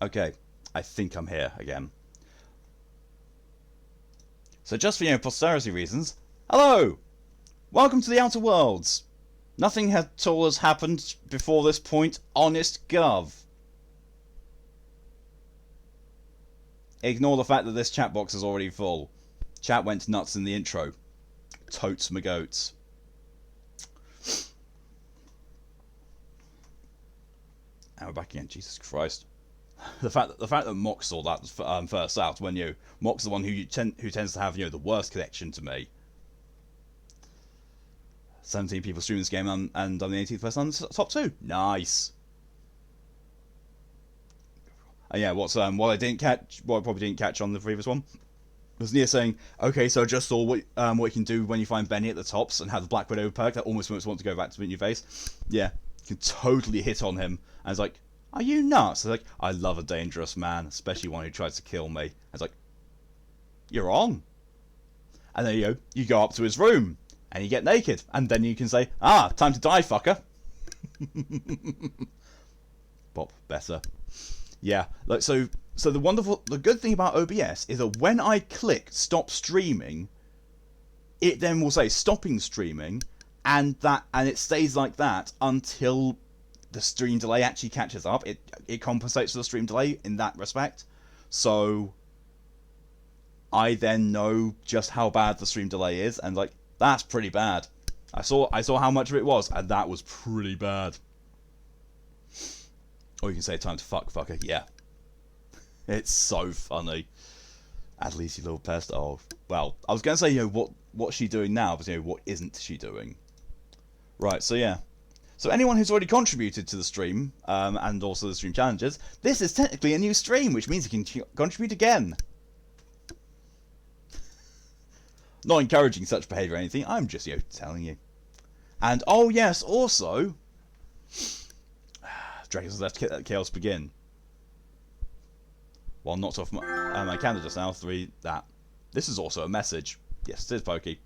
Okay, I think I'm here again. So just for, posterity reasons, hello! Welcome to the Outer Worlds! Nothing at all has happened before this point, honest gov. Ignore the fact that this chat box is already full. Chat went nuts in the intro. Totes my goats. And we're back again, Jesus Christ. The fact that Mock saw that first out, when Mock's the one who tends to have the worst connection to me. 17 people streaming this game, and I'm the 18th person on the top 2. Nice. And yeah, what I probably didn't catch on the previous one, was Nia saying, okay, so I just saw what you can do when you find Benny at the tops and have the Black Widow perk that almost makes me want to go back to in your face. Yeah, you can totally hit on him. And it's like, are you nuts? It's like, I love a dangerous man, especially one who tries to kill me. It's like, you're on. And then you go up to his room and you get naked, and then you can say, time to die, fucker. Pop, better. Yeah, like so the good thing about OBS is that when I click stop streaming, it then will say stopping streaming, and it stays like that until the stream delay actually catches up. It compensates for the stream delay in that respect. So I then know just how bad the stream delay is, and like, that's pretty bad. I saw how much of it was, and that was pretty bad. Or you can say time to fuck, fucker. Yeah. It's so funny. At least you little pest. Oh, well, I was going to say, what's she doing now, but what isn't she doing? Right, so yeah. So anyone who's already contributed to the stream, and also the stream challenges, this is technically a new stream, which means you can contribute again. Not encouraging such behaviour or anything, I'm just, telling you. And, oh yes, also, Dragons Let Chaos Begin. Well, knocked off my candle just now, 3, that. This is also a message. Yes, it is, Pokey.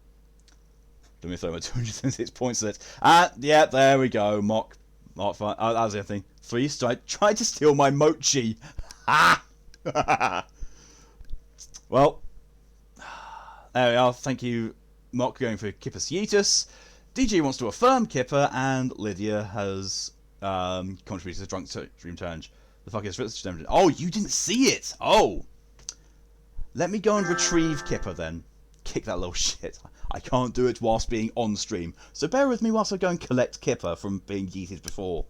Let me throw my 276 points at it. Yeah, there we go, Mock 5. Oh, that was the other thing. 3 strike, tried to steal my mochi. Ha! Well, there we are. Thank you, Mock, going for Kipper Sietus. DJ wants to affirm Kipper, and Lydia has contributed to Drunk Stream Challenge. The fuck is Rizzo? Oh, you didn't see it! Oh! Let me go and retrieve Kipper then. Kick that little shit. I can't do it whilst being on stream. So bear with me whilst I go and collect Kipper from being yeeted before.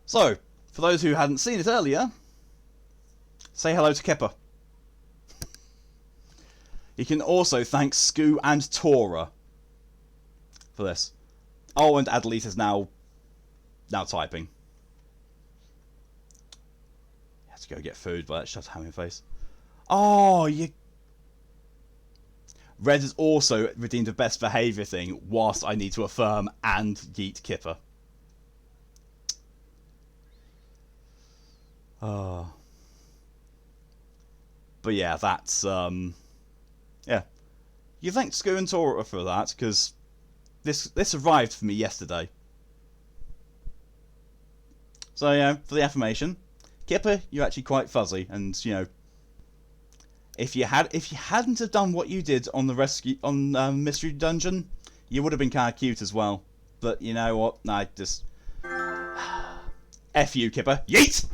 So, for those who hadn't seen it earlier, say hello to Kipper. You can also thank Scoo and Tora for this. Oh, and Adelite is now typing. You have to go get food, but that shoved ham in your face. Oh, you... Red has also redeemed a best behaviour thing whilst I need to affirm and yeet Kipper. But yeah, that's yeah. You thank Scoo and Tora for that, because this arrived for me yesterday. So yeah, for the affirmation, Kipper, you're actually quite fuzzy, and if you hadn't have done what you did on the rescue mystery dungeon, you would have been kind of cute as well. But you know what? Nah, just F you, Kipper. Yeet.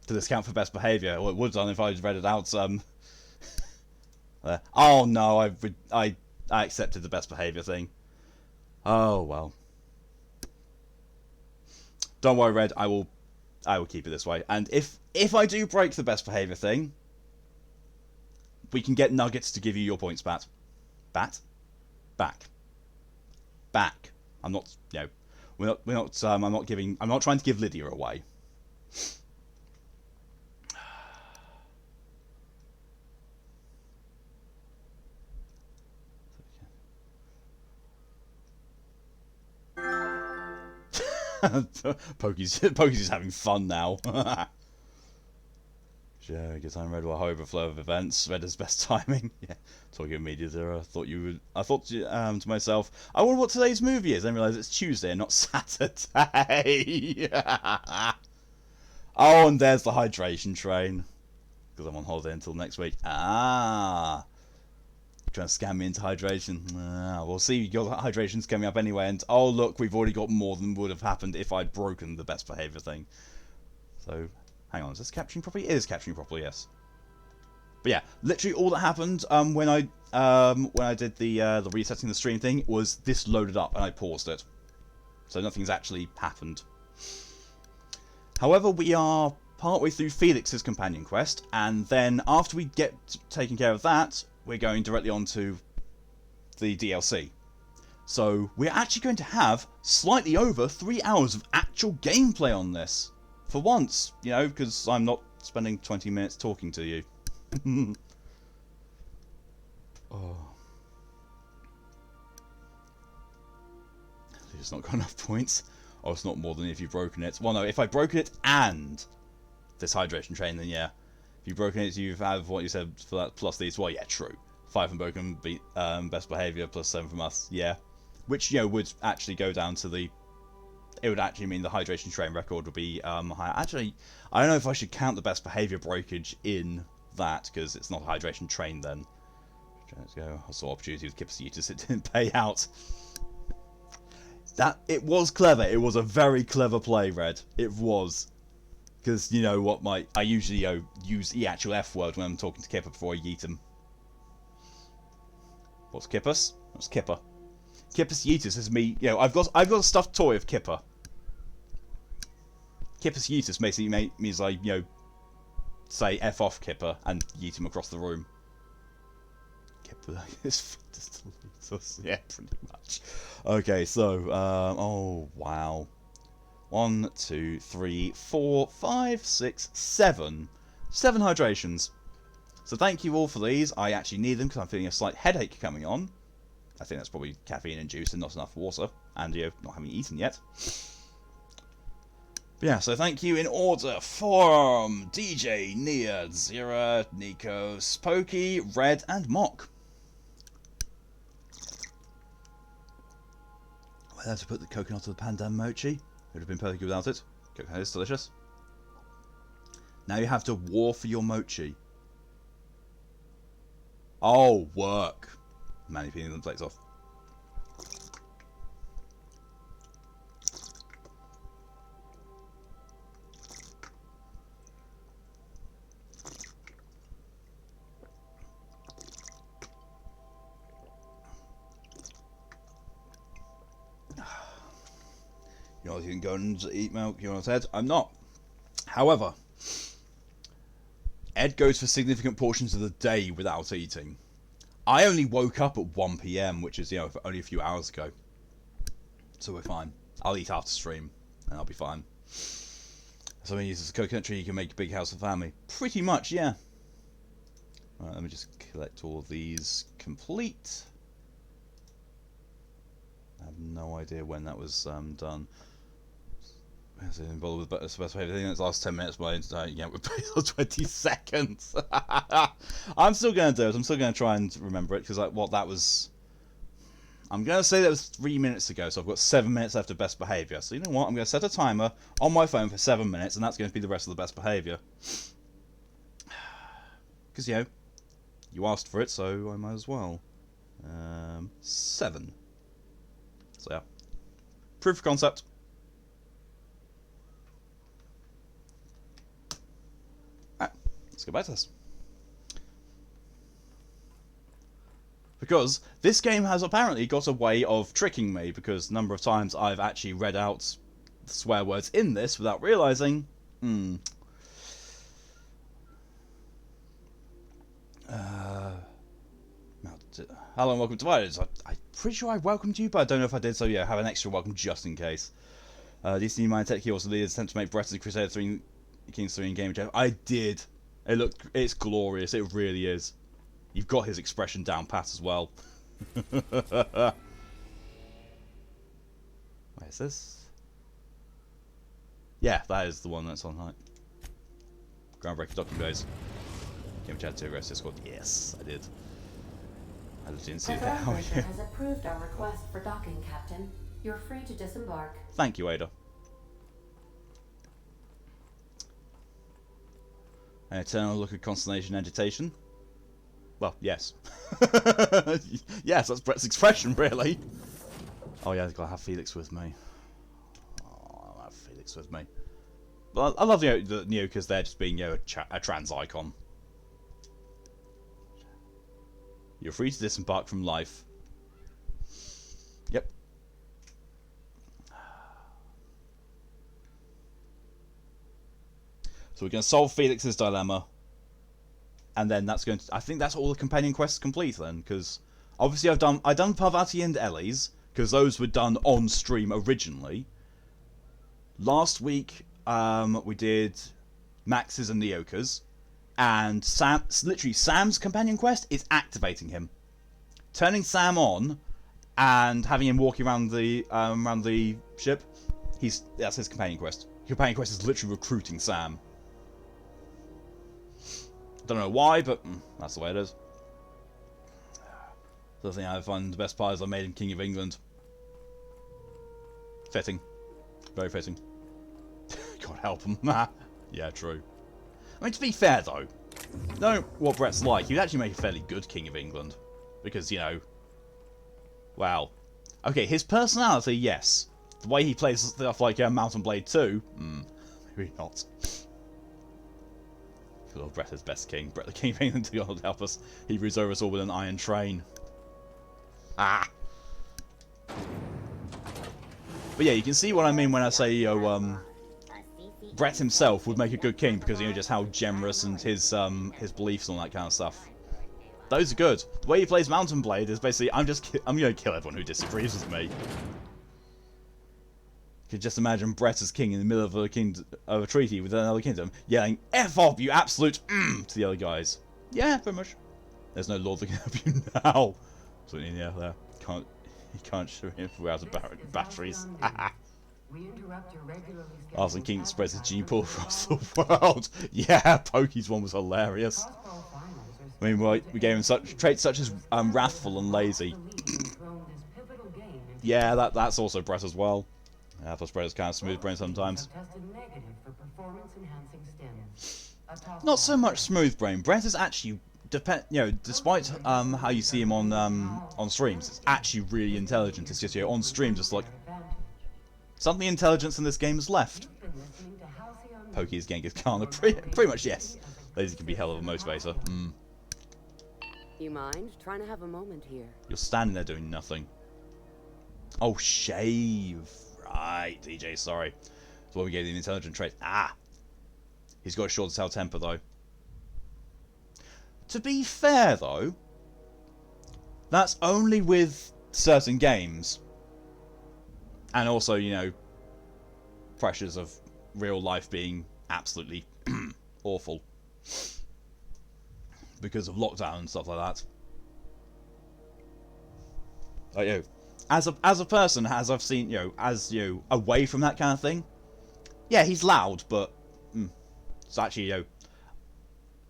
To discount for best behaviour. Well, it would have done if I read it out. Oh no, I accepted the best behaviour thing. Oh well. Don't worry, Red. I will keep it this way. And if I do break the best behaviour thing, we can get nuggets to give you your points back. Back. I'm not. We're not. I'm not giving. I'm not trying to give Lydia away. Pokey's just having fun now. Sure, good time. Read while overflow of events. Read as best timing. Yeah, talking of media zero. I thought to myself, I wonder what today's movie is. Then realised it's Tuesday and not Saturday. Oh, and there's the hydration train. Because I'm on holiday until next week. Ah, trying to scam me into hydration. We'll see. Your hydration's coming up anyway. And oh look, we've already got more than would have happened if I'd broken the best behaviour thing. So. Hang on, is this capturing properly? It is capturing properly, yes. But yeah, literally all that happened when I did the resetting the stream thing was this loaded up and I paused it. So nothing's actually happened. However, we are partway through Felix's companion quest, and then after we get taken care of that, we're going directly on to the DLC. So we're actually going to have slightly over 3 hours of actual gameplay on this. For once, you know, because I'm not spending 20 minutes talking to you. Oh. It's not got enough points. Oh, it's not more than if you've broken it. Well, no, if I've broken it and this hydration train, then yeah. If you've broken it, you've had what you said for that plus these. Well, yeah, true. 5 from Broken, best behaviour, plus 7 from us. Yeah. Which, you know, would actually go down to the... It would actually mean the hydration train record would be higher. Actually, I don't know if I should count the best behaviour breakage in that, because it's not a hydration train then. Let's go. I saw opportunity with Kipper Utis. It didn't pay out. That it was clever. It was a very clever play, Red. It was. Because, you know what, I usually use the actual F word when I'm talking to Kipper before I yeet him. What's Kipper's? What's Kipper? Kipper's Yeetus is me, you know, I've got a stuffed toy of Kipper. Kipper's Yeetus basically means I, you know, say F off Kipper and yeet him across the room. Kipper is yeah, pretty much. Okay, so, oh, wow. 1, 2, 3, 4, 5, 6, 7. 7 hydrations. So thank you all for these. I actually need them because I'm feeling a slight headache coming on. I think that's probably caffeine induced and not enough water. And, you know, not having eaten yet. But yeah, so thank you in order from DJ, Nia, Zira, Nico, Spokey, Red, and Mock. I'll have to put the coconut on the pandan mochi. It would have been perfectly without it. Coconut is delicious. Now you have to war for your mochi. Oh, work. Manny peeling the plates off. You know, you can go and eat milk, you know what I said? I'm not. However, Ed goes for significant portions of the day without eating. I only woke up at 1 PM, which is, you know, only a few hours ago. So we're fine. I'll eat after stream, and I'll be fine. So when you use a coconut tree, you can make a big house of family. Pretty much, yeah. Alright, let me just collect all of these complete. I have no idea when that was done. Is it involved with the best behaviour thing? It's last 10 minutes, but yeah, we're based on 20 seconds. I'm still going to do it. I'm still going to try and remember it, because like, what that was... I'm going to say that was 3 minutes ago, so I've got 7 minutes left of best behaviour. So you know what? I'm going to set a timer on my phone for 7 minutes, and that's going to be the rest of the best behaviour. Because, you know, you asked for it, so I might as well. 7. So yeah. Proof of concept. Let's go back to this. Because this game has apparently got a way of tricking me, because a number of times I've actually read out the swear words in this without realising. Hello and welcome to Divided. I'm pretty sure I welcomed you, but I don't know if I did, so yeah, have an extra welcome just in case. DC Mind Tech, he also leads attempt to make Brett as a Crusader 3 Kings 3 in Game Jam. I did. It's glorious. It really is. You've got his expression down pat as well. Where's this? Yeah, that is the one that's on height. Groundbreaking docking days. Game chat to aggress Discord. Yes, I did. I didn't see that. The Groundbreaker has approved our request for docking, Captain. You're free to disembark. Thank you, Ada. An eternal look of consternation and agitation. Well, yes. Yes, that's Brett's expression, really. Oh yeah, I've got to have Felix with me. Oh, I'll have Felix with me. But I love the Nyokas there just being, a trans icon. You're free to disembark from life. Yep. So we're going to solve Felix's dilemma. And then that's going to... I think that's all the companion quests complete then. Because obviously I've done Parvati and Ellie's. Because those were done on stream originally. Last week we did Max's and Nyoka's. And literally Sam's companion quest is activating him. Turning Sam on and having him walking around the ship. That's his companion quest. Companion quest is literally recruiting Sam. Don't know why, but that's the way it is. The thing I find the best part is I made him King of England. Fitting. Very fitting. God help him. Yeah, true. I mean, to be fair, though, know what Brett's like. He'd actually make a fairly good King of England. Because, well. Okay, his personality, yes. The way he plays stuff like Mountain Blade 2, maybe not. Oh, Brett is best king. Brett the King of England, to God help us. He rules over us all with an iron train. Ah! But yeah, you can see what I mean when I say, Brett himself would make a good king because just how generous and his beliefs and all that kind of stuff. Those are good. The way he plays Mountain Blade is basically I'm going to kill everyone who disagrees with me. You could just imagine Brett as king in the middle of a treaty with another kingdom, yelling "F off, you absolute to the other guys. Yeah, pretty much. There's no lord that can help you now. So yeah, there he can't shoot him without batteries. Arsene King spreads his gene pool across the world. Yeah, Pokey's one was hilarious. I mean, we gave him such traits such as wrathful and lazy. Yeah, that's also Brett as well. Yeah, plus Brett is kind of smooth brain sometimes. Not so much smooth brain. Brett is actually despite how you see him on streams, it's actually really intelligent. It's just on stream, just like suddenly intelligence in this game is left. Pokey is Genghis Khan. Pretty much yes. Lazy can be hell of a motivator. You mind trying to have a moment here? You're standing there doing nothing. Oh, shave. Right, DJ, sorry. That's why we gave the intelligent trait. Ah! He's got a short tail temper, though. To be fair, though, that's only with certain games. And also, pressures of real life being absolutely awful. Because of lockdown and stuff like that. As a person, as I've seen, away from that kind of thing, yeah, he's loud, but it's actually, a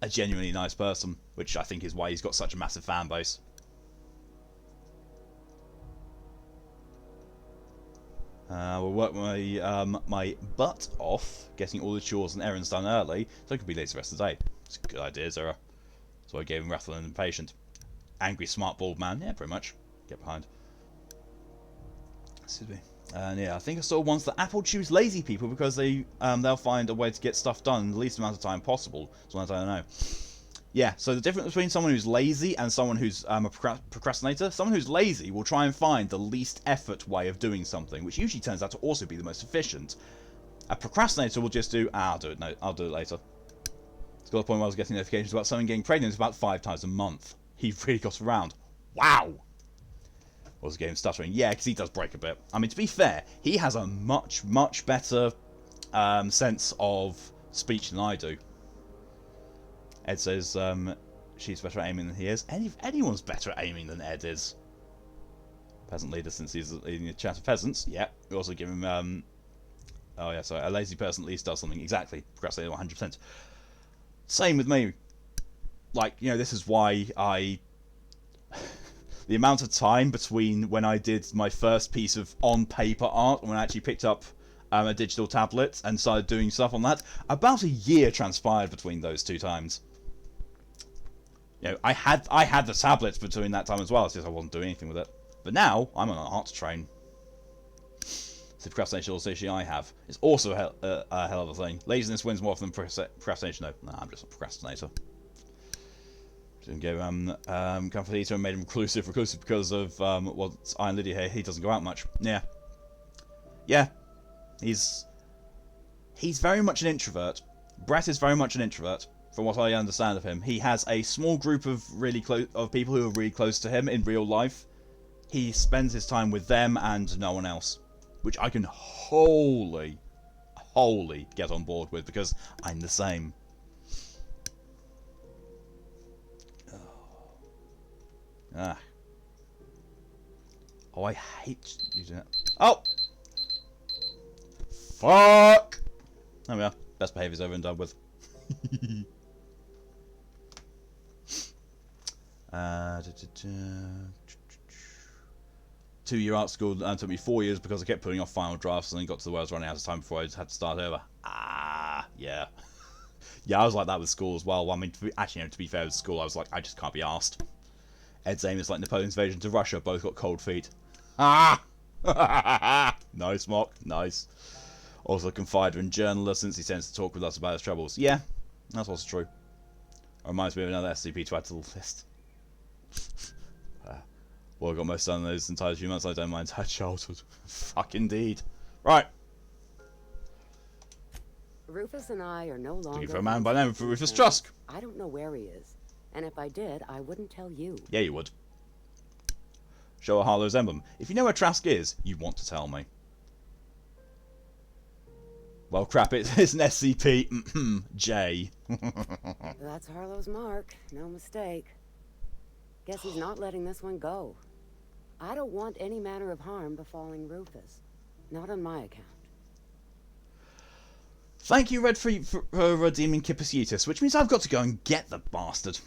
genuinely nice person, which I think is why he's got such a massive fan base. We'll work my butt off, getting all the chores and errands done early, so I could be late the rest of the day. It's a good idea, Zara. So I gave him wrathful and impatient. Angry, smart, bald man. Yeah, pretty much. Get behind. Excuse me. And yeah, I think I saw once that Apple choose lazy people because they'll find a way to get stuff done in the least amount of time possible. Sometimes I don't know. Yeah, so the difference between someone who's lazy and someone who's a procrastinator, someone who's lazy will try and find the least effort way of doing something, which usually turns out to also be the most efficient. A procrastinator will just do, I'll do it later. It's got to the point where I was getting notifications about someone getting pregnant about 5 times a month. He really got around. Wow! Was the game stuttering? Yeah, because he does break a bit. I mean, to be fair, he has a much, much better sense of speech than I do. Ed says she's better at aiming than he is. Anyone's better at aiming than Ed is. Peasant leader, since he's leading a chat of peasants. Yeah, we also give him Oh yeah, so a lazy person at least does something. Exactly. Procrastinating 100%. Same with me. Like, you know, this is why I... the amount of time between when I did my first piece of on-paper art and when I actually picked up a digital tablet and started doing stuff on that, about a year transpired between those two times. You know, I had the tablets between that time as well, it's just I wasn't doing anything with it. But now, I'm on an art train. So procrastination association I have is also a hell of a thing. Laziness wins more often than procrastination, though. Nah, I'm just a procrastinator. Didn't go comfort eater and made him reclusive because of what's Iron Lydia here. He doesn't go out much. Yeah. He's very much an introvert. Brett is very much an introvert, from what I understand of him. He has a small group of people who are really close to him in real life. He spends his time with them and no one else, which I can wholly get on board with because I'm the same. Oh, I hate using it. Oh! Fuck! There we are. Best behaviour's over and done with. 2-year art school took me 4 years because I kept putting off final drafts and then got to the where I was running out of time before I had to start over. Yeah. Yeah, I was like that with school as well. I mean, to be fair with school, I was like, I just can't be arsed. Ed's aim is like Napoleon's invasion to Russia, both got cold feet. Nice, Mock, nice. Also a confider and journalist, since he tends to talk with us about his troubles. Yeah, that's also true. Reminds me of another SCP to add to the list. Well, I got most done in those entire few months, I don't mind entire childhood. Fuck indeed. Right. Rufus and I are no longer... Looking for a man by the name of Rufus Trusk. I don't know where he is. And if I did, I wouldn't tell you. Yeah, you would. Show a Harlow's emblem. If you know where Trask is, you want to tell me. Well, crap, it's an SCP J. That's Harlow's mark. No mistake. Guess he's not letting this one go. I don't want any manner of harm befalling Rufus. Not on my account. Thank you, Red, for redeeming Kipper's Yeetus, which means I've got to go and get the bastard.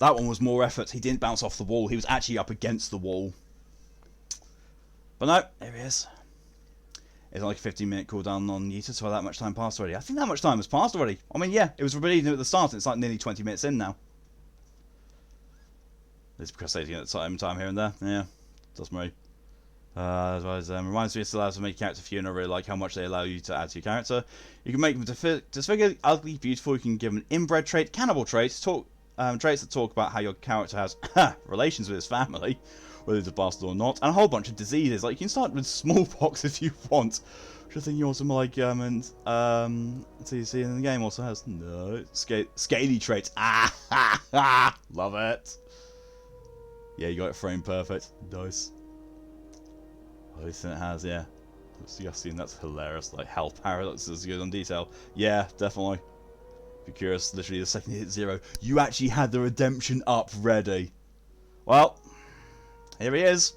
That one was more effort. He didn't bounce off the wall. He was actually up against the wall. But no, there he is. It's like a 15-minute cooldown on Yeetus, so that much time passed already. I think that much time has passed already. I mean, yeah, it was released at the start, and it's like nearly 20 minutes in now. There's procrastinating at the time here and there. Yeah, does me. Reminds me, it still allows to make a character few, and I really like how much they allow you to add to your character. You can make them disfigured, ugly, beautiful. You can give them an inbred trait, cannibal trait, traits that talk about how your character has relations with his family, whether it's a bastard or not, and a whole bunch of diseases. Like, you can start with smallpox if you want, which I think you also like, and so you see in the game also has scaly traits. Love it. Yeah, you got it framed perfect. Nice. At least it has, yeah. Disgusting, that's hilarious. Like, health paradox is good on detail. Yeah, definitely. Be curious, literally the second you hit 0, you actually had the redemption up ready. Well, here he is.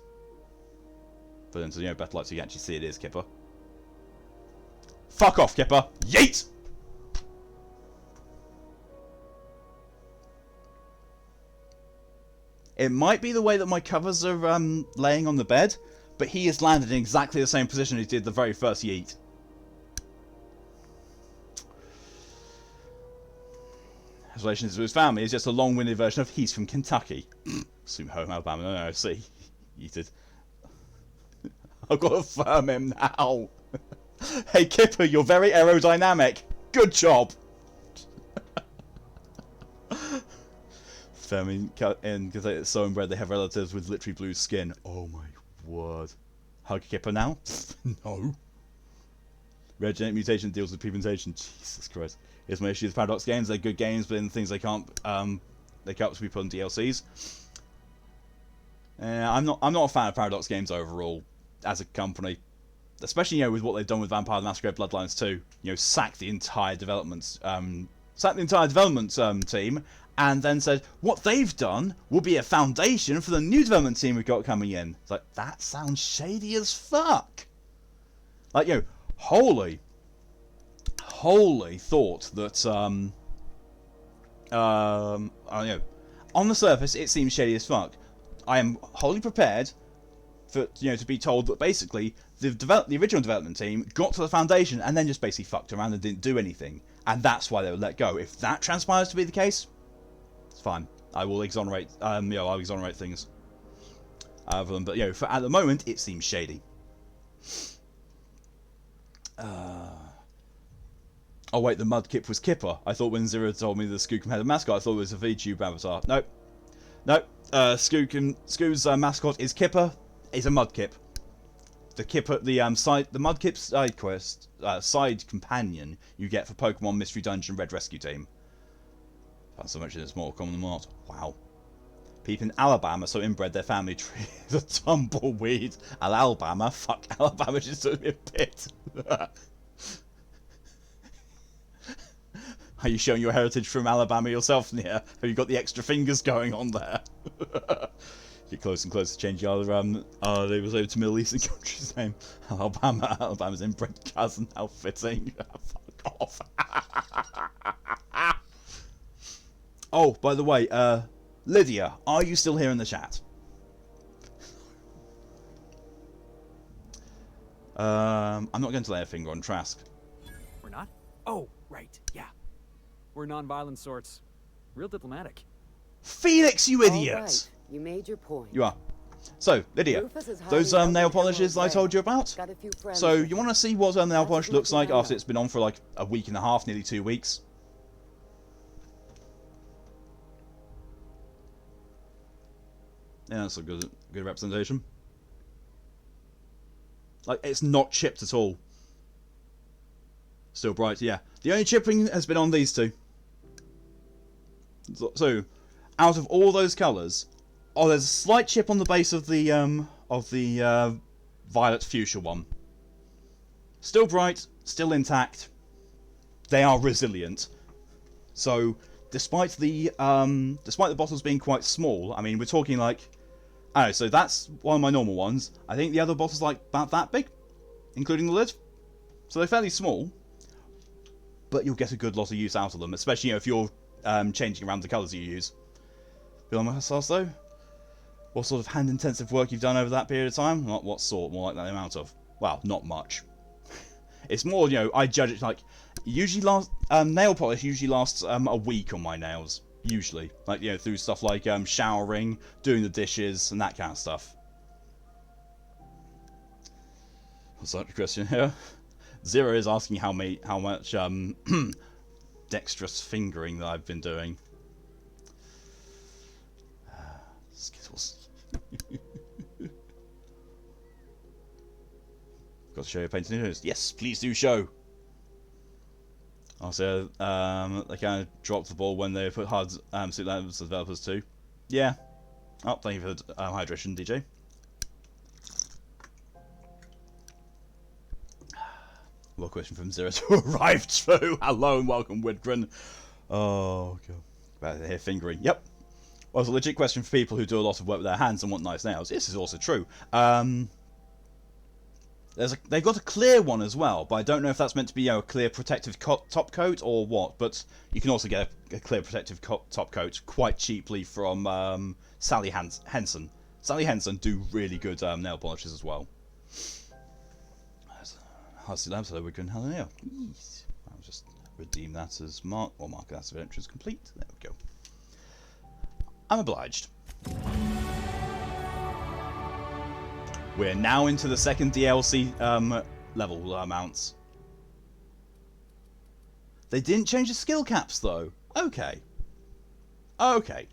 Put into, you know, better light so you can actually see it is Kipper. Fuck off, Kipper! Yeet! It might be the way that my covers are laying on the bed, but he has landed in exactly the same position he did the very first yeet. His relations with his family is just a long-winded version of he's from Kentucky. Assume home Alabama. No, see. Yeeted. I've got to firm him now. Hey, Kipper, you're very aerodynamic. Good job. Family and because it's so inbred, they have relatives with literally blue skin. Oh my word. Hug Kipper now? No. Rare genetic mutation deals with pigmentation. Jesus Christ. Here's my issue with Paradox games. They're good games, but in things they can't they cut to be put in DLCs. I'm not a fan of Paradox Games overall as a company, especially with what they've done with Vampire the Masquerade Bloodlines 2. Sacked the entire development team, and then said what they've done will be a foundation for the new development team we've got coming in. It's like, that sounds shady as fuck. Like, holy thought that on the surface it seems shady as fuck. I am wholly prepared for to be told that basically the original development team got to the foundation and then just basically fucked around and didn't do anything, and that's why they were let go. If that transpires to be the case, it's fine. I will exonerate. I'll exonerate things out of them. But at the moment, it seems shady. Oh wait, the Mudkip was Kipper. I thought when Zero told me the Skookum had a mascot, I thought it was a VTube avatar. Nope. Skoo's mascot is Kipper. It's a Mudkip. The Kipper, the Mudkip side quest, side companion you get for Pokemon Mystery Dungeon Red Rescue Team. That's so much it's more common than not. Wow. People in Alabama so inbred their family tree is a tumbleweed. Alabama? Fuck Alabama, just took me a bit. Are you showing your heritage from Alabama yourself, Nia? Have you got the extra fingers going on there? Get closer and closer to changing they was over to Middle Eastern country's name. Alabama's inbred cousin. How fitting. Fuck off. Oh, by the way, Lydia, are you still here in the chat? I'm not going to lay a finger on Trask. We're not? Oh, right, yeah. We're non-violent sorts. Real diplomatic. Felix, you idiot! All right. You made your point. You are. So, Lydia, those nail polishes I told you about? So, you want to see what nail polish looks like after it's been on for like a week and a half, nearly 2 weeks? Yeah, that's a good representation. Like, it's not chipped at all. Still bright, yeah. The only chipping has been on these two. So, out of all those colours, there's a slight chip on the base of the violet fuchsia one. Still bright, still intact. They are resilient. So, despite the bottles being quite small, I mean, we're talking like, I don't know, so that's one of my normal ones. I think the other bottle's like about that big, including the lid. So they're fairly small, but you'll get a good lot of use out of them, especially if you're changing around the colours you use. Bill Massas though, what sort of hand-intensive work you've done over that period of time? Not what sort, more like that amount of. Well, not much. It's more, I judge it like, usually nail polish usually lasts a week on my nails. Usually, like, through stuff like showering, doing the dishes, and that kind of stuff. What's that question here? Zero is asking how much dexterous fingering that I've been doing. Skittles. Got to show your painting news. Yes, please do show. Also, they kind of dropped the ball when they put hard suit levels to developers too. Yeah. Oh, thank you for the hydration, DJ. Well, question from Zero to arrive true. Hello and welcome, Widgren. Oh, God. About to hear fingering. Yep. Well, it's a legit question for people who do a lot of work with their hands and want nice nails. This is also true. They've got a clear one as well, but I don't know if that's meant to be a clear protective top coat or what. But you can also get a clear protective top coat quite cheaply from Sally Henson. Sally Henson do really good nail polishes as well. Husky Lab, so we can have a nail. I'll just redeem that as mark that as adventure is complete. There we go. I'm obliged. We're now into the second DLC level mounts. They didn't change the skill caps though. Okay. Okay.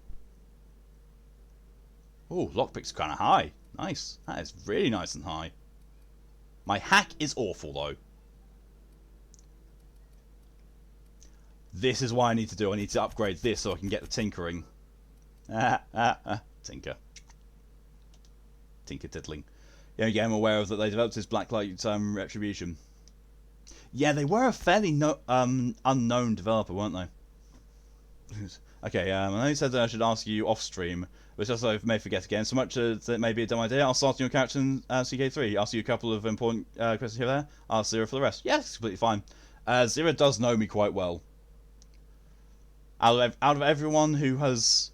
Oh, lockpick's kind of high. Nice. That is really nice and high. My hack is awful though. This is what I need to do. I need to upgrade this so I can get the tinkering. Tinker. Tinker tiddling. Yeah, again, I'm aware of that they developed this Blacklight Retribution. Yeah, they were a fairly unknown developer, weren't they? Okay, I know you said that I should ask you off stream, which also I may forget again. So much as it may be a dumb idea, I'll start on your character in CK3. Ask you a couple of important questions here and there. Ask Zero for the rest. Yeah, it's completely fine. Zero does know me quite well. Out of everyone who has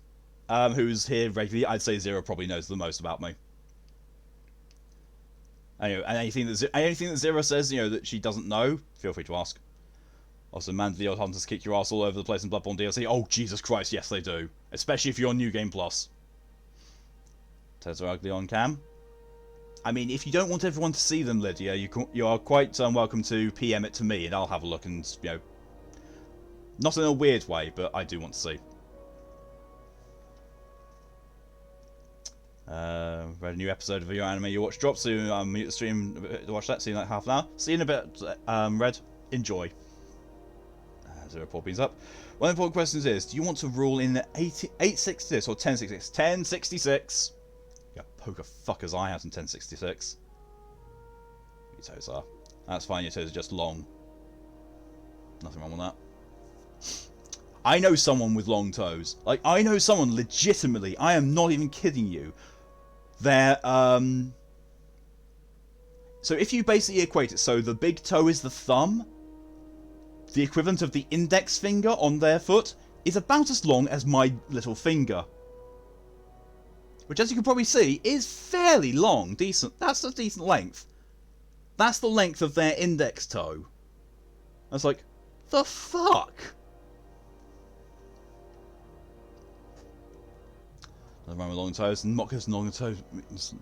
who's here regularly, I'd say Zero probably knows the most about me. Anyway, and anything that Zero says, you know, that she doesn't know, feel free to ask. Also, man, the old hunters kick your ass all over the place in Bloodborne DLC. Oh, Jesus Christ, yes they do. Especially if you're on New Game Plus. Tez are ugly on cam. I mean, if you don't want everyone to see them, Lydia, you are quite welcome to PM it to me, and I'll have a look and, you know... Not in a weird way, but I do want to see. Read a new episode of your anime you watch drop, so I'll mute the stream to watch that. See you in like half an hour. See you in a bit, Red. Enjoy. Zero poor beans up. One of the important questions is, do you want to rule in 866 or 1066? 1066! You poker fuckers I had in 1066. Your toes are. That's fine, your toes are just long. Nothing wrong with that. I know someone with long toes. Like, I know someone legitimately, I am not even kidding you. They're, so if you basically equate it, so the big toe is the thumb, the equivalent of the index finger on their foot is about as long as my little finger. Which, as you can probably see, is fairly long. Decent. That's a decent length. That's the length of their index toe. I was like, the fuck? Nothing wrong with long toes. Not because longer toes,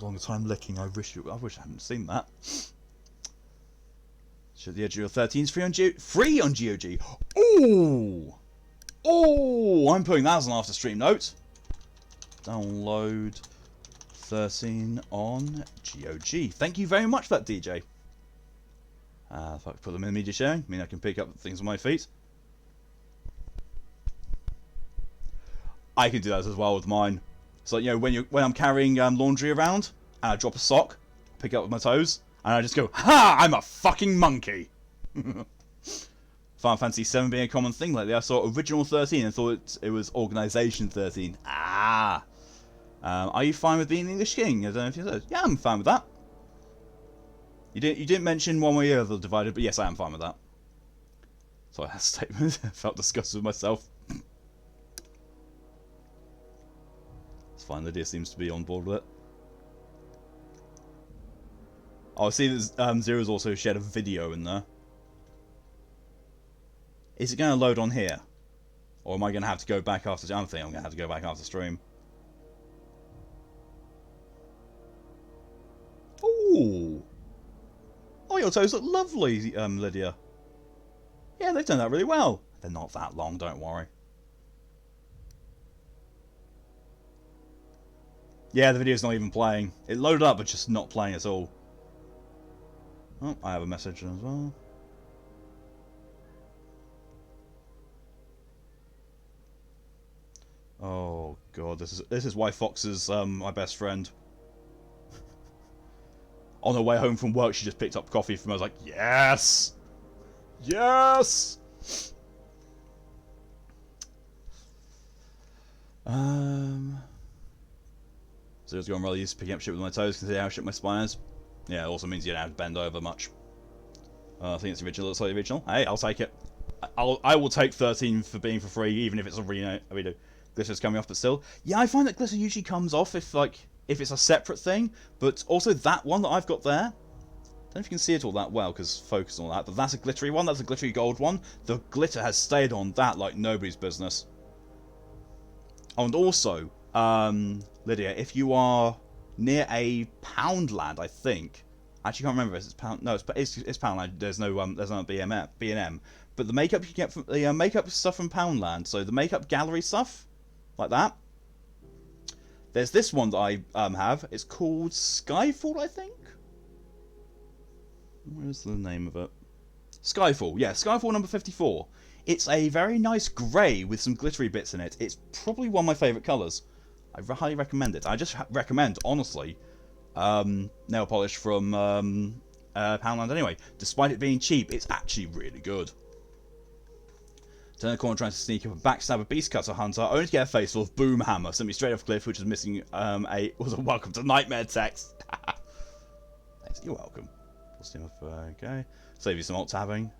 longer time licking. I wish I hadn't seen that. Should the edge of your 13's free on GOG? Ooh! Oh! I'm putting that as an after stream note. Download 13 on GOG. Thank you very much for that, DJ. If I could put them in media sharing, I mean I can pick up things on my feet. I can do that as well with mine. So, you know, when I'm carrying laundry around and I drop a sock, pick it up with my toes, and I just go, ha! I'm a fucking monkey! Final Fantasy 7 being a common thing lately. I saw Original 13 and thought it was Organization 13. Ah! Are you fine with being English King? I don't know if you said. Yeah, I'm fine with that. You didn't mention one way or the other divided, but yes, I am fine with that. Sorry, that statement. I felt disgusted with myself. It's fine, Lydia seems to be on board with it. Oh, I see that Zero's also shared a video in there. Is it going to load on here? Or am I going to have to go back after... I think I'm going to have to go back after stream. Ooh! Oh, your toes look lovely, Lydia. Yeah, they've done that really well. They're not that long, don't worry. Yeah, the video's not even playing. It loaded up, but just not playing at all. Oh, I have a message as well. Oh god, this is why Fox is my best friend. On her way home from work, she just picked up coffee from me. I was like, yes, yes. Zero's gone really used to picking up shit with my toes, considering how shit my spine is. Yeah, it also means you don't have to bend over much. I think it's the original. Looks like the original. Hey, I'll take it. I will take 13 for being for free, even if it's a redo. Glitter's coming off, but still. Yeah, I find that glitter usually comes off if it's a separate thing. But also that one that I've got there. I don't know if you can see it all that well because focus and all that. But that's a glittery one. That's a glittery gold one. The glitter has stayed on that like nobody's business. Oh, and also, Lydia, if you are near a Poundland, I think. I actually can't remember if it's Pound. No, it's Poundland. There's no B&M. But the makeup you get from the makeup stuff from Poundland. So the makeup gallery stuff, like that. There's this one that I have. It's called Skyfall, I think. Where's the name of it? Skyfall. Yeah, Skyfall number 54. It's a very nice grey with some glittery bits in it. It's probably one of my favourite colours. I highly recommend it. I just recommend, honestly, nail polish from Poundland anyway. Despite it being cheap, it's actually really good. Turn the corner trying to sneak up and backstab a beast cutter hunter, only to get a face full of boom hammer. Sent me straight off cliff, which was missing a welcome to nightmare text. Thanks, you're welcome. Okay. Save you some alt tabbing.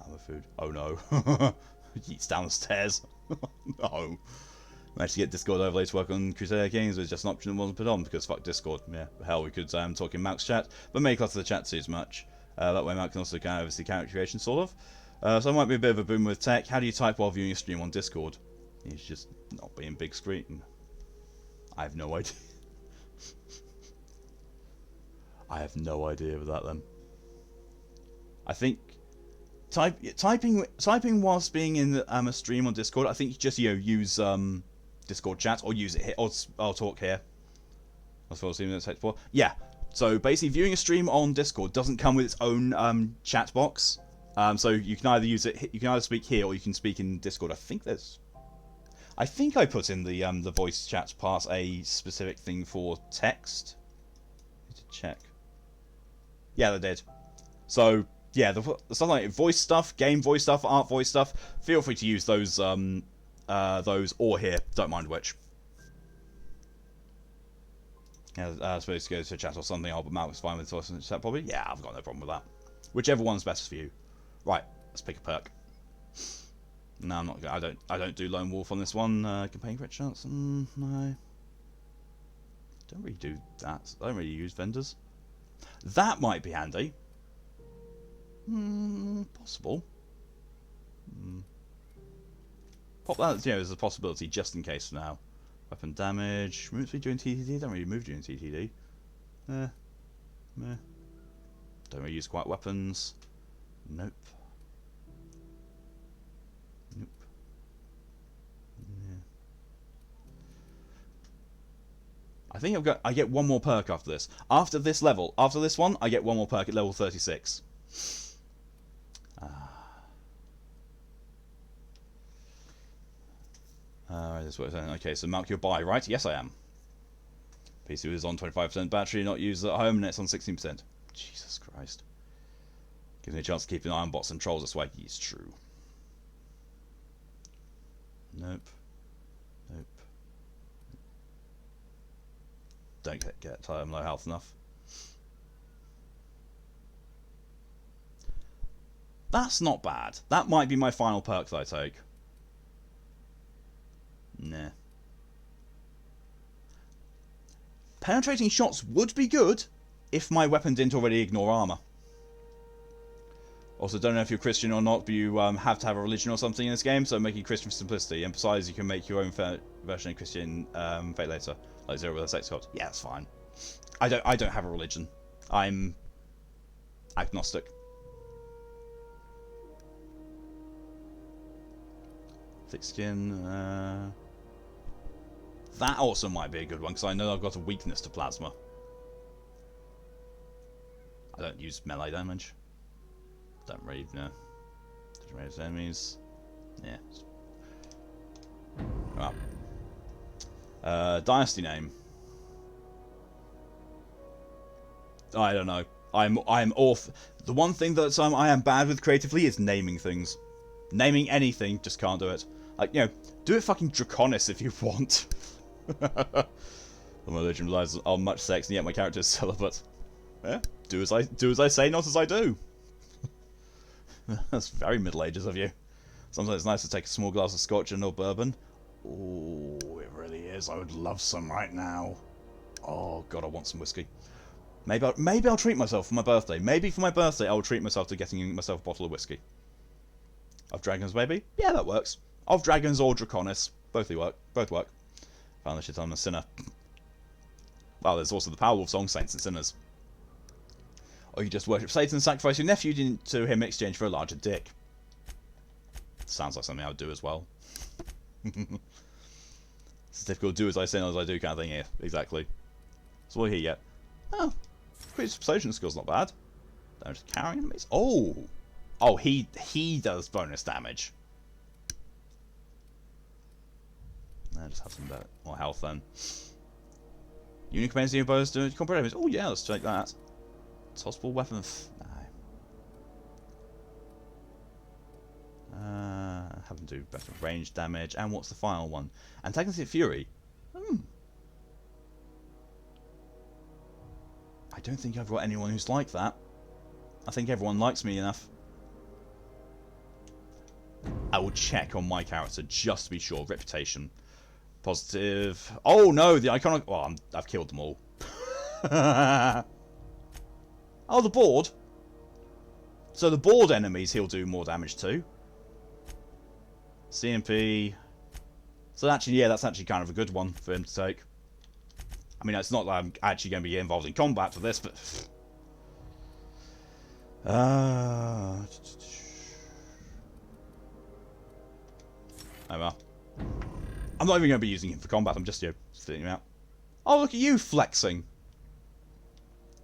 Armor food. Oh no. Yeets down the stairs. No. Managed to get Discord overlay to work on Crusader Kings, was just an option that wasn't put on because fuck Discord. Yeah, hell, we could talk in Malk's chat, but make lots of the chat too much. That way Malk can also kind of oversee character creation, sort of. So it might be a bit of a boom with tech. How do you type while viewing a stream on Discord? It's just not being big screen. I have no idea. I have no idea with that then. I think typing whilst being in a stream on Discord, I think you just use Discord chat or use it here, or I'll talk here. That's what I was seeing that for. Yeah. So basically, viewing a stream on Discord doesn't come with its own chat box. So you can either use it. You can either speak here or you can speak in Discord. I think I put in the voice chat part a specific thing for text. Need to check. Yeah, they did. So yeah, the stuff like voice stuff, game voice stuff, art voice stuff. Feel free to use those or here. Don't mind which. Yeah, I suppose to go to chat or something. But Matt was fine with voice chat probably. Yeah, I've got no problem with that. Whichever one's best for you. Right, let's pick a perk. No, I'm not. I don't do lone wolf on this one. Campaign crit chance. No. Don't really do that. I don't really use vendors. That might be handy. Possible. Pop that, as a possibility just in case for now. Weapon damage. Moves me during TTD. Don't really move during TTD. Meh. Don't really use quiet weapons. Nope. Yeah. I think I get one more perk after this. After this level, after this one, I get one more perk at level 36. This what I'm saying. Okay, so Malk, you're buy, right? Yes, I am. PC is on 25% battery, not used at home, and it's on 16%. Jesus Christ. Gives me a chance to keep an eye on bots and trolls, that's why it's true. Nope. Don't get low health enough. That's not bad. That might be my final perk that I take. Nah. Penetrating shots would be good if my weapon didn't already ignore armor. Also, don't know if you're Christian or not, but you have to have a religion or something in this game, so making Christian for simplicity. Emphasize you can make your own version of Christian fate later, like Zero with a sex cult. Yeah, that's fine. I don't have a religion. I'm agnostic. Thick skin. That also might be a good one because I know I've got a weakness to plasma. I don't use melee damage. Don't really know. Doesn't raise enemies. Yeah. Well. Dynasty name. I don't know. I'm off. The one thing that I am bad with creatively is naming things. Naming anything, just can't do it. Like, do it fucking Draconis if you want. My religion relies on much sex, and yet my character is celibate. Yeah, do as I say, not as I do. That's very Middle Ages of you. Sometimes it's nice to take a small glass of scotch and or bourbon. Oh, it really is. I would love some right now. Oh god, I want some whiskey. Maybe I'll treat myself for my birthday. Maybe for my birthday I'll treat myself to getting myself a bottle of whiskey. Of dragons, maybe? Yeah, that works. Of dragons or Draconis. Both work. Found the shit I'm a sinner. Well, there's also the Powerwolf song, Saints and Sinners. Or you just worship Satan and sacrifice your nephew to him in exchange for a larger dick. Sounds like something I would do as well. It's difficult to do as I say, not as I do kind of thing here. Exactly. So what here yet? Oh, creative persuasion skill's not bad. Damage to carrying enemies. Oh, he does bonus damage. Just have some more health then. Unit commands the opposed to combat enemies. Oh yeah, let's take that. Tossable weapon. Have them do better range damage. And what's the final one? Antagonistic Fury. I don't think I've got anyone who's like that. I think everyone likes me enough. I will check on my character just to be sure. Reputation. Positive. Oh no, the iconic... Well, I've killed them all. Oh, the board. So the board enemies he'll do more damage to. CMP. So actually, yeah, that's actually kind of a good one for him to take. I mean, it's not that I'm actually going to be involved in combat for this, but... Oh well. I'm not even going to be using him for combat, I'm just, sitting him out. Oh, look at you flexing.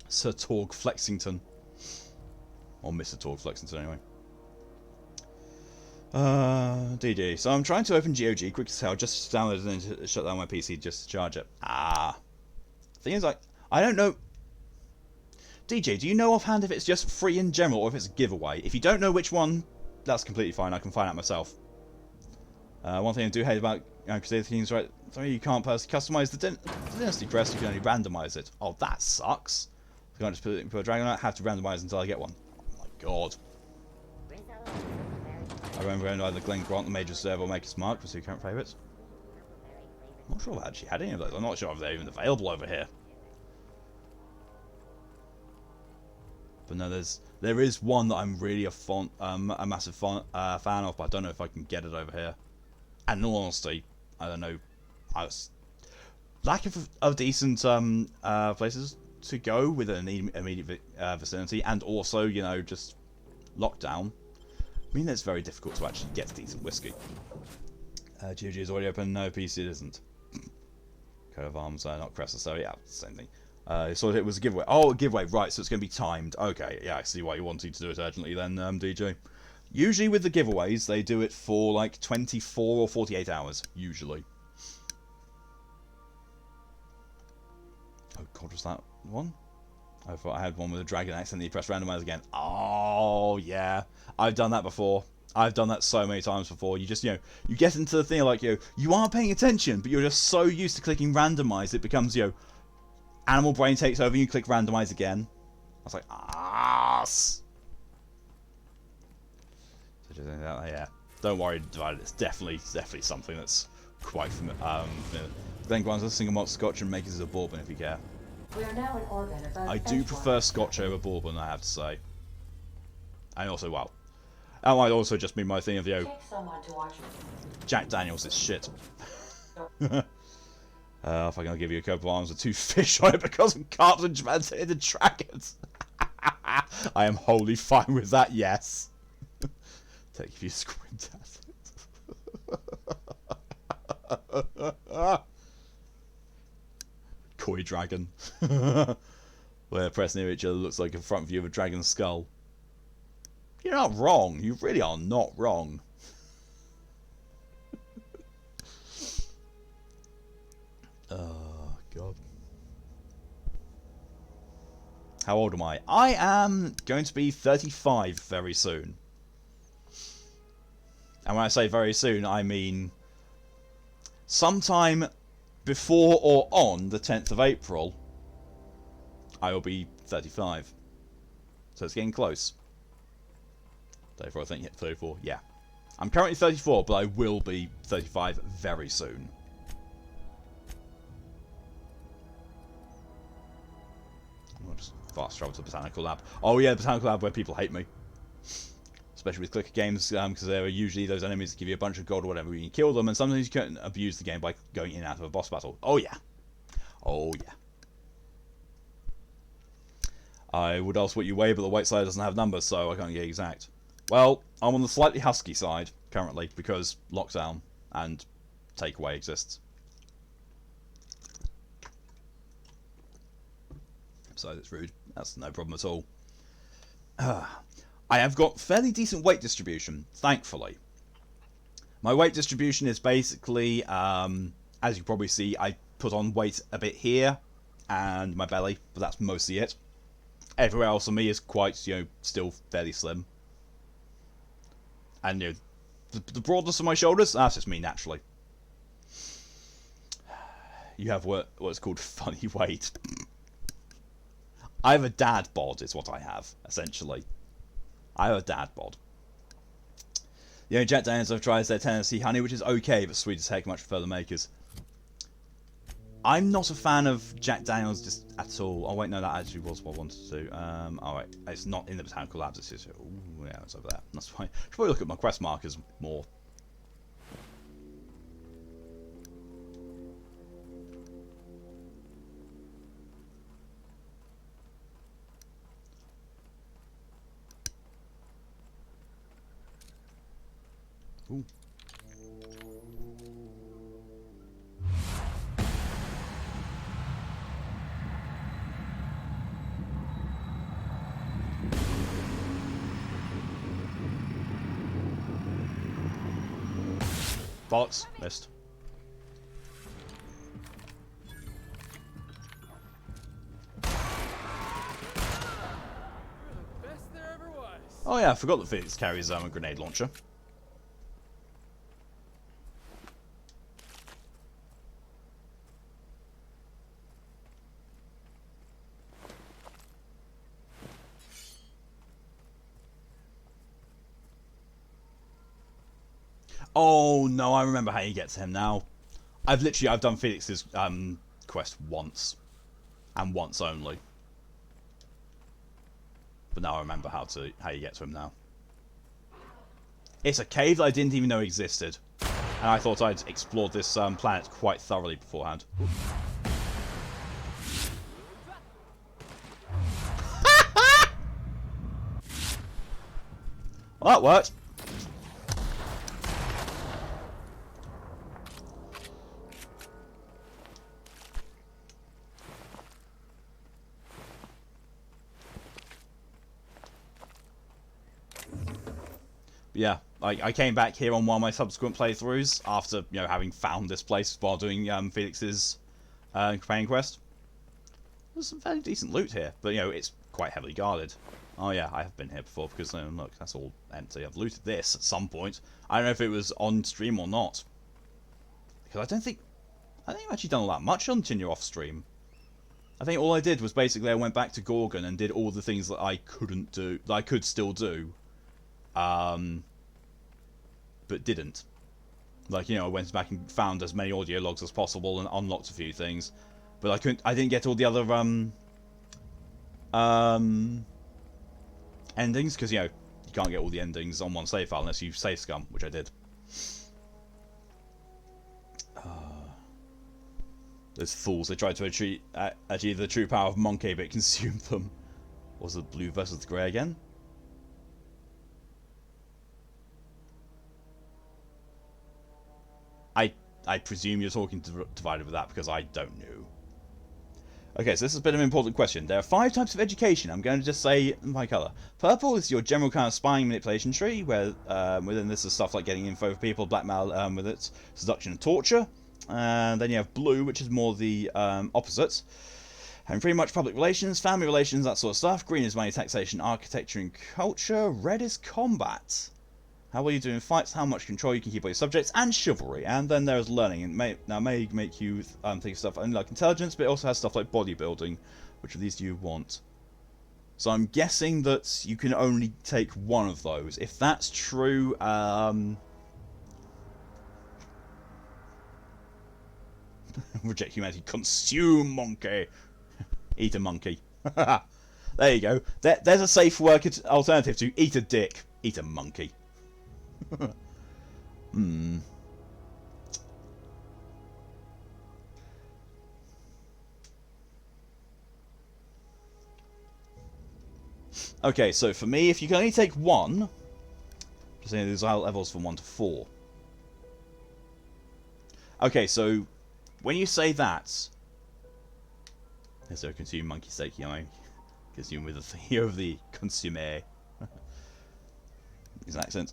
Sir Torg Flexington. Or Mr. Torg Flexington, anyway. DD. So I'm trying to open GOG quick as hell, just download it and shut down my PC just to charge it. Thing is, I don't know. DJ, do you know offhand if it's just free in general or if it's a giveaway? If you don't know which one, that's completely fine. I can find out myself. One thing I do hate about Crusader Kings, right? Sorry, you can't personally customize the Dynasty crest. You can only randomize it. Oh, that sucks. I can't just put a dragon on it. I have to randomize until I get one. Oh my god. I remember either Glenn Grant, the Major Server, or Maker's Mark for two current favourites. I'm not sure if I actually had any of those. I'm not sure if they're even available over here. But no, there is one that I'm really a massive fan of, but I don't know if I can get it over here. And in all honesty, I don't know. Lack of decent places to go with an immediate vicinity, and also, you know, just lockdown. I mean, it's very difficult to actually get decent whiskey. GOG is already open. No, PC it isn't. Coat of arms, not Cressa, so yeah, same thing. So it was a giveaway. Oh, a giveaway, right, so it's going to be timed. Okay, yeah, I see why you wanted to do it urgently then, DJ. Usually with the giveaways, they do it for like 24 or 48 hours, usually. Oh god, was that one? I thought I had one with a dragon accent and you press randomize again. Oh, yeah. I've done that before. I've done that so many times before. You just, you know, you get into the thing like, you are paying attention, but you're just so used to clicking randomize, it becomes, animal brain takes over and you click randomize again. I was like, ass. So just, yeah. Don't worry, Divided. It's definitely something that's quite familiar. Then Grant's a single malt scotch and make it as a bourbon if you care. We are now in orbit above I do prefer scotch over bourbon, I have to say. And also, well, that might also just be my thing of Take someone to watch. Jack Daniels is shit. If I'm gonna give you a coat of arms with two fish on it because of carbs and translated dragons. I am wholly fine with that, yes. Take if you squint at it. Koi dragon. Where pressed near each other looks like a front view of a dragon's skull. You're not wrong. You really are not wrong. Oh, God. How old am I? I am going to be 35 very soon. And when I say very soon, I mean sometime before or on the 10th of April, I will be 35. So it's getting close. 34, I think. Yeah, 34, yeah. I'm currently 34, but I will be 35 very soon. I'll just fast travel to the Botanical Lab. Oh yeah, the Botanical Lab where people hate me. Especially with clicker games, because there are usually those enemies that give you a bunch of gold or whatever, you can kill them, and sometimes you can abuse the game by going in and out of a boss battle. Oh yeah. Oh yeah. I would ask what you weigh, but the weight side doesn't have numbers, so I can't get exact. Well, I'm on the slightly husky side, currently, because lockdown and takeaway exists. So it's rude. That's no problem at all. I have got fairly decent weight distribution, thankfully. My weight distribution is basically as you probably see, I put on weight a bit here and my belly, but that's mostly it. Everywhere else on me is quite, still fairly slim. And, the broadness of my shoulders, that's just me naturally. You have what's called funny weight. I have a dad bod, is what I have, essentially. I have a dad bod. Jack Daniels have tried their Tennessee honey, which is okay, but sweet as heck, much prefer the makers. I'm not a fan of Jack Daniels just at all. Oh wait, no, that actually was what I wanted to do. Alright, it's not in the Botanical Labs, it's just, ooh, yeah, it's over there. That's fine. I should probably look at my quest markers more. Ooh. Bollocks, missed. Best there ever was. Oh yeah, I forgot that Felix carries a grenade launcher. Oh no, I remember how you get to him now. I've done Felix's quest once, and once only. But now I remember how you get to him now. It's a cave that I didn't even know existed, and I thought I'd explored this planet quite thoroughly beforehand. Well, that worked. Yeah, I came back here on one of my subsequent playthroughs after, having found this place while doing Felix's companion quest. There's some fairly decent loot here, but, it's quite heavily guarded. Oh yeah, I have been here before because, look, that's all empty. I've looted this at some point. I don't know if it was on stream or not. Because I don't think I've actually done all that much on Tinyer off stream. I think all I did was basically I went back to Gorgon and did all the things that I couldn't do, that I could still do. But didn't. Like, I went back and found as many audio logs as possible and unlocked a few things. But I didn't get all the other, endings, because, you can't get all the endings on one save file unless you save scum, which I did. Those fools, they tried to achieve the true power of Monkey, but it consumed them. Was it blue versus the grey again? I presume you're talking divided with that because I don't know. Okay, so this is a bit of an important question. There are 5 types of education. I'm going to just say my colour. Purple is your general kind of spying manipulation tree, where within this is stuff like getting info for people, blackmail with it, seduction and torture. And then you have blue, which is more the opposite. And pretty much public relations, family relations, that sort of stuff. Green is money, taxation, architecture and culture. Red is combat. How well you do in fights, how much control you can keep over your subjects, and chivalry. And then there's learning, and may make you think of stuff only like intelligence, but it also has stuff like bodybuilding. Which of these do you want? So I'm guessing that you can only take one of those. If that's true, reject humanity, consume monkey, eat a monkey. There you go. There's a safe alternative to eat a dick, eat a monkey. Okay, so for me, if you can only take one, just saying these are levels from 1 to 4. Okay, so when you say that, there's a consume monkey steak, consume with the fear of the consumer. His accent.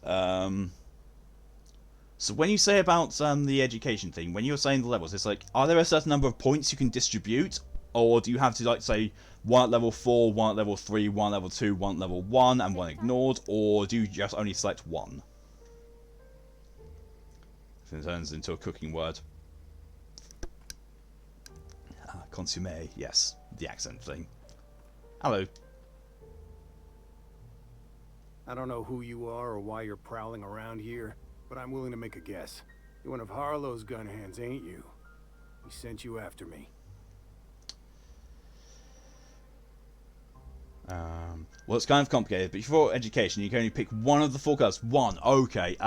So when you say about the education thing, when you're saying the levels, it's like, are there a certain number of points you can distribute? Or do you have to, like, say, 1 at level 4, 1 at level 3, 1 at level 2, 1 at level 1, and 1 ignored? Or do you just only select 1? If it turns into a cooking word. Consommé, yes. The accent thing. Hello. I don't know who you are or why you're prowling around here, but I'm willing to make a guess. You're one of Harlow's gun hands, ain't you? He sent you after me. Well, it's kind of complicated, but for education, you can only pick one of the 4 colors. 1, okay.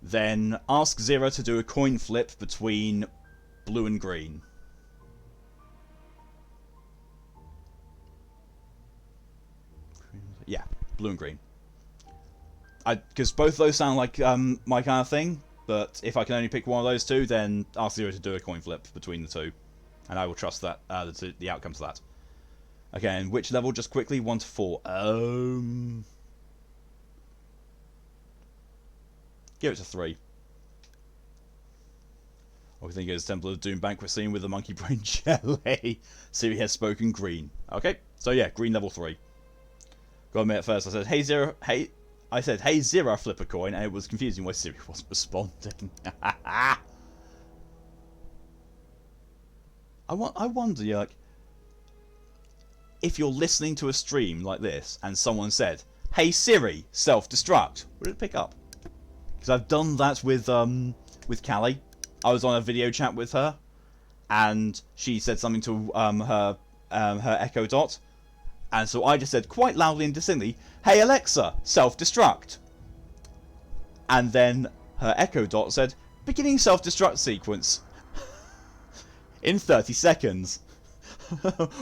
Then ask Zero to do a coin flip between blue and green. Yeah, blue and green. Because both those sound like my kind of thing, but if I can only pick one of those 2, then ask Zero to do a coin flip between the 2. And I will trust that the outcome to that. Okay, and which level? Just quickly, 1 to 4. Give it to 3. Or we think it's Temple of Doom banquet scene with the monkey brain jelly. Siri has spoken green. Okay, so yeah, green level 3. Got to admit, at first I said, hey Zero, hey. I said, hey Zero, flip a coin, and it was confusing why Siri wasn't responding. I wonder, like, if you're listening to a stream like this and someone said, hey Siri, self-destruct, would it pick up? Because I've done that with Callie. I was on a video chat with her, and she said something to her Echo Dot, and so I just said quite loudly and distinctly, hey Alexa, self-destruct. And then her Echo Dot said, beginning self-destruct sequence. In 30 seconds.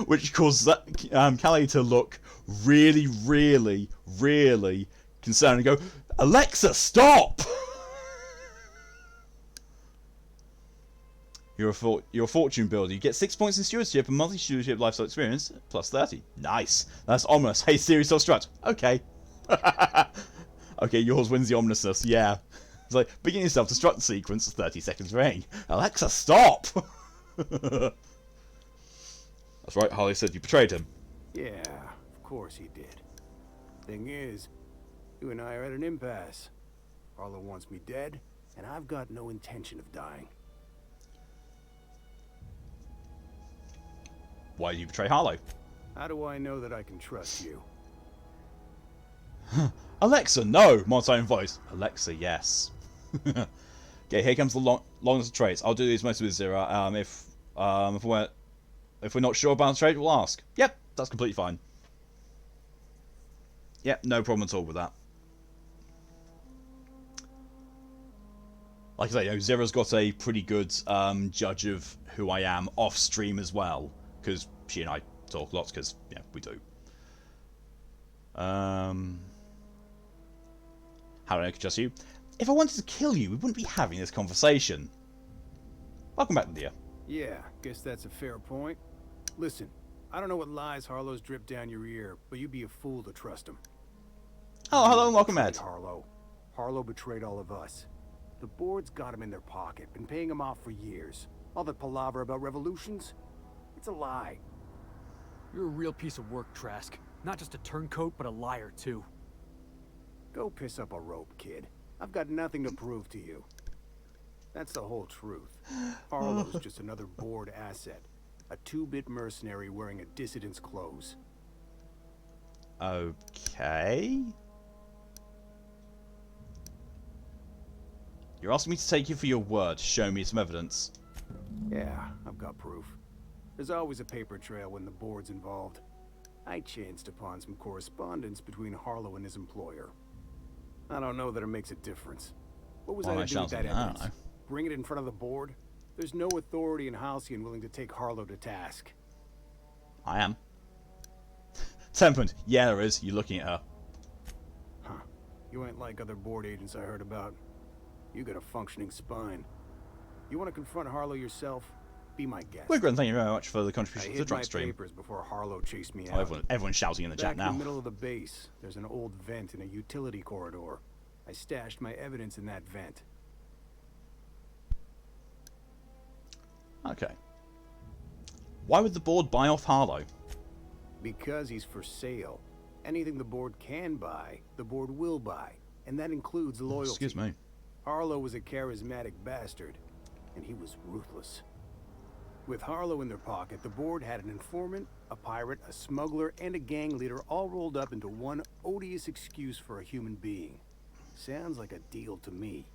Which caused Callie to look really, really, really concerned and go, Alexa, stop! You're a fortune builder. You get 6 points in stewardship and monthly stewardship lifestyle experience plus 30. Nice. That's ominous. Hey Siri, self-destruct. Okay. Okay, yours wins the ominousness. Yeah. It's like, beginning self-destruct sequence, 30 seconds ring. Alexa, stop! That's right, Harley said you betrayed him. Yeah, of course he did. Thing is, you and I are at an impasse. Harlow wants me dead, and I've got no intention of dying. Why did you betray Harlow? How do I know that I can trust you? Alexa, no! Monotone voice. Alexa, yes. Okay, here comes the long list of traits. I'll do these mostly with Zero. If we're not sure about the trait, we'll ask. Yep, that's completely fine. Yep, no problem at all with that. Like I say, you know, Zero's got a pretty good judge of who I am off stream as well, because she and I talk lots, because yeah, we do. How do I trust you? If I wanted to kill you, we wouldn't be having this conversation. Welcome back, dear. Yeah, guess that's a fair point. Listen, I don't know what lies Harlow's dripped down your ear, but you'd be a fool to trust him. Oh, hello and welcome, Ed. Harlow betrayed all of us. The board's got him in their pocket, been paying him off for years. All that palaver about revolutions, it's a lie. You're a real piece of work, Trask. Not just a turncoat, but a liar, too. Go piss up a rope, kid. I've got nothing to prove to you. That's the whole truth. Harlow's just another board asset. A 2-bit mercenary wearing a dissident's clothes. Okay. You're asking me to take you for your word. Show me some evidence. Yeah, I've got proof. There's always a paper trail when the board's involved. I chanced upon some correspondence between Harlow and his employer. I don't know that it makes a difference. What was I to do with that evidence? Bring it in front of the board? There's no authority in Halcyon willing to take Harlow to task. I am. Temperament. Yeah, there is. You're looking at her. Huh. You ain't like other board agents I heard about. You got a functioning spine. You want to confront Harlow yourself? Be my guest. We're good. Thank you very much for the contribution to the drunk stream. I hid my papers before Harlow chased me out. Everyone's shouting in the chat now. Back in the middle of the base, there's an old vent in a utility corridor. I stashed my evidence in that vent. Okay. Why would the board buy off Harlow? Because he's for sale. Anything the board can buy, the board will buy. And that includes loyalty. Excuse me. Harlow was a charismatic bastard, and he was ruthless. With Harlow in their pocket, the board had an informant, a pirate, a smuggler, and a gang leader all rolled up into one odious excuse for a human being. Sounds like a deal to me.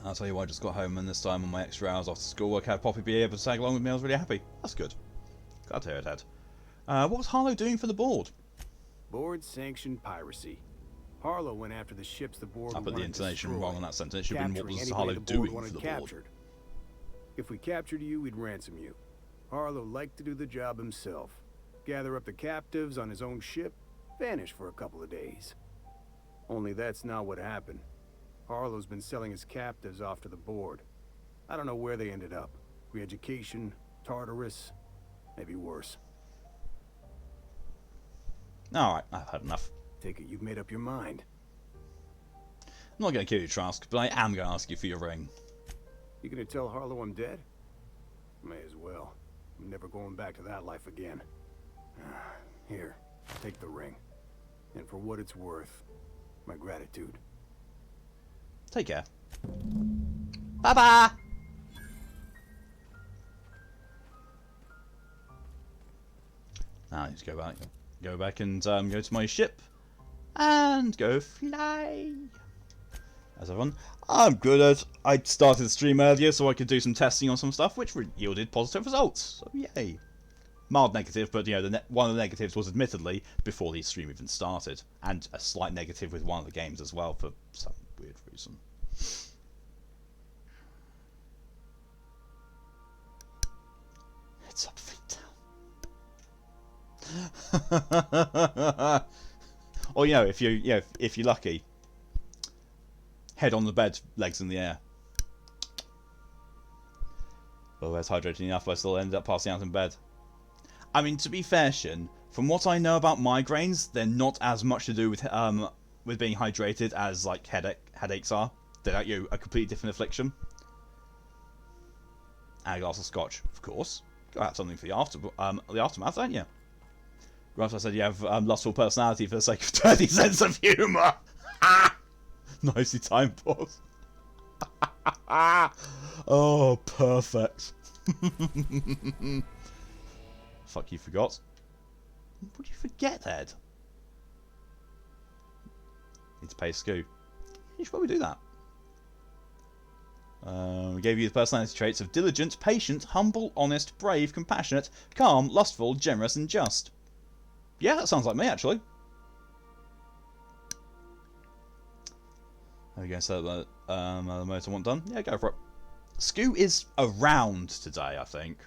I'll tell you what, I just got home and this time on my extra hours after schoolwork, had Poppy be able to tag along with me. I was really happy. That's good. Glad to hear it, Ed. What was Harlow doing for the board? Board-sanctioned piracy. Harlow went after the ships the board I put wanted the intonation destroyed, wrong on that sentence. It should have been, what capturing was anybody Harlow the board doing wanted for the board? captured. If we captured you, we'd ransom you. Harlow liked to do the job himself. Gather up the captives on his own ship, vanish for a couple of days. Only that's not what happened. Harlow's been selling his captives off to the board. I don't know where they ended up. Re-education, Tartarus, maybe worse. Alright, I've had enough. Take it you've made up your mind. I'm not going to kill you, Trask, but I am going to ask you for your ring. You gonna tell Harlow I'm dead? May as well. I'm never going back to that life again. Here, take the ring. And for what it's worth, my gratitude. Take care. Bye-bye! Now I need to go back and go to my ship and go fly. As everyone, I'm good at. I started the stream earlier so I could do some testing on some stuff, which yielded positive results. So yay! Mild negative, but you know, one of the negatives was admittedly before the stream even started, and a slight negative with one of the games as well for some weird reason. It's up, feet down. Or you know, if you're lucky, head on the bed, legs in the air. Otherwise hydrated enough, but I still ended up passing out in bed. I mean, to be fair, Shin, from what I know about migraines, they're not as much to do with being hydrated as like headaches are. They're like a completely different affliction. And a glass of scotch, of course. Gotta have something for the aftermath, don't you? Right, I said you have lustful personality for the sake of dirty sense of humour. Nicely timed pause. Oh, perfect. Fuck, you forgot. What did you forget, Ed? Need to pay Scoo. You should probably do that. We gave you the personality traits of diligent, patient, humble, honest, brave, compassionate, calm, lustful, generous, and just. Yeah, that sounds like me, actually. There we go, so the motor one done. Yeah, go for it. Scoo is around today, I think.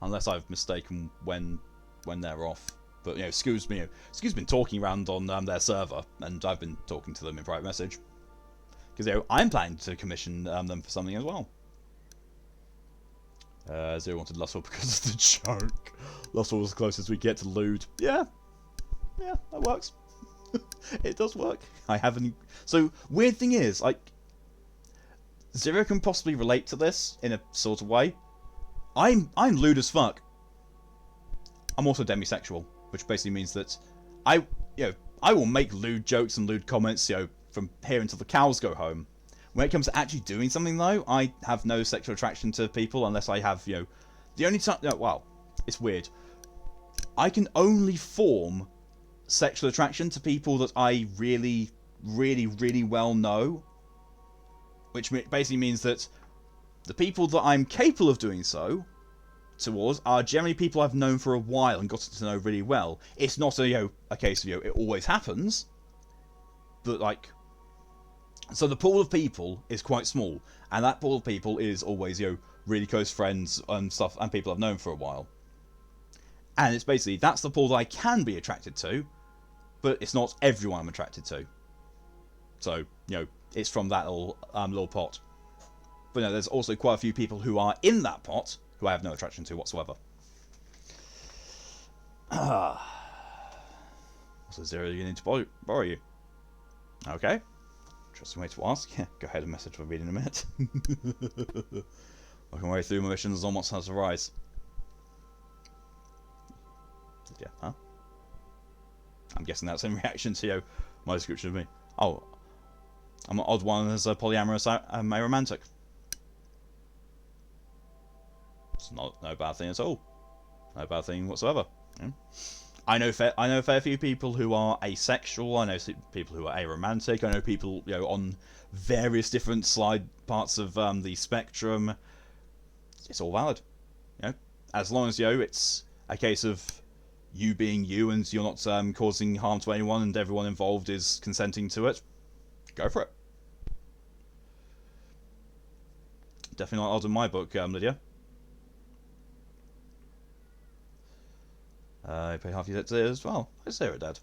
Unless I've mistaken when they're off. But, you know, Scoo's been talking around on their server, and I've been talking to them in private message. Because, you know, I'm planning to commission them for something as well. Zero wanted Lustful because of the joke. Lustful was the closest we get to lewd. Yeah, that works. It does work. I haven't. So weird thing is, like, Zero can possibly relate to this in a sort of way. I'm lewd as fuck. I'm also demisexual, which basically means that I will make lewd jokes and lewd comments, you know, from here until the cows go home. When it comes to actually doing something, though, I have no sexual attraction to people unless I have, you know, the only time. No, well, it's weird. I can only form sexual attraction to people that I really, really, really well know. Which basically means that the people that I'm capable of doing so towards are generally people I've known for a while and gotten to know really well. It's not a case of it always happens, but like, so the pool of people is quite small, and that pool of people is always really close friends and stuff and people I've known for a while. And it's basically that's the pool that I can be attracted to, but it's not everyone I'm attracted to. So it's from that little pot. But no, there's also quite a few people who are in that pot who I have no attraction to whatsoever. So Zero, you need to borrow you. Okay. Interesting way to ask. Yeah, go ahead and message for reading in a minute. Working my way through my missions on what's has to rise. Yeah, huh? I'm guessing that's in reaction to my description of me. Oh, I'm an odd one as a polyamorous aromantic. It's no bad thing at all. No bad thing whatsoever. Yeah. I know a fair few people who are asexual. I know people who are aromantic. I know people on various different parts of the spectrum. It's all valid. As long as it's a case of you being you and you're not causing harm to anyone and everyone involved is consenting to it. Go for it. Definitely not odd in my book, Lydia. I pay half your debt today as well. I say it, Dad.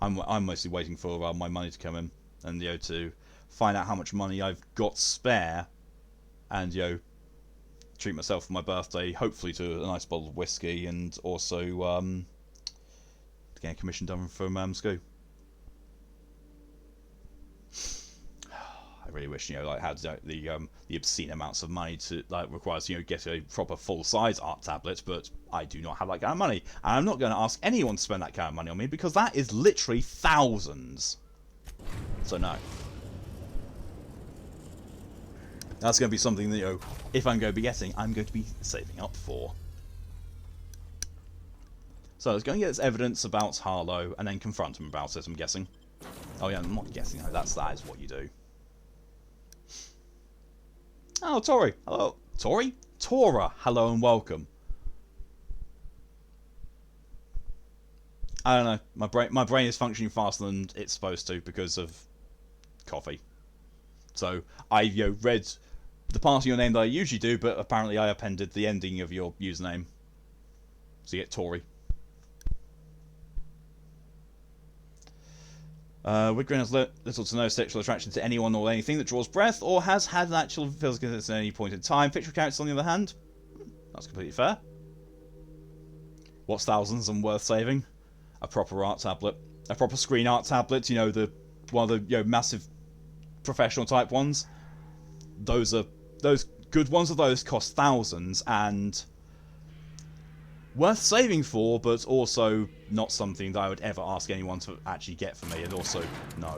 I'm mostly waiting for my money to come in and to find out how much money I've got spare, and treat myself for my birthday. Hopefully to a nice bottle of whiskey, and also to get a commission done from school. I really wish had the obscene amounts of money to requires get a proper full size art tablet, but I do not have that kind of money, and I'm not going to ask anyone to spend that kind of money on me because that is literally thousands. So no, that's going to be something that if I'm going to be getting, I'm going to be saving up for. So I was going to get this evidence about Harlow and then confront him about it. I'm guessing. Oh yeah, I'm not guessing. That is what you do. Oh, Tori. Hello. Tori? Tora. Hello and welcome. I don't know. My brain is functioning faster than it's supposed to because of coffee. So I read the part of your name that I usually do, but apparently I appended the ending of your username. So you get Tori. Wigrin has little to no sexual attraction to anyone or anything that draws breath, or has had an actual physical at any point in time. Fictional characters, on the other hand, that's completely fair. What's thousands and worth saving? A proper art tablet, a proper screen art tablet. The one of the massive professional type ones. Those good ones of those cost thousands and worth saving for, but also not something that I would ever ask anyone to actually get for me. And also, no,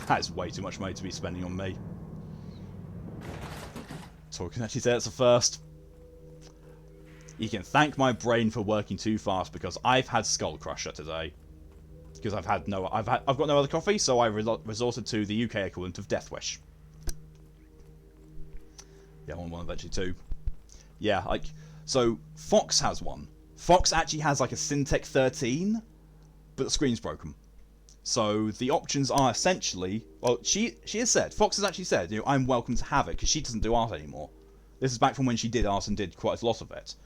that is way too much money to be spending on me. So I can actually say that's a first. You can thank my brain for working too fast because I've had Skull Crusher today. Because I've got no other coffee, so I resorted to the UK equivalent of Death Wish. Yeah, I want one eventually too. Yeah, so Fox has one. Fox actually has a Syntec 13, but the screen's broken. So the options are essentially, well, she has said, Fox has actually said, I'm welcome to have it because she doesn't do art anymore. This is back from when she did art and did quite a lot of it.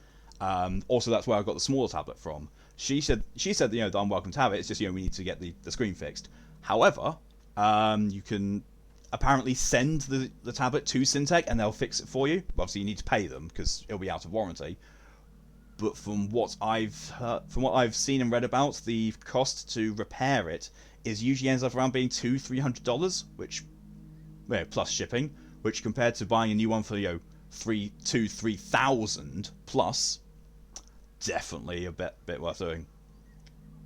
Also, that's where I got the smaller tablet from. She said that I'm welcome to have it. It's just we need to get the screen fixed. However, you can apparently send the tablet to Syntec and they'll fix it for you. Obviously, you need to pay them because it'll be out of warranty. But from what I've seen and read about, the cost to repair it usually ends up around being $200-300, which, plus shipping, which compared to buying a new one for $3,000 plus, definitely a bit worth doing.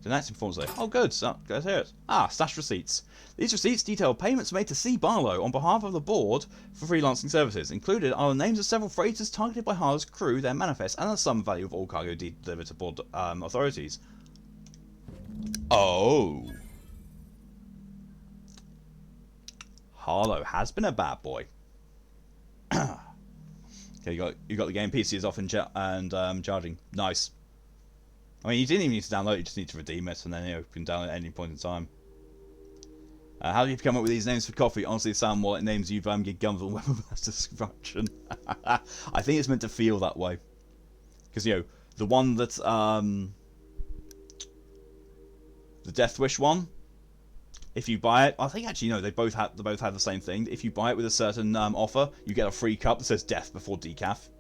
The next informs me. Oh, good. So, go hear it. Stash receipts. These receipts detail payments made to C. Barlow on behalf of the board for freelancing services. Included are the names of several freighters targeted by Harlow's crew, their manifest, and the sum value of all cargo delivered to board authorities. Oh. Harlow has been a bad boy. Okay, you got the game. PC is off and charging. Nice. I mean, you didn't even need to download it, you just need to redeem it, and then you can download it at any point in time. How do you come up with these names for coffee? Honestly, sound more like names you've given guns or weapon mass destruction. I think it's meant to feel that way. Because, the one that, the Death Wish one, if you buy it, I think actually, they both have the same thing. If you buy it with a certain offer, you get a free cup that says death before decaf.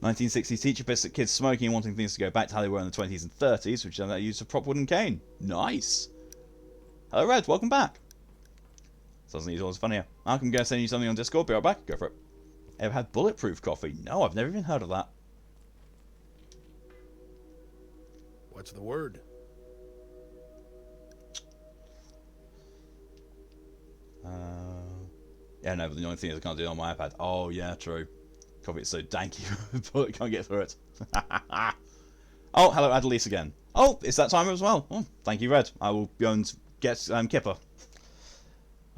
1960s teacher pissed at kids smoking and wanting things to go back to how they were in the 20s and 30s, which is used a prop wooden cane. Nice. Hello, Red. Welcome back. Something is always funnier. I can go send you something on Discord. Be right back. Go for it. Ever had bulletproof coffee? No, I've never even heard of that. What's the word? Yeah, no, but the only thing is I can't do it on my iPad. Oh, yeah, true. Coffee is so danky, but can't get through it. Oh, hello, Adelise again. Oh, it's that time as well. Oh, thank you, Red. I will go and get Kipper.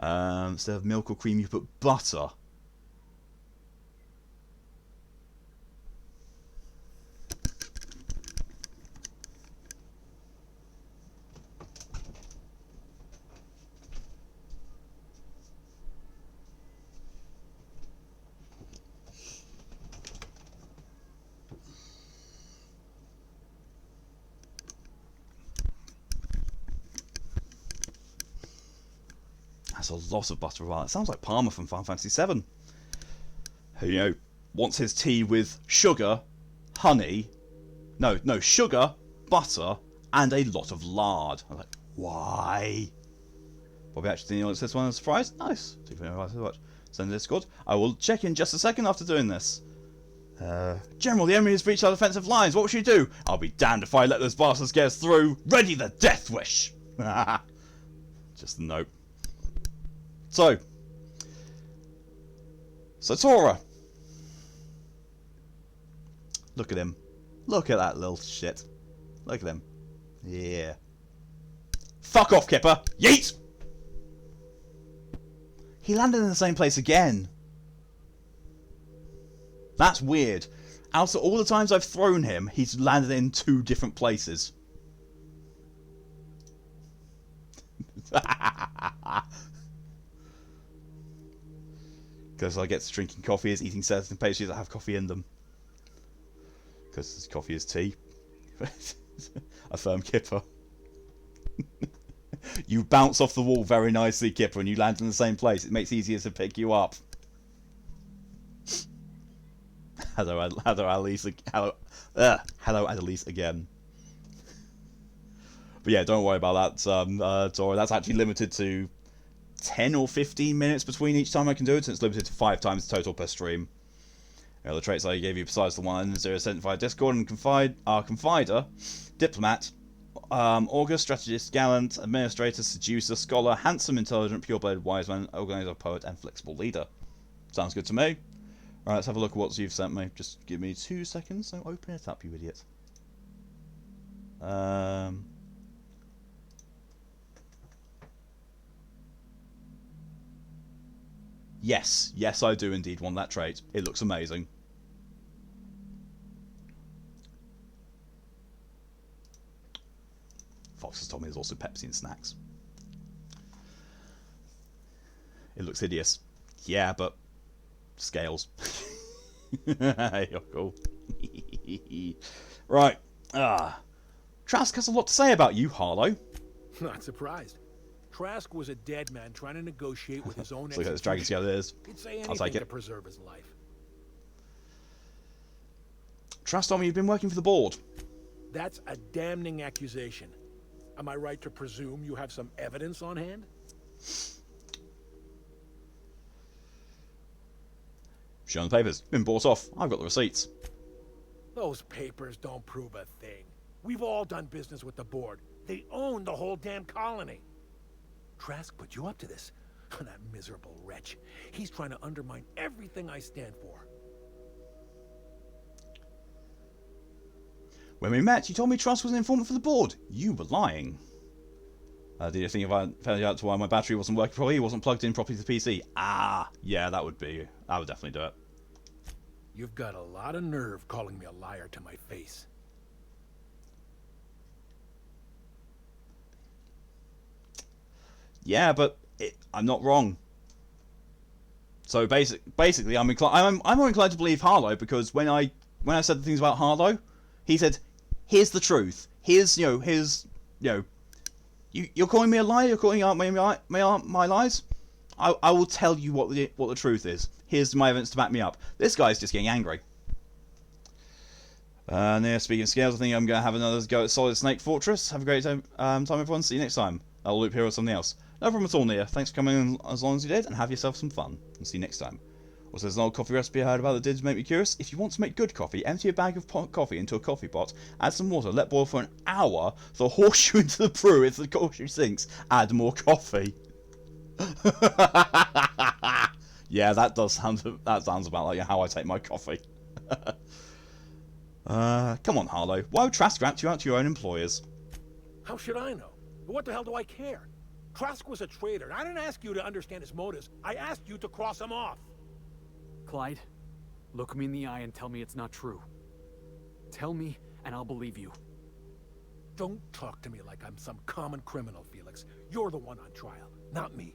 Instead of milk or cream, you put butter. That's a lot of butter. It sounds like Palmer from Final Fantasy VII. Who, you know, wants his tea with sugar, honey, no, sugar, butter, and a lot of lard. I'm like, why? Bobby actually didn't know this one as a surprise. Nice. Send the Discord. I will check in just a second after doing this. General, the enemy has breached our defensive lines. What should you do? I'll be damned if I let those bastards get us through. Ready the death wish. Just a note. So Tora. Look at him. Look at that little shit. Look at him. Yeah. Fuck off, Kipper. Yeet! He landed in the same place again. That's weird. Out of all the times I've thrown him, he's landed in 2 different places. Because I get to drinking coffee is eating certain pastries that have coffee in them. Because coffee is tea. A firm Kipper. You bounce off the wall very nicely, Kipper, and you land in the same place. It makes it easier to pick you up. Hello, Annalise. Hello, Annalise again. But yeah, don't worry about that, Tora. That's actually limited to 10 or 15 minutes between each time I can do it, and it's limited to 5 times total per stream. You know, the traits I gave you besides the one zero sent via Discord and Confider, Diplomat, Augur, Strategist, Gallant, Administrator, Seducer, Scholar, Handsome, Intelligent, Pure-blooded, Wise Man, Organizer, Poet, and Flexible Leader. Sounds good to me. Alright, let's have a look at what you've sent me. Just give me 2 seconds, so open it up, you idiot. Yes, I do indeed want that trait. It looks amazing. Fox has told me there's also Pepsi in snacks. It looks hideous. Yeah, but scales. You're cool. Right. Trask has a lot to say about you, Harlow. Not surprised. Trask was a dead man trying to negotiate with his own Look at this dragon scale it is. He'd say I'll take anything it. to preserve his life. Trask told me you've been working for the board. That's a damning accusation. Am I right to presume you have some evidence on hand? Show on the papers. Been bought off. I've got the receipts. Those papers don't prove a thing. We've all done business with the board. They own the whole damn colony. Trask put you up to this. That miserable wretch. He's trying to undermine everything I stand for. When we met, you told me Trask was an informant for the board. You were lying. Did you think if I found out why my battery wasn't working properly, it wasn't plugged in properly to the PC? Yeah, I would definitely do it. You've got a lot of nerve calling me a liar to my face. Yeah, but I'm not wrong. So basically, I'm more inclined to believe Harlow because when I said the things about Harlow, he said, "Here's the truth. Here's you're calling me a liar. You're calling out my lies. I will tell you what the truth is. Here's my evidence to back me up." This guy's just getting angry. Speaking of scales, I think I'm going to have another go at Solid Snake Fortress. Have a great time, everyone. See you next time. I'll loop here or something else. No problem at all, Nia. Thanks for coming in as long as you did, and have yourself some fun. And see you next time. Also, there's an old coffee recipe I heard about that did make me curious. If you want to make good coffee, empty a bag of coffee into a coffee pot, add some water, let boil for an hour, so horseshoe into the brew. If the horseshoe sinks, add more coffee. Yeah, that sounds about like how I take my coffee. Come on, Harlow. Why would Trask rat you out to your own employers? How should I know? What the hell do I care? Trask was a traitor, and I didn't ask you to understand his motives. I asked you to cross him off. Clyde, look me in the eye and tell me it's not true. Tell me, and I'll believe you. Don't talk to me like I'm some common criminal, Felix. You're the one on trial, not me.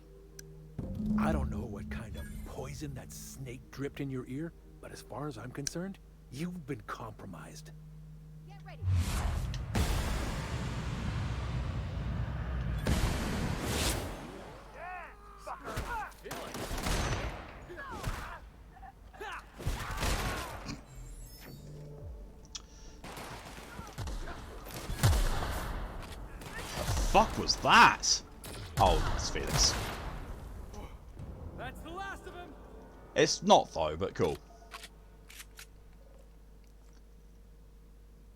I don't know what kind of poison that snake dripped in your ear, but as far as I'm concerned, you've been compromised. Get ready. Fuck was that? Oh, it's Felix. That's the last of him. It's not though, but cool.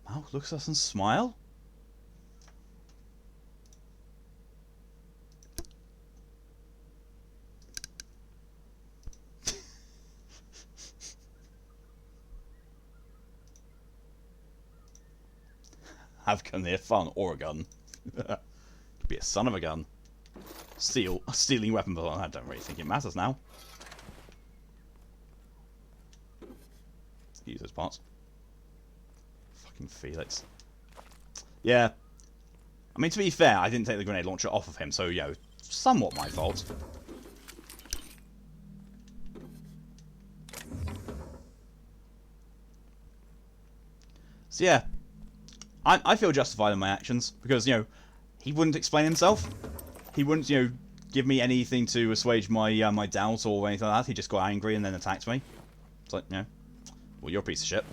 Malk looks at us and smile. Have gun near fun or a gun. Could be a son of a gun. Stealing weapon, but I don't really think it matters now. Use those parts. Fucking Felix. Yeah. I mean, to be fair, I didn't take the grenade launcher off of him, so, you know, somewhat my fault. So, yeah. I feel justified in my actions, because, you know, he wouldn't explain himself. He wouldn't, you know, give me anything to assuage my my doubt or anything like that. He just got angry and then attacked me. It's like, you know, well, you're a piece of shit.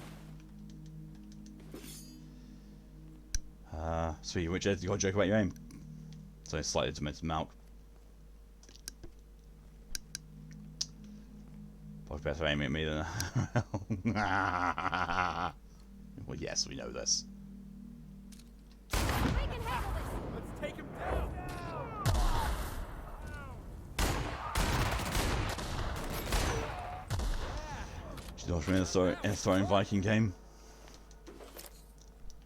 Sweet, which you got a joke about your aim. So it's slightly demented Malk. Probably better aiming at me than... Well, yes, we know this. We can handle this. Let's take him down. She's not in a throwing Viking game.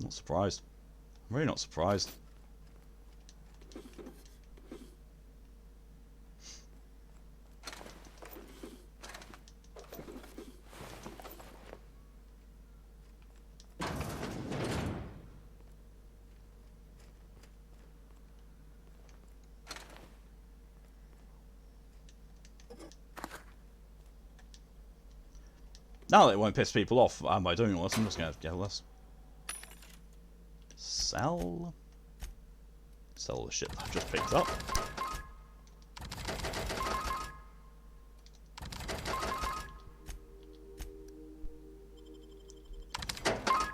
Not surprised. I'm really not surprised. Now that it won't piss people off by doing all this, I'm just going to get less. Sell the shit that I've just picked up.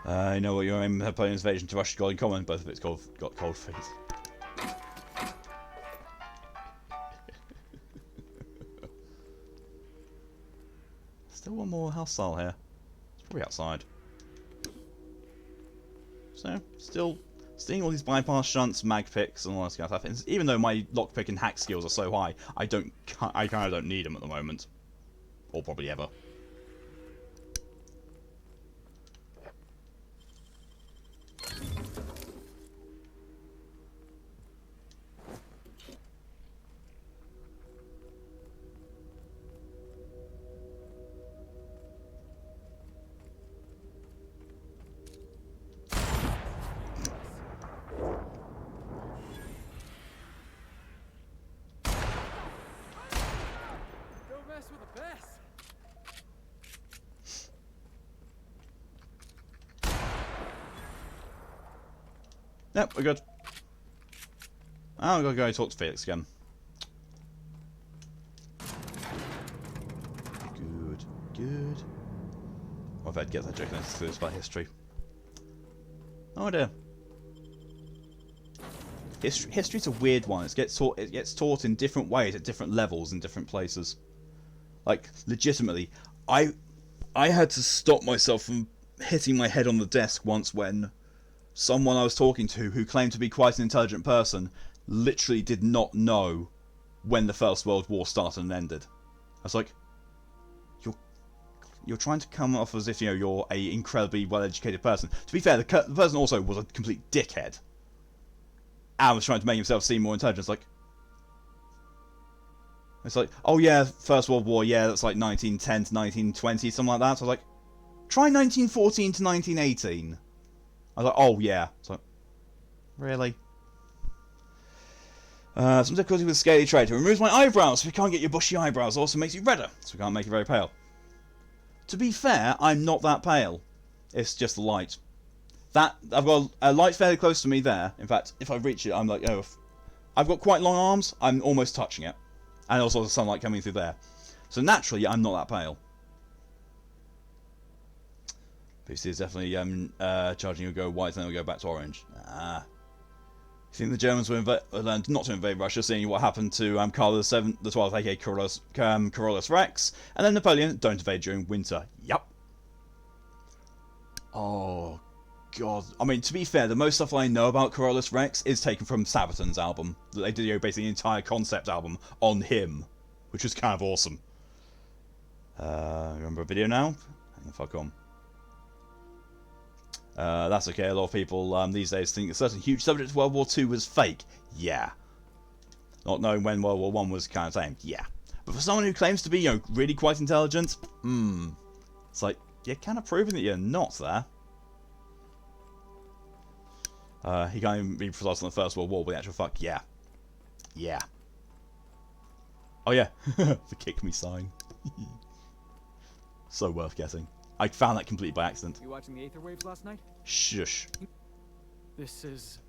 I know what your aim of opponent's invasion to Rush got in common, both of it's got cold feet. Still one more hostile here. It's probably outside. So, still seeing all these bypass shunts, mag picks, and all that kind of stuff. Even though my lockpick and hack skills are so high, I kind of don't need them at the moment, or probably ever. With the best. Yep, we're good. I'm gonna go talk to Felix again. Good, good. Or if I'd get that joke and through this by history. Oh dear. History's a weird one. It gets taught in different ways at different levels in different places. Like, legitimately, I had to stop myself from hitting my head on the desk once when someone I was talking to, who claimed to be quite an intelligent person, literally did not know when the First World War started and ended. I was like, you're trying to come off as if, you know, you're a incredibly well-educated person. To be fair, the person also was a complete dickhead. And was trying to make himself seem more intelligent. It's like, oh yeah, First World War, yeah, that's like 1910 to 1920, something like that. So I was like, try 1914 to 1918. I was like, oh yeah. It's like, really? Some difficulty with scaly trait. It removes my eyebrows, so we can't get your bushy eyebrows. Also makes you redder, so we can't make you very pale. To be fair, I'm not that pale. It's just the light. I've got a light fairly close to me there. In fact, if I reach it, I'm like, oh, I've got quite long arms. I'm almost touching it, and also the sunlight coming through there. So naturally, I'm not that pale. PC is definitely charging you go white, then we'll go back to orange. Ah. You think the Germans were learned not to invade Russia, seeing what happened to Carl VII, the 12th, aka Carolus Rex, and then Napoleon, don't invade during winter. Yup. Oh, God. I mean, to be fair, the most stuff I know about Carolus Rex is taken from Sabaton's album. They did, you know, basically the entire concept album on him, which was kind of awesome. Remember a video now? Hang the fuck on. That's okay, a lot of people these days think a certain huge subject of World War II was fake. Yeah. Not knowing when World War I was kind of same. Yeah. But for someone who claims to be, you know, really quite intelligent, it's like, you're kind of proving that you're not there. He can't even be precise on the First World War, but the actual fuck, yeah. Yeah. Oh yeah, the kick me sign. So worth getting. I found that completely by accident. You watching the aetherwaves last night? Shush. This is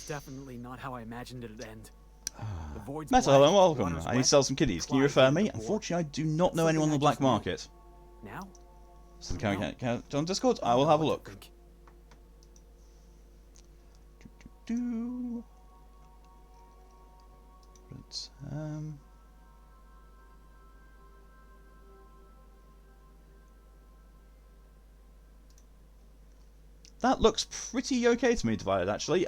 definitely not how I imagined it'd end. The void's Meta, black, hello and welcome. water's I need to wet, sell some kiddies. Can you refer me? Unfortunately, I do not know anyone on the black market. Now? So can on Discord? I will have a look. But, that looks pretty okay to me, Divided, actually.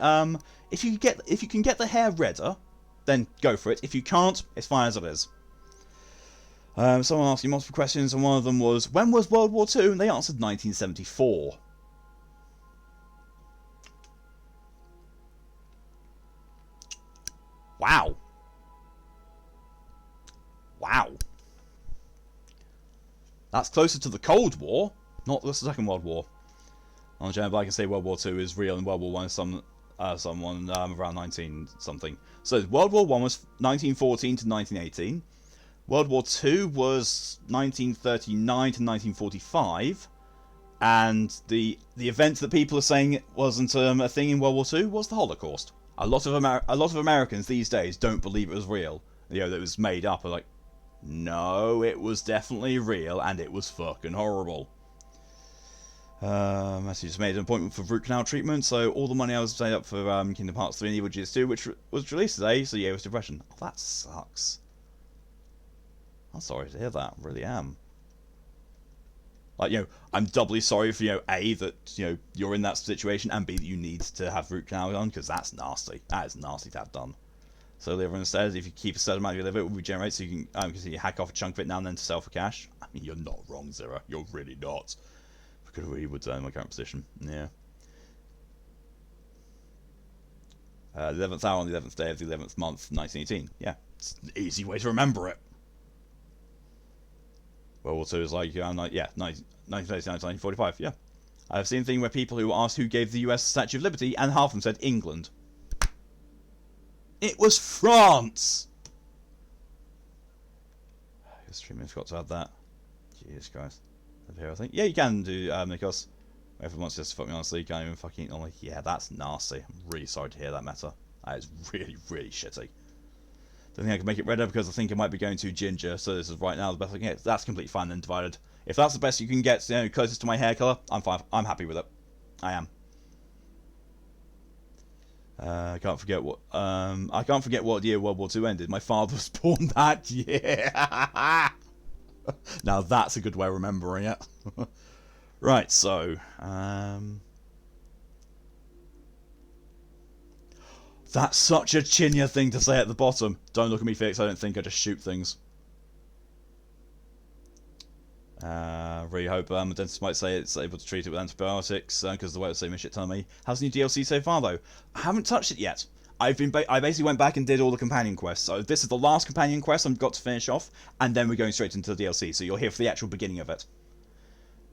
If you can get the hair redder, then go for it. If you can't, it's fine as it is. Someone asked you multiple questions, and one of them was, when was World War II? And they answered 1974. Wow. Wow. That's closer to the Cold War, not the Second World War. On general, I can say World War II is real and World War I is someone around 19 something. So World War I was 1914 to 1918. World War II was 1939 to 1945. And the event that people are saying wasn't a thing in World War II was the Holocaust. A lot of Americans these days don't believe it was real. You know, that it was made up. Are like, no, it was definitely real and it was fucking horrible. I just made an appointment for root canal treatment, so all the money I was saved up for Kingdom Hearts 3 and Evil Genius 2, which was released today, so yeah, it was depression. Oh, that sucks. I'm sorry to hear that, I really am. Like, you know, I'm doubly sorry for, you know, A, that, you know, you're in that situation, and B, that you need to have root canal done, because that's nasty. That is nasty to have done. So liver instead, if you keep a certain amount of your liver, it will regenerate, so you can continue to hack off a chunk of it now and then to sell for cash. I mean, you're not wrong, Zero. You're really not. I could really would in my current position. Yeah. The 11th hour on the 11th day of the 11th month, 1918. Yeah, it's an easy way to remember it. World War II is like, yeah, 1939 to 1945. Yeah. I've seen a thing where people who asked who gave the US the Statue of Liberty, and half of them said England. It was France! Your streaming forgot to add that. Jesus Christ. Here, I think. Yeah, you can do Nikos. Everyone wants just to fuck me honestly, you can't even fucking. I'm like, yeah, that's nasty. I'm really sorry to hear that, Meta. That is really, really shitty. Don't think I can make it redder because I think it might be going too ginger, so this is right now the best I can get. That's completely fine then, Divided. If that's the best you can get, you know, closest to my hair colour, I'm fine. I'm happy with it. I am. I can't forget what year World War II ended. My father was born that year. Now that's a good way of remembering it. Right, so that's such a Chinya thing to say at the bottom. Don't look at me, Felix. I don't think I just shoot things. Really hope the dentist might say it's able to treat it with antibiotics because the way it's saying shit telling me. How's the new DLC so far though? I haven't touched it yet. I basically went back and did all the companion quests. So this is the last companion quest I've got to finish off, and then we're going straight into the DLC. So you're here for the actual beginning of it.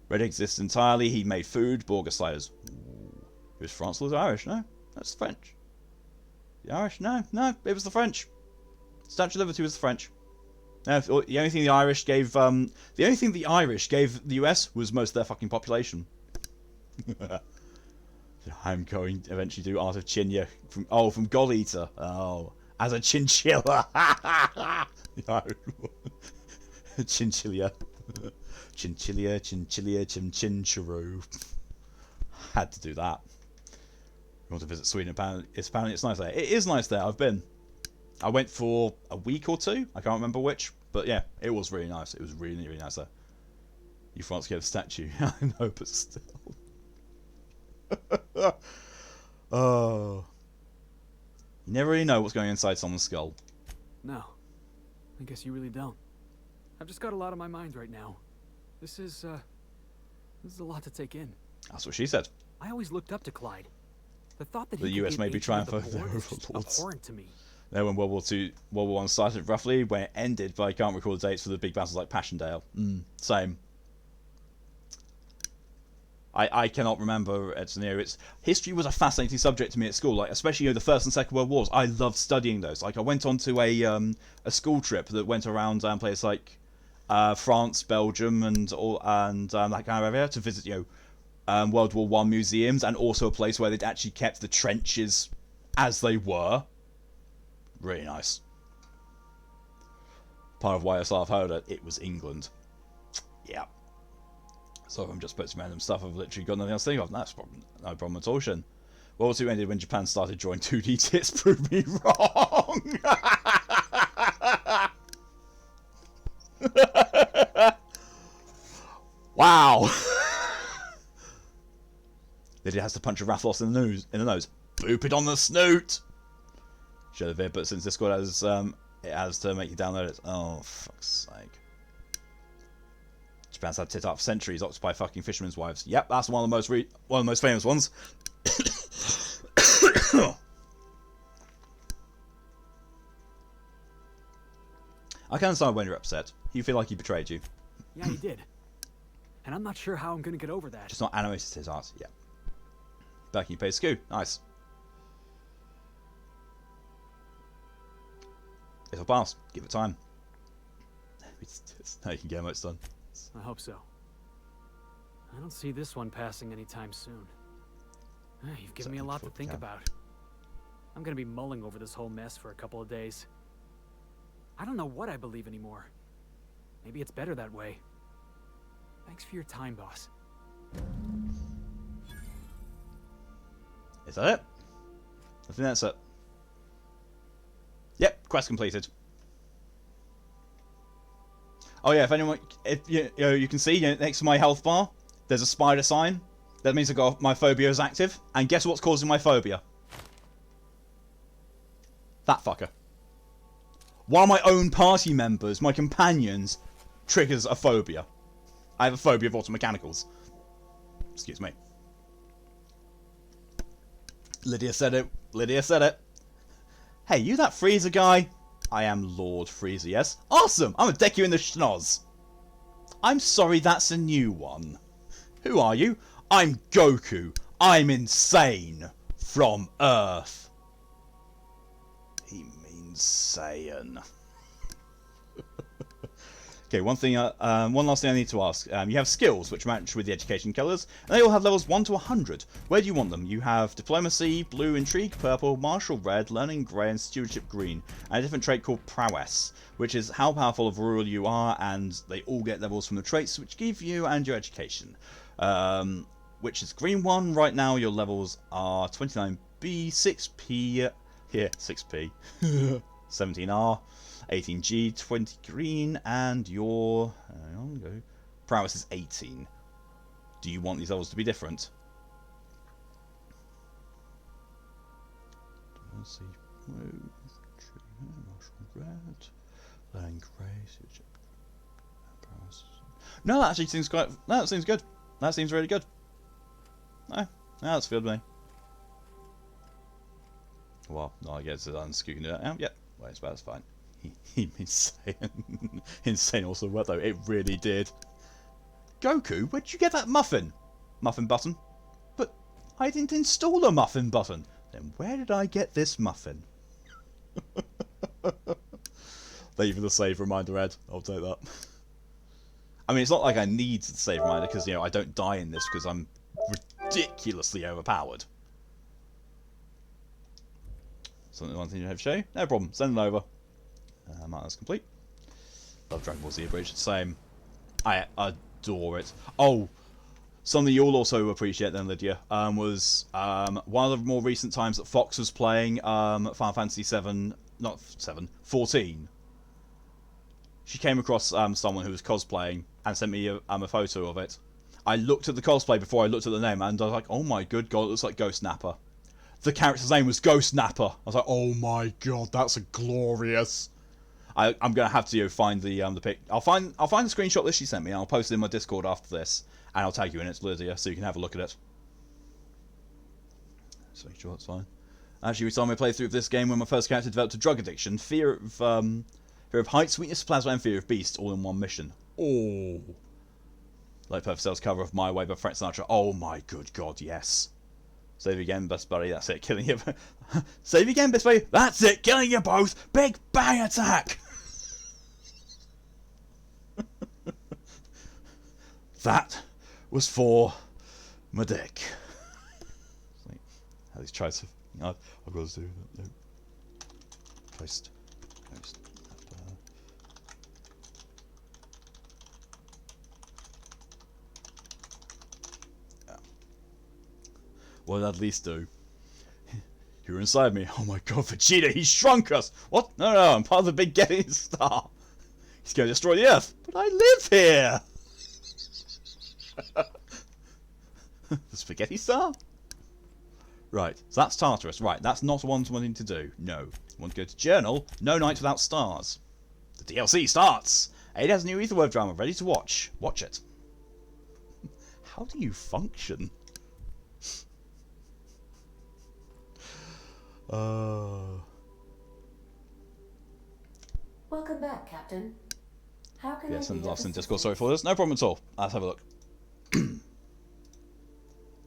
Red exists entirely. He made food. Burger sliders. It was France or Irish? No, that's French. The Irish? No, it was the French. Statue of Liberty was the French. No, the only thing the Irish gave the US was most of their fucking population. I'm going to eventually do Art of Chinya from God Eater. Oh, as a chinchilla. Chinchilla. Chinchilla, chinchuru. Had to do that. You want to visit Sweden? Apparently it's nice there. It is nice there. I've been. I went for a week or two. I can't remember which, but yeah, it was really nice. It was really, really nice there. You France get a statue. I know, but still. Oh. You never really know what's going inside someone's skull. No. I guess you really don't. I've just got a lot on my mind right now. This is a lot to take in. That's what she said. I always looked up to Clyde. The thought that the US may be trying for their overlords abhorrent to me. Then when World War I started, roughly when it ended, but I can't recall the dates for the big battles like Passchendaele. Same. I cannot remember. History was a fascinating subject to me at school, like especially the First and Second World Wars. I loved studying those. Like I went on to a school trip that went around places like France, Belgium, and that kind of area to visit World War I museums, and also a place where they'd actually kept the trenches as they were. Really nice. Part of why I sort of heard it was England. Yeah. So if I'm just putting some random stuff, I've literally got nothing else to think of. That's no problem at all, Shin. World War II ended when Japan started drawing 2D tits. Prove me wrong. Wow. Lydia has to punch a Rathlos in the nose. Boop it on the snoot. Show the vid, but since Discord has it has to make you download it. Oh, fuck's sake. Japan's had tit up for centuries, occupy fucking fishermen's wives. Yep, that's one of the most famous ones. I can understand when you're upset. You feel like he betrayed you. Yeah, he did. And I'm not sure how I'm gonna get over that. Just not animated his art. Yeah. Back in your pay Scoo. Nice. It'll pass. Give it time. Now you can get how it's done. I hope so. I don't see this one passing anytime soon. You've given me a lot to think about. I'm gonna be mulling over this whole mess for a couple of days. I don't know what I believe anymore. Maybe it's better that way. Thanks for your time, boss. Is that it? I think that's it. Yep, quest completed. Oh yeah, if you can see next to my health bar, there's a spider sign. That means my phobia is active. And guess what's causing my phobia? That fucker. One of my own party members, my companions, triggers a phobia. I have a phobia of automechanicals. Excuse me. Lydia said it. Lydia said it. Hey, you that Freezer guy? I am Lord Freezer, yes? Awesome! I'm gonna deck you in the schnoz. I'm sorry, that's a new one. Who are you? I'm Goku. I'm insane. From Earth. He means Saiyan. Okay, one last thing I need to ask. You have skills which match with the education colours, and they all have levels 1 to 100. Where do you want them? You have Diplomacy, Blue, Intrigue, Purple, Martial, Red, Learning, Grey, and Stewardship, Green, and a different trait called Prowess, which is how powerful of a ruler you are, and they all get levels from the traits which give you and your education. Which is Green 1. Right now your levels are 29 be 6p. Here, 6p. 17R, 18G, 20 green, and your prowess is 18. Do you want these levels to be different? Let's see. No, that actually seems quite. No, that seems good. That seems really good. No, that's good with me. Well, no, I guess I'm scooting it out. Yep, well, it's about as fine. Insane. Insane also well though. It really did. Goku, where'd you get that muffin? Muffin button? But I didn't install a muffin button. Then where did I get this muffin? Thank you for the save reminder, Ed. I'll take that. I mean, it's not like I need the save reminder because, you know, I don't die in this because I'm ridiculously overpowered. Something one thing you have to show you? No problem. Send it over. That's complete. Love Dragon Ball Z Abridged. Same. I adore it. Oh, something you'll also appreciate then, Lydia, was one of the more recent times that Fox was playing Final Fantasy 7, not 7, 14. She came across someone who was cosplaying and sent me a photo of it. I looked at the cosplay before I looked at the name and I was like, oh my good god, it looks like Ghost Napper. The character's name was Ghost Napper. I was like, oh my god, that's glorious. I'm gonna have to find the pic. I'll find the screenshot that she sent me and I'll post it in my Discord after this. And I'll tag you in it, Lydia, so you can have a look at it. So sure, that's fine. Actually, we started my playthrough of this game when my first character developed a drug addiction, fear of heights, weakness to plasma, and fear of beasts, all in one mission. Oh, like Perfect Cell's cover of My Way by Frank Sinatra. Oh my good god, yes. Save again, best buddy. That's it, killing you. Save again, best buddy. That's it, killing you both. Big bang attack. That was for my dick. How these tries to. I've got to do that. No. Post. Yeah. What did that at least do? You're inside me. Oh my god, Vegeta, he shrunk us! What? No, I'm part of the big getting star. He's going to destroy the Earth. But I live here! The spaghetti star? Right, so that's Tartarus. Right, that's not what I'm wanting to do. No. I want to go to Journal. No Nights Without Stars. The DLC starts! Ada has a new aetherwave drama ready to watch. Watch it. How do you function? Welcome back, Captain. How can Yes, I be and of last in Discord, assistance? sorry for this. No problem at all. Let's have a look.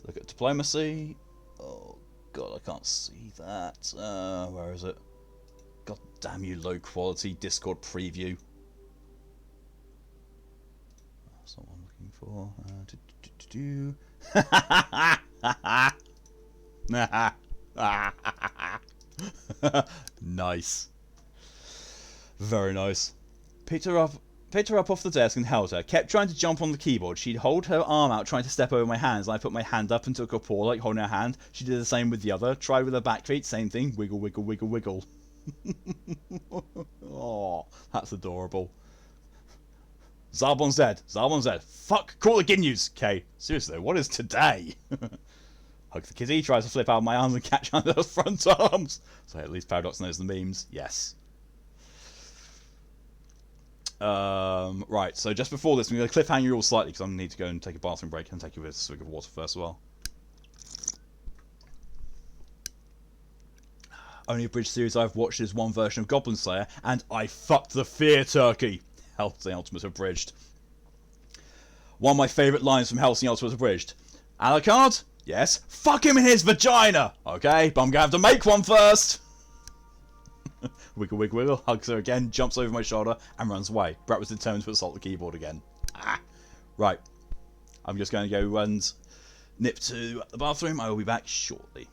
Look at diplomacy. Oh god, I can't see that. Where is it? God damn you, low quality Discord preview. That's not what I'm looking for. Nice. Very nice. Picked her up off the desk and held her. Kept trying to jump on the keyboard. She'd hold her arm out trying to step over my hands. I put my hand up and took her paw like holding her hand. She did the same with the other. Tried with her back feet. Same thing. Wiggle, wiggle, wiggle, wiggle. Oh, that's adorable. Zarbon's dead. Zarbon's dead. Fuck. Call the Ginus. Okay. Seriously, what is today? Hug the kitty. Tries to flip out of my arms and catch under her front arms. So at least Paradox knows the memes. Yes. Right, so just before this, I'm going to cliffhanger you all slightly because I need to go and take a bathroom break and take you with a swig of water first as well. Only abridged series I've watched is one version of Goblin Slayer, and I fucked the fear turkey. Hellsing Ultimate Abridged. One of my favourite lines from Hellsing Ultimate Abridged. Alucard? Yes. Fuck him in his vagina! Okay, but I'm going to have to make one first! Wiggle, wiggle, wiggle, hugs her again, jumps over my shoulder, and runs away. Brett was determined to assault the keyboard again. Right. I'm just going to go and nip to the bathroom. I will be back shortly.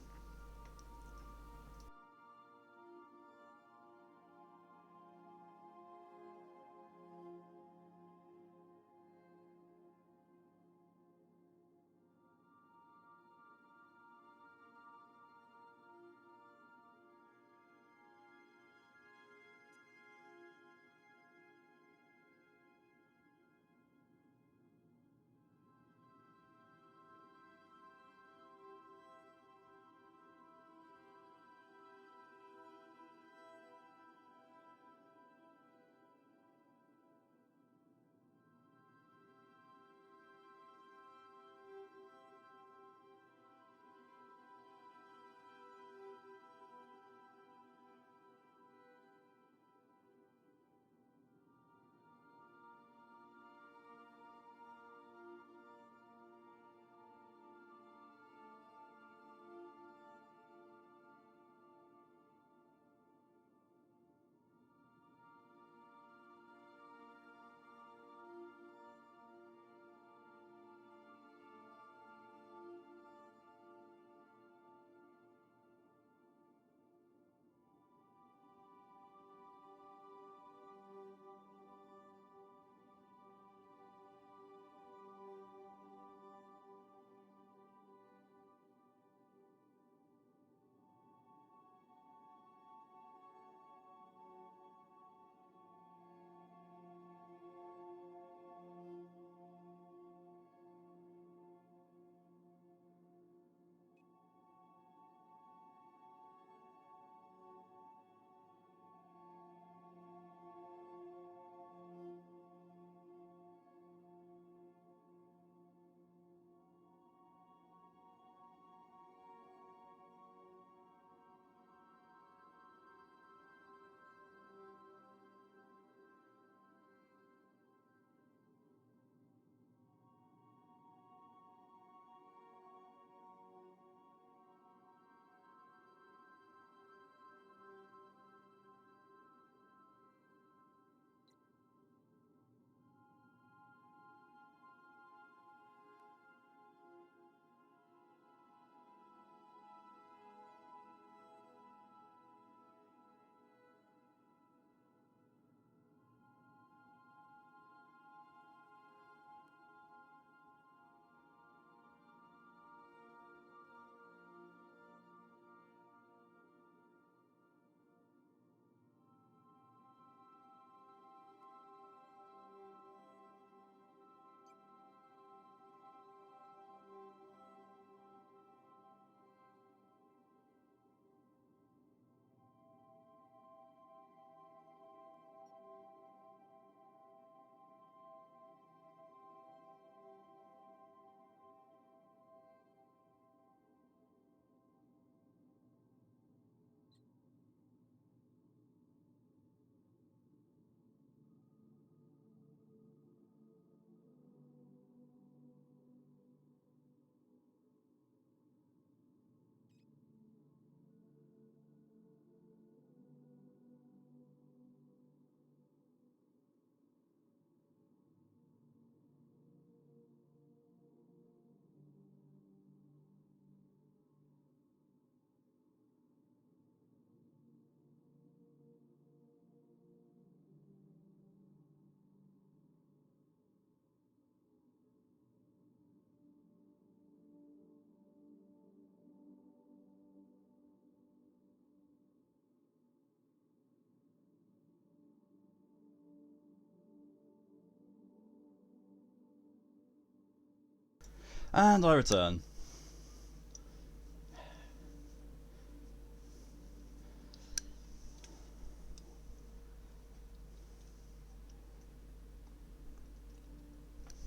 And I return.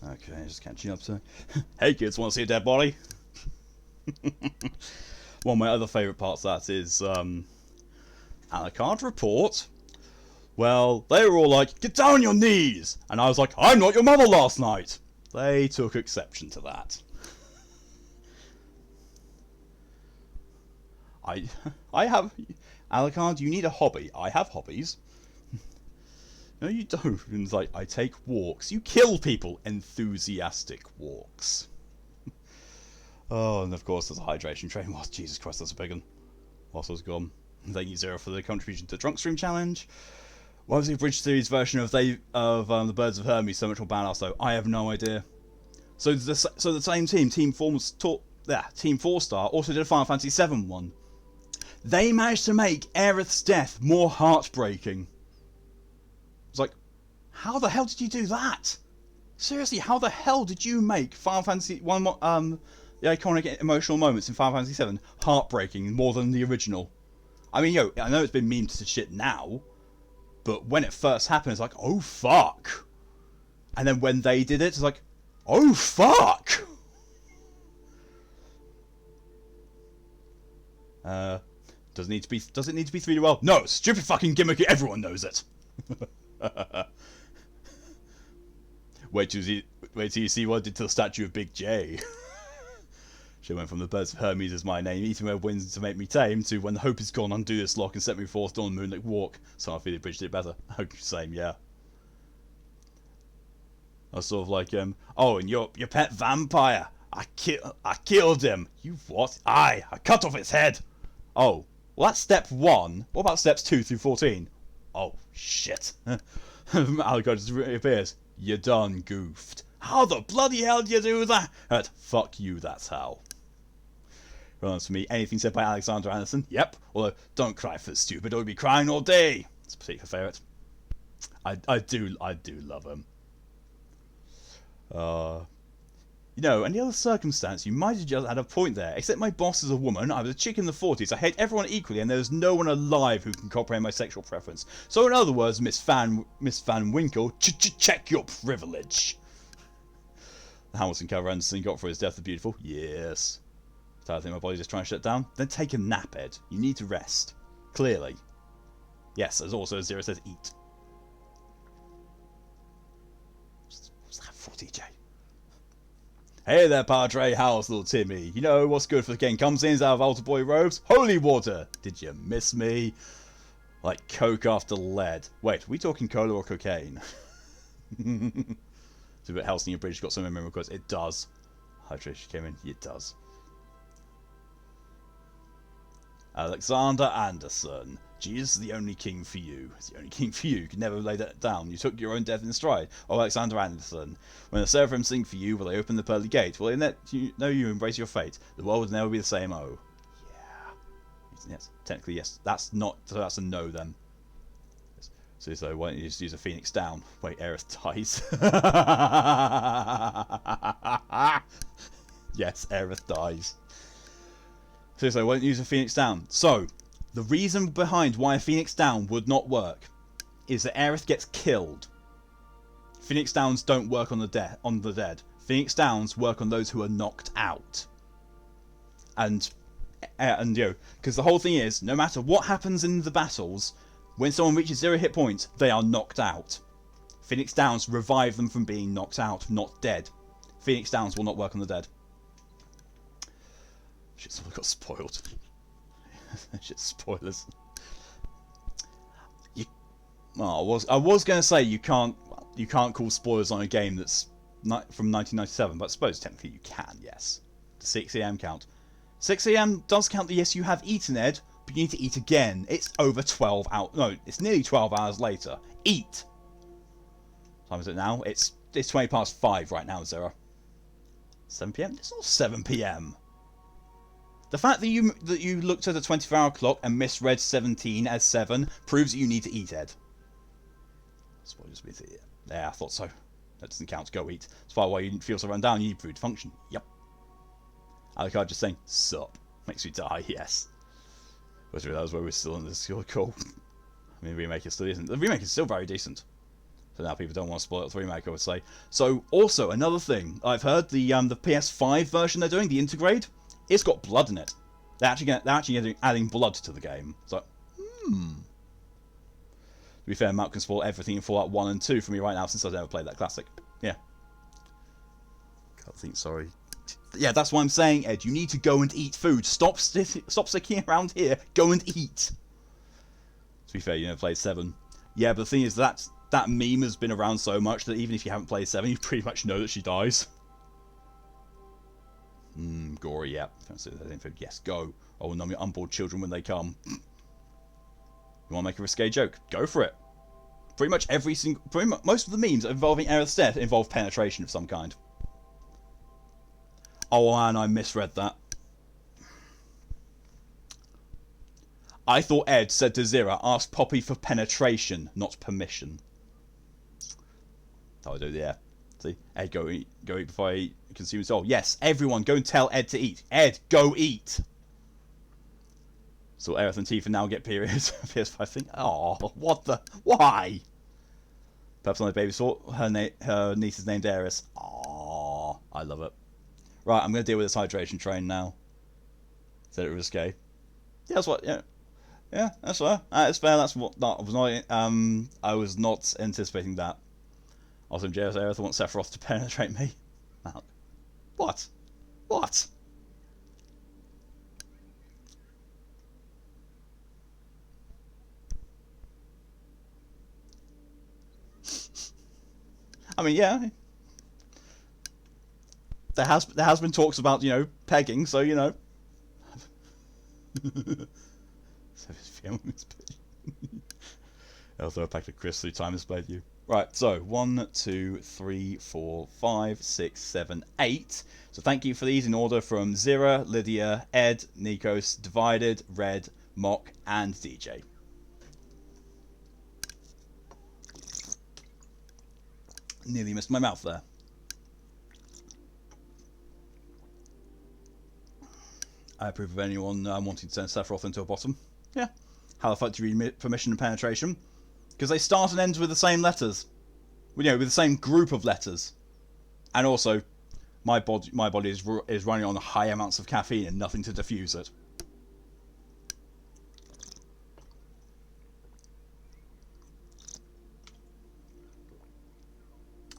Okay, just catching up to... Hey kids, want to see a dead body? One of my other favourite parts of that is... Alucard report. Well, they were all like, get down on your knees! And I was like, I'm not your mother last night! They took exception to that. I have... Alucard, you need a hobby. I have hobbies. No, you don't. And it's like, I take walks. You kill people. Enthusiastic walks. Oh, and of course there's a hydration train. Oh, Jesus Christ, that's a big one. Whilst I was gone. Thank you, Zero, for the contribution to the Drunk Stream Challenge. Why was the Bridge Series version of the Birds of Hermes so much more badass though? I have no idea. So the same team, Team 4-Star, also did a Final Fantasy VII one. They managed to make Aerith's death more heartbreaking. It's like, how the hell did you do that? Seriously, how the hell did you make Final Fantasy the iconic emotional moments in Final Fantasy VII heartbreaking more than the original? I mean, I know it's been memed to shit now, but when it first happened, it's like, oh fuck. And then when they did it, it's like, oh fuck. Does it need to be 3D well? No, stupid fucking gimmicky. Everyone knows it. Wait till you see what I did to the statue of Big J. She went from the Birds of Hermes as my name, eating web winds to make me tame, to when the hope is gone, undo this lock and set me forth on the moonlit walk. So I feel the bridge did it better. Same, yeah. I was sort of like, oh, and your pet vampire. I killed him. You what? I cut off its head. Oh, well that's step 1. What about steps 2 through 14? Oh, shit. Alucard just reappears. You done goofed. How the bloody hell do you do that? Fuck you, that's how. Runs for me, anything said by Alexander Anderson? Yep. Although, don't cry for the stupid, or you'll be crying all day. It's a particular favourite. I do love him. You know, any other circumstance, you might have just had a point there. Except my boss is a woman, I was a chick in the 40s, I hate everyone equally, and there's no one alive who can comprehend my sexual preference. So in other words, Miss Van Winkle, check your privilege. The Hamilton cover Anderson got for his death of beautiful. Yes. So I think my body's just trying to shut down. Then take a nap, Ed. You need to rest. Clearly. Yes, as also Zero says, eat. What's that for, DJ? Hey there, Padre. How's little Timmy? You know what's good for getting comes-ins out of altar boy robes? Holy water! Did you miss me? Like coke after lead. Wait, are we talking cola or cocaine? It's a bit Helsing Bridge got some memory requests. It does. Hydration came in. It does. Alexander Anderson. Jesus is the only king for you. It's the only king for you. You could never lay that down. You took your own death in stride. Oh, Alexander Anderson. When the seraphim sing for you, will they open the pearly gate? Will they let you know you embrace your fate? The world will never be the same. Oh. Yeah. Yes. Technically, yes. That's not. So that's a no then. So why don't you just use a Phoenix down? Wait, Aerith dies. Yes, Aerith dies. So why don't you use a Phoenix down? So, the reason behind why a Phoenix down would not work is that Aerith gets killed. Phoenix downs don't work on the dead. Phoenix downs work on those who are knocked out. And you know, because the whole thing is, no matter what happens in the battles, when someone reaches 0 hit points, they are knocked out. Phoenix downs revive them from being knocked out, not dead. Phoenix downs will not work on the dead. Shit, someone got spoiled. Shit, spoilers. I was going to say you can't call spoilers on a game that's from 1997, but I suppose technically you can. Yes, the 6 AM count. 6 AM does count the yes you have eaten, Ed, but you need to eat again. It's over 12 hours. No, it's nearly 12 hours later. Eat. What time is it now? It's 20 past 5 right now, Zero. 7 PM? It's not 7 PM. The fact that you looked at a 24-hour clock and misread 17 as 7 proves that you need to eat, Ed. Spoilers with it. Yeah, I thought so. That doesn't count. Go eat. That's why you feel so run down. You need food to function. Yep. Alucard just saying, sup. Makes me die, yes. But that was where we're still in this cool. I mean, the remake is still decent. The remake is still very decent. So now people don't want to spoil the remake, I would say. So, also, another thing. I've heard the PS5 version they're doing, the Intergrade, it's got blood in it. They're actually adding blood to the game. So, To be fair, Mark can spoil everything in Fallout 1 and 2 for me right now since I've never played that classic. Yeah. Can't think, sorry. Yeah, that's why I'm saying, Ed, you need to go and eat food. Stop sticking around here. Go and eat. To be fair, you never played 7. Yeah, but the thing is, that meme has been around so much that even if you haven't played 7, you pretty much know that she dies. Gory, yeah. Yes, go. I will numb your unborn children when they come. You want to make a risque joke? Go for it. Pretty much most of the memes involving Aerith's death involve penetration of some kind. Oh, and I misread that. I thought Ed said to Zira, ask Poppy for penetration, not permission. That would do, yeah. See? Ed, go eat before I consume his soul. Yes, everyone, go and tell Ed to eat. Ed, go eat! So Aerith and Tifa now get periods. PS5 thing. Oh, what the? Why? Perhaps on the baby saw her niece is named Eris. Oh, I love it. Right, I'm going to deal with this hydration train now. Said it risque. Yeah, that's what. Yeah, that's fair. It's fair. That's what. I was not anticipating that. Also, JS Aerith wants Sephiroth to penetrate me. What? What? I mean, yeah. There has been talks about, pegging, so, I'll throw a pack of crisps through time displayed you. Right, so 1, 2, 3, 4, 5, 6, 7, 8. So thank you for these in order from Zira, Lydia, Ed, Nikos, Divided, Red, Mock, and DJ. Nearly missed my mouth there. I approve of anyone wanting to send Sephiroth into a bottom. Yeah. How the fuck do you read permission and penetration? Because they start and end with the same letters. With the same group of letters. And also, my body is running on high amounts of caffeine and nothing to diffuse it.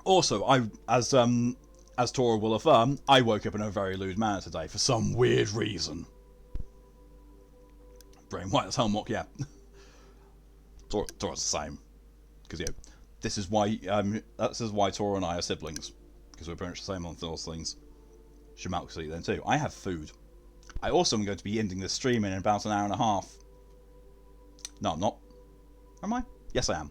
Also, as Tora will affirm, I woke up in a very lewd manner today for some weird reason. Brain white as hell, Mock, yeah. Tora's the same. Because, this is why Tora and I are siblings. Because we're pretty much the same on those things. Shamal can see then too. I have food. I also am going to be ending this stream in about an hour and a half. No, I'm not. Am I? Yes, I am.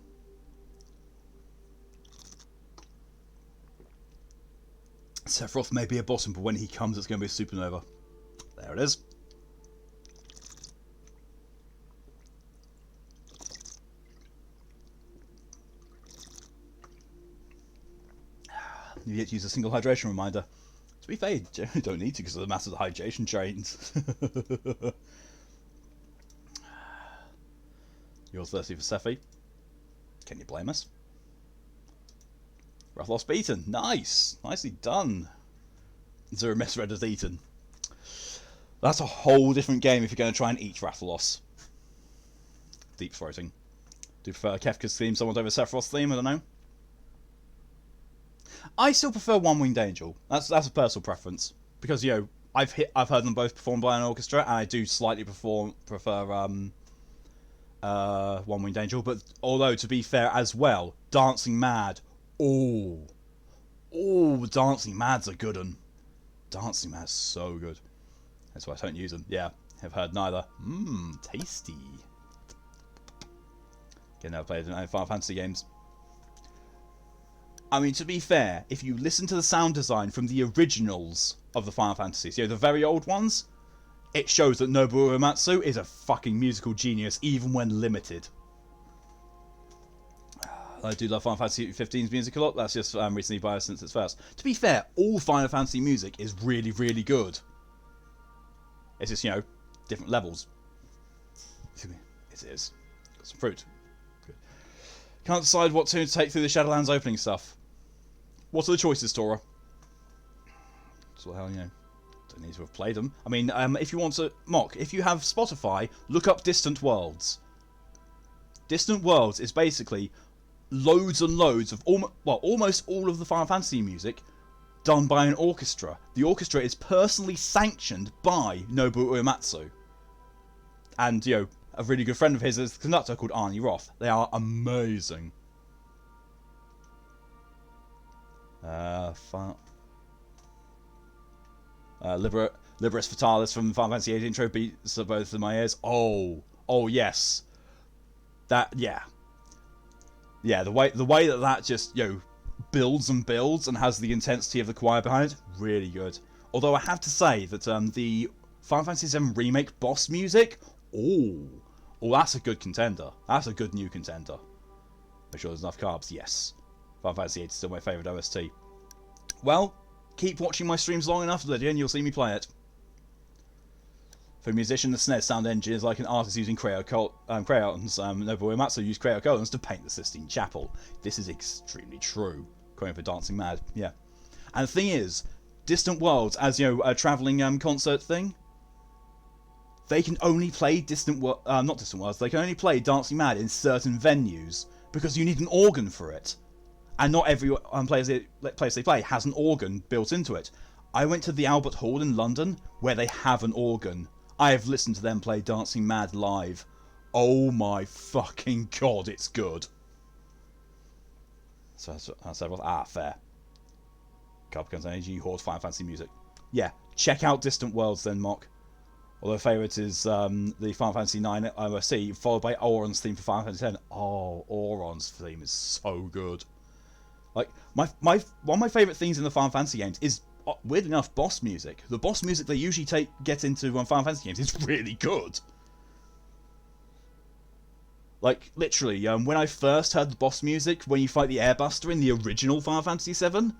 Sephiroth may be a bottom, but when he comes, it's going to be a supernova. There it is. You yet to use a single hydration reminder. To be fair, you don't need to because of the massive hydration trains. You're thirsty for Sephi? Can you blame us? Rathalos beaten. Nice. Nicely done. Zero misread as eaten. That's a whole different game if you're going to try and eat Rathalos. Deep throating. Do you prefer Kefka's theme somewhat over Sephiroth's theme? I don't know. I still prefer One Winged Angel. That's a personal preference. Because, I've heard them both performed by an orchestra, and I do slightly prefer One Winged Angel. But although, to be fair as well, Dancing Mad. Oh, Dancing Mad's a good one. Dancing Mad's so good. That's why I don't use them. Yeah, I've heard neither. Tasty. Again, never played any Final Fantasy games. I mean, to be fair, if you listen to the sound design from the originals of the Final Fantasies, the very old ones, it shows that Nobuo Uematsu is a fucking musical genius, even when limited. I do love Final Fantasy 15's music a lot. That's just recently biased since it's first. To be fair, all Final Fantasy music is really, really good. It's just, you know, different levels. Excuse me. It is. Got some fruit. Good. Can't decide what tune to take through the Shadowlands opening stuff. What are the choices, Tora? So, hell, you know, don't need to have played them. I mean, if you want to... Mock, if you have Spotify, look up Distant Worlds. Distant Worlds is basically loads and loads of... almost all of the Final Fantasy music done by an orchestra. The orchestra is personally sanctioned by Nobuo Uematsu. And, you know, a really good friend of his is the conductor called Arnie Roth. They are amazing. Liberus Fatalis from Final Fantasy VIII intro beats both in my ears. Oh yes. That, yeah. Yeah, the way that just, you know, builds and builds and has the intensity of the choir behind it, really good. Although I have to say that the Final Fantasy VII Remake boss music, that's a good contender. That's a good new contender. Make sure there's enough carbs, yes. Final Fantasy VIII is still my favourite OST. Well, keep watching my streams long enough, Lydia, and you'll see me play it. For a musician, the SNES sound engine is like an artist using crayons. Nobuo Uematsu used crayons to paint the Sistine Chapel. This is extremely true. Quoting for Dancing Mad, yeah. And the thing is, Distant Worlds, as, you know, a travelling concert thing, they can only play they can only play Dancing Mad in certain venues, because you need an organ for it. And not every place they play has an organ built into it. I went to the Albert Hall in London, where they have an organ. I have listened to them play Dancing Mad live. Oh my fucking god, it's good. So fair. Carp Energy, Horde, Final Fantasy music. Yeah, check out Distant Worlds then, Mock. Although favourite is the Final Fantasy IX OSC, followed by Auron's theme for Final Fantasy X. Oh, Auron's theme is so good. Like, one of my favourite things in the Final Fantasy games is, weird enough, boss music. The boss music they usually get into Final Fantasy games is really good. Like, literally, when I first heard the boss music, when you fight the Airbuster in the original Final Fantasy VII,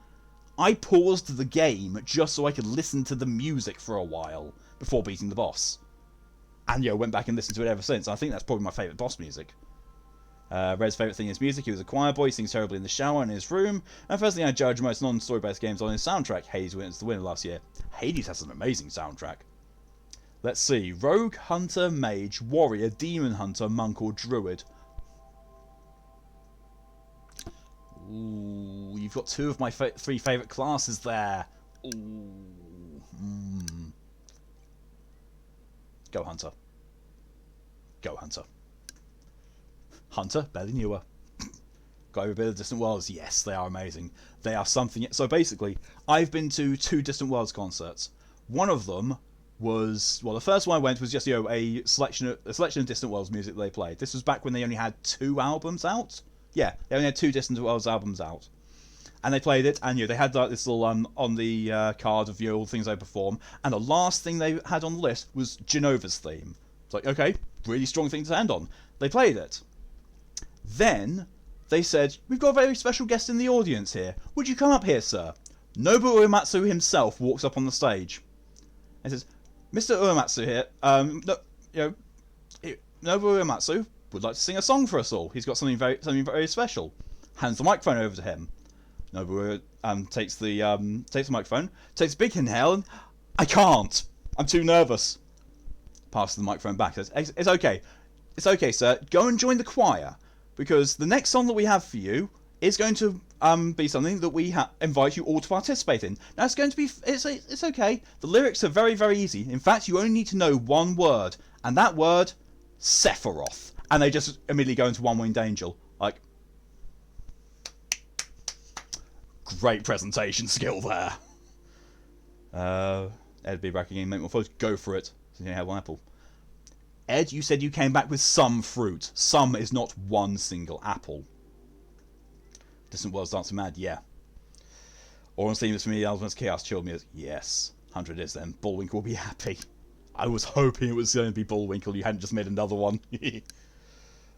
I paused the game just so I could listen to the music for a while before beating the boss. And, you know, went back and listened to it ever since. I think that's probably my favourite boss music. Red's favourite thing is music. He was a choir boy, he sings terribly in the shower in his room. And first thing I judge most non-story based games on his soundtrack. Hades wins the winner last year. Hades has an amazing soundtrack. Let's see. Rogue, Hunter, Mage, Warrior, Demon Hunter, Monk or Druid. Ooh, you've got two of my three favourite classes there. Ooh. Go Hunter. Go Hunter. Hunter, barely newer. Got over a bit of Distant Worlds. Yes, they are amazing. They are something. So basically, I've been to 2 Distant Worlds concerts. One of them was, well, the first one I went was just, you know, a selection of Distant Worlds music they played. This was back when they only had 2 albums out. Yeah, they only had 2 Distant Worlds albums out. And they played it, and, you know, they had like this little on the card of, you know, all the things they perform. And the last thing they had on the list was Genova's theme. It's like, okay, really strong thing to end on. They played it. Then they said, we've got a very special guest in the audience here. Would you come up here, sir? Nobuo Uematsu himself walks up on the stage and says, Mr. Uematsu here, Nobuo Uematsu would like to sing a song for us all. He's got something very special. Hands the microphone over to him. Nobuo takes the microphone, takes a big inhale, and I can't. I'm too nervous. Passes the microphone back. Says, it's okay. It's okay, sir. Go and join the choir. Because the next song that we have for you is going to be something that we invite you all to participate in. Now it's going to be, it's okay. The lyrics are very, very easy. In fact, you only need to know one word, and that word, Sephiroth. And they just immediately go into One Winged Angel. Like, great presentation skill there. Ed be back again, make more photos. Go for it. So you have one apple. Ed, you said you came back with some fruit. Some is not one single apple. Distant Worlds Dancing Mad, yeah. Orange theme is for me, Ultimate Chaos chilled me. Yes, 100 is then. Bullwinkle will be happy. I was hoping it was going to be Bullwinkle. You hadn't just made another one.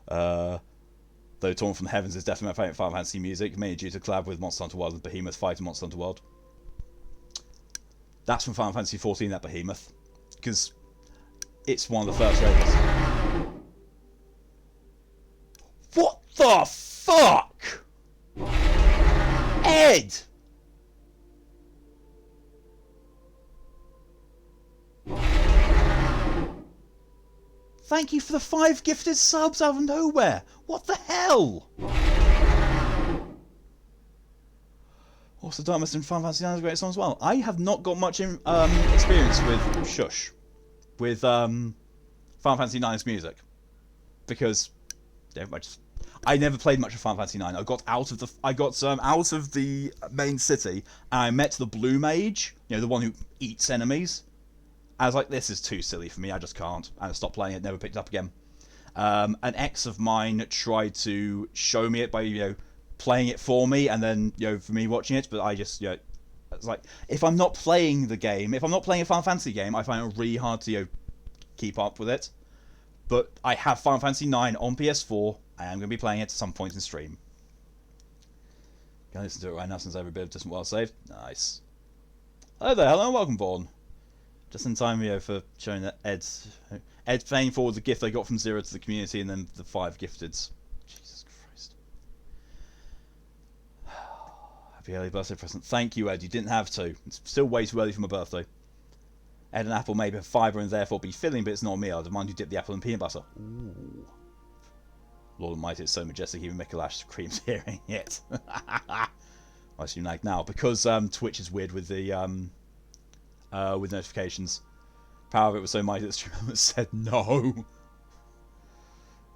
Though Torn from the Heavens is definitely my favourite Final Fantasy music, mainly due to collab with Monster Hunter World and Behemoth fighting Monster Hunter World. That's from Final Fantasy XIV, that Behemoth. Because It's one of the first raiders. What the fuck? Ed! Thank you for the 5 gifted subs out of nowhere. What the hell? Also, Darkness and Final Fantasy IX is a great song as well. I have not got much experience with Shush, with Final Fantasy IX's music, because I never played much of Final Fantasy IX. I got out of the main city, and I met the Blue Mage, you know, the one who eats enemies. I was like, this is too silly for me. I just can't, and I stopped playing it. Never picked it up again. An ex of mine tried to show me it by, you know, playing it for me, and then, you know, for me watching it, but I just, you know, it's like, if I'm not playing the game, if I'm not playing a Final Fantasy game, I find it really hard to, you know, keep up with it. But I have Final Fantasy IX on PS4, and I'm going to be playing it at some point in stream. Can listen to it right now since every bit of distant well saved. Nice. Hello there, hello, welcome, Vaughn. Just in time, you know, for showing that Ed's paying forward the gift they got from Zero to the community, and then the 5 gifteds. Jesus Christ. Happy early birthday present. Thank you, Ed. You didn't have to. It's still way too early for my birthday. Ed, an apple may have fibre and therefore be filling, but it's not me. I demand you dip the apple in peanut butter. Ooh. Lord Almighty, it's so majestic, even Mikalash screams hearing it. I assume like now, because Twitch is weird with the with notifications. Power of it was so mighty that the streamer said no.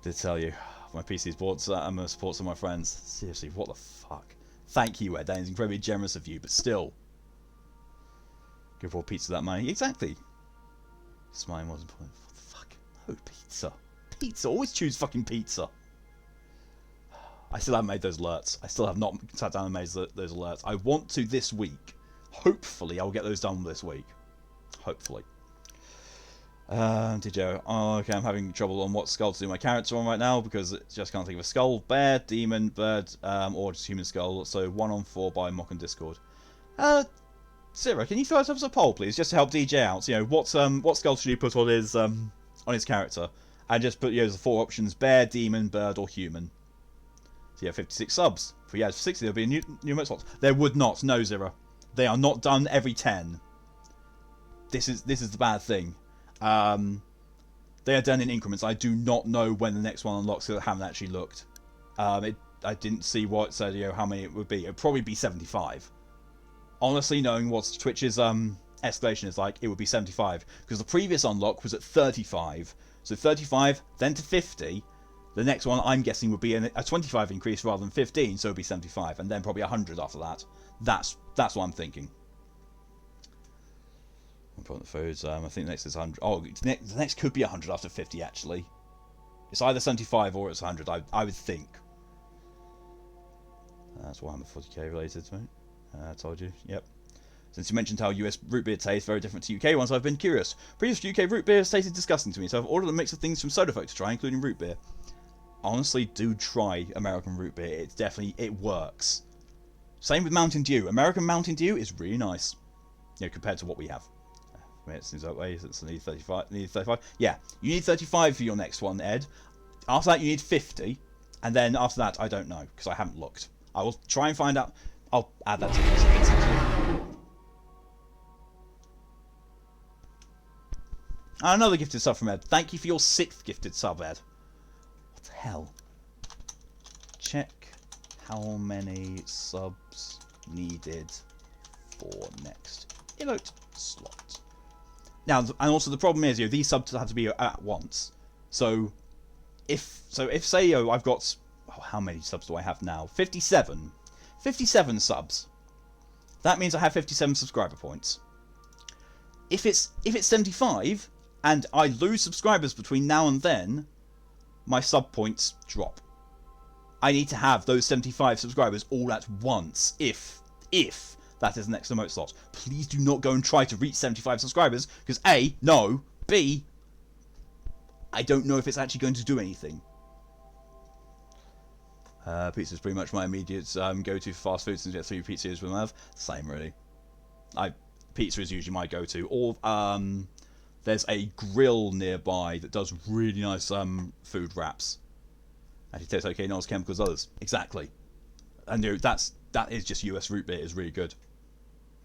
Did tell you. My PC's bought, I'm going to support some of my friends. Seriously, what the fuck? Thank you, Ed. That is incredibly generous of you, but still. Give raw pizza that money. Exactly. Smiling wasn't point. What the fuck? No, pizza. Pizza. Always choose fucking pizza. I still haven't made those alerts. I still have not sat down and made those alerts. I want to this week. Hopefully, I'll get those done this week. Hopefully. DJ. Oh, okay, I'm having trouble on what skull to do my character on right now because it just can't think of a skull. Bear, demon, bird, or just human skull. So 1 on 4 by Mock and Discord. Zero, can you throw us up as a poll, please, just to help DJ out? You know, what skull should you put on his character? And just put, you know, the 4 options: bear, demon, bird, or human. So yeah, 56 subs. If we had 60, there'd be a new emote slot. There would not. No, Zero. They are not done every 10. This is the bad thing. They are done in increments. I do not know when the next one unlocks because I haven't actually looked. I didn't see what it said, you know, how many it would be. It would probably be 75. Honestly, knowing what Twitch's escalation is like, it would be 75. Because the previous unlock was at 35. So 35, then to 50. The next one, I'm guessing, would be a 25 increase rather than 15, so it would be 75. And then probably 100 after that. That's what I'm thinking. I'm putting the foods. I think the next is 100. Oh, the next could be 100 after 50, actually. It's either 75 or it's 100, I would think. That's why I'm a 40k related to it. I told you. Yep. Since you mentioned how US root beer tastes very different to UK ones, I've been curious. Previous UK root beer tasted disgusting to me, so I've ordered a mix of things from Soda Folk to try, including root beer. Honestly, do try American root beer. It's definitely, it works. Same with Mountain Dew. American Mountain Dew is really nice, you know, compared to what we have. It seems that way. It's need 35. Need 35. Yeah, you need 35 for your next one, Ed. After that, you need 50, and then after that, I don't know because I haven't looked. I will try and find out. I'll add that to the list. Another gifted sub from Ed. Thank you for your 6th gifted sub, Ed. What the hell? Check how many subs needed for next emote slot. Now, and also the problem is, you know, these subs have to be at once. So, if say, you know, I've got, oh, how many subs do I have now? 57. 57 subs. That means I have 57 subscriber points. If it's 75 and I lose subscribers between now and then, my sub points drop. I need to have those 75 subscribers all at once. If that is the next emote slot. Please do not go and try to reach 75 subscribers, because A, no, B, I don't know if it's actually going to do anything. Pizza is pretty much my immediate go-to for fast food since I get 3 pizzas with my love. Same, really. Pizza is usually my go-to. Or there's a grill nearby that does really nice food wraps. Actually tastes okay, not as chemical as others. Exactly. And that is just US root beer is really good.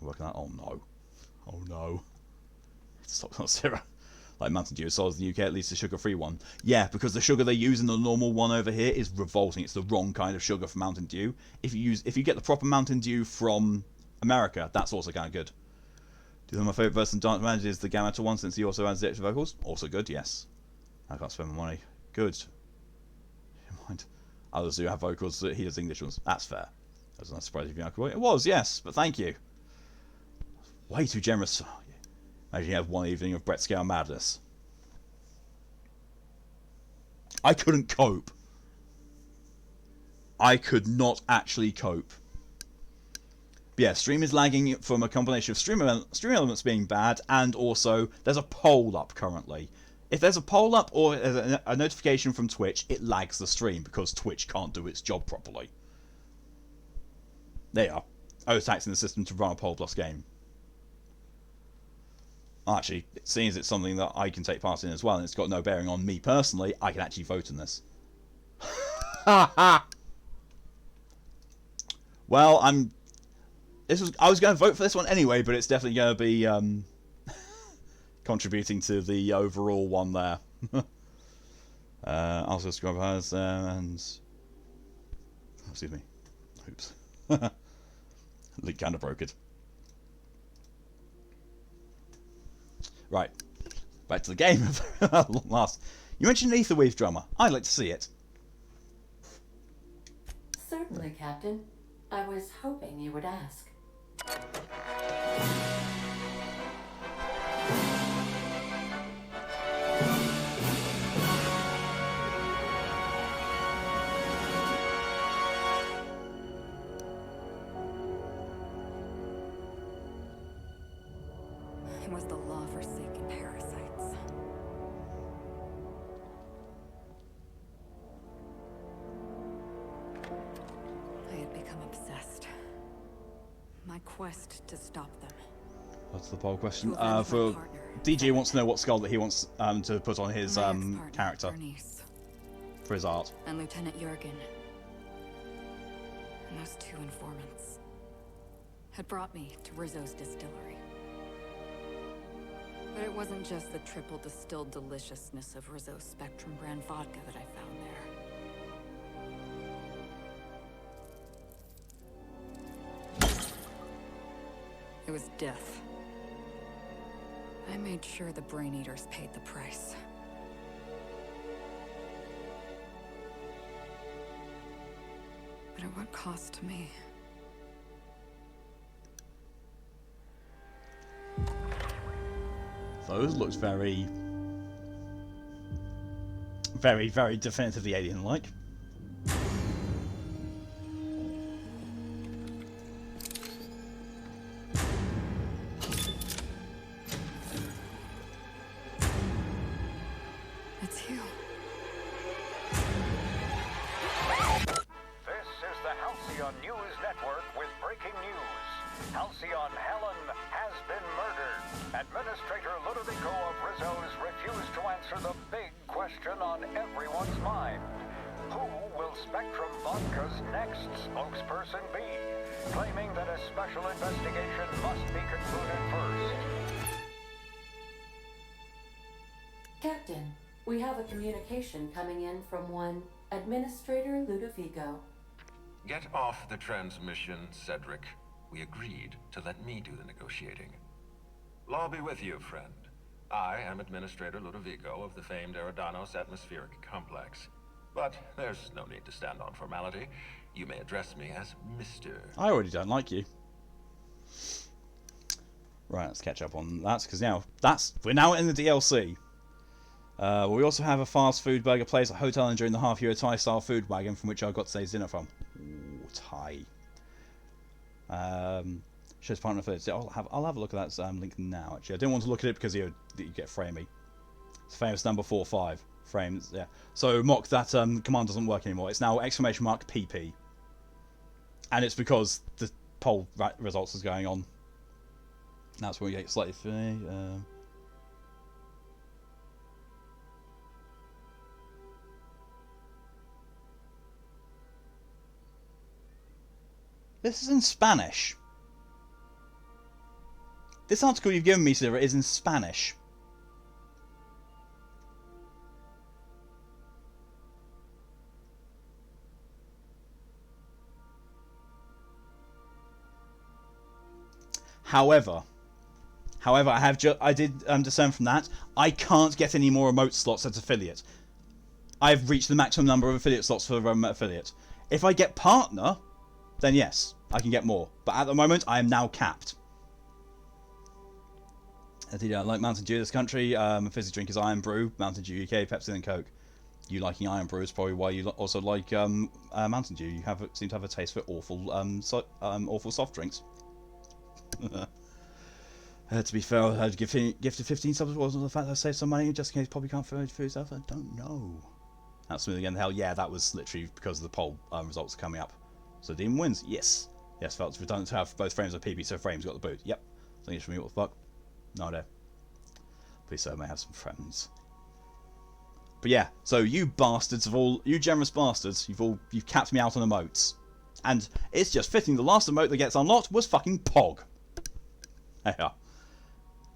Working out. Oh no. Oh no. Stop on zero. Like Mountain Dew, as well as the UK, at least the sugar-free one. Yeah, because the sugar they use in the normal one over here is revolting. It's the wrong kind of sugar for Mountain Dew. If you get the proper Mountain Dew from America, that's also kind of good. Do you know my favourite version of Dance Manager is the Gamma one, since he also adds the extra vocals? Also good, yes. I can't spend my money. Good. Never mind. Others do have vocals, so he does English ones. That's fair. I was not surprised if you know. It was, yes, but thank you. Way too generous. Imagine you have one evening of Brett Scale madness. I couldn't cope. I could not actually cope. But yeah, stream is lagging from a combination of stream elements being bad, and also there's a poll up currently. If there's a poll up or a notification from Twitch, it lags the stream because Twitch can't do its job properly. They are overtaxing the system to run a poll plus game. Actually, seeing as it's something that I can take part in as well, and it's got no bearing on me personally, I can actually vote in this. Well, I was going to vote for this one anyway, but it's definitely going to be contributing to the overall one there. Also, Scrub has and excuse me, oops, link kind of broke it. Right, back to the game. Last, you mentioned an aetherwave drummer. I'd like to see it. Certainly, Captain. I was hoping you would ask. It was the law-forsaken parasites. I had become obsessed. My quest to stop them. That's the poll question. To avenge For my partner, DJ wants to know what skull that he wants to put on his my ex-partner, character Bernice, for his art. and Lieutenant Jurgen. And those two informants had brought me to Rizzo's distillery. But it wasn't just the triple distilled deliciousness of Rizzo's Spectrum brand vodka that I found there. It was death. I made sure the Brain Eaters paid the price. But at what cost to me? Those looks very, very, very definitively alien-like. It's you. This is the Halcyon News Network with breaking news. Halcyon Helen has been murdered. Administrator Ludovico of Rizzo's refused to answer the big question on everyone's mind. Who will Spectrum Vodka's next spokesperson be? Claiming that a special investigation must be concluded first. Captain, we have a communication coming in from one Administrator Ludovico. Get off the transmission, Cedric. We agreed to let me do the negotiating. Law be with you, friend. I am Administrator Ludovico of the famed Eridanos Atmospheric Complex. But there's no need to stand on formality. You may address me as Mr. I already don't like you. Right, let's catch up on that, because now we're now in the DLC. We also have a fast food burger place, a hotel, and during the half-year Thai-style food wagon from which I got today's dinner from. Ooh, Thai. Shows partner for I'll have a look at that link now. Actually, I didn't want to look at it because you get framey. It's famous number 45 frames. Yeah. So mock that command doesn't work anymore. It's now !PP, and it's because the poll results is going on. That's where we get slightly. This is in Spanish. This article you've given me, Sarah, is in Spanish. However, I did discern from that I can't get any more remote slots as affiliate. I've reached the maximum number of affiliate slots for affiliate. If I get partner, then yes, I can get more. But at the moment, I am now capped. I like Mountain Dew. This country, fizzy drink is Iron Brew, Mountain Dew UK, Pepsi and Coke. You liking Iron Brew is probably why you also like Mountain Dew. You seem to have a taste for awful, awful soft drinks. To be fair, I'd gifted 15 subs wasn't the fact that I saved some money just in case Poppy can't afford food stuff. I don't know. That's smooth again. Hell yeah, that was literally because of the poll results coming up. So Demon wins. Yes. Yes, felt it's redundant to have both frames of PP, so frames got the boot. Yep. Something for me, what the fuck? No idea. Please sir, I may have some friends. But yeah, so you bastards of all, you generous bastards, you've capped me out on emotes. And it's just fitting the last emote that gets unlocked was fucking Pog. Yeah.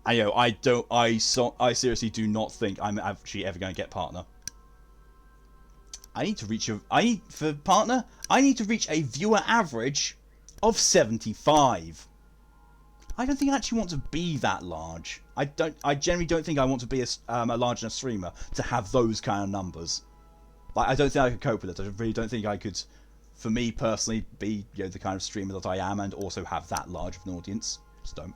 And I seriously do not think I'm actually ever going to get partner. I need to reach for partner, I need to reach a viewer average of 75. I don't think I actually want to be that large. I generally don't think I want to be a large enough streamer to have those kind of numbers. Like, I don't think I could cope with it. I really don't think I could, for me personally, be the kind of streamer that I am and also have that large of an audience. Just don't.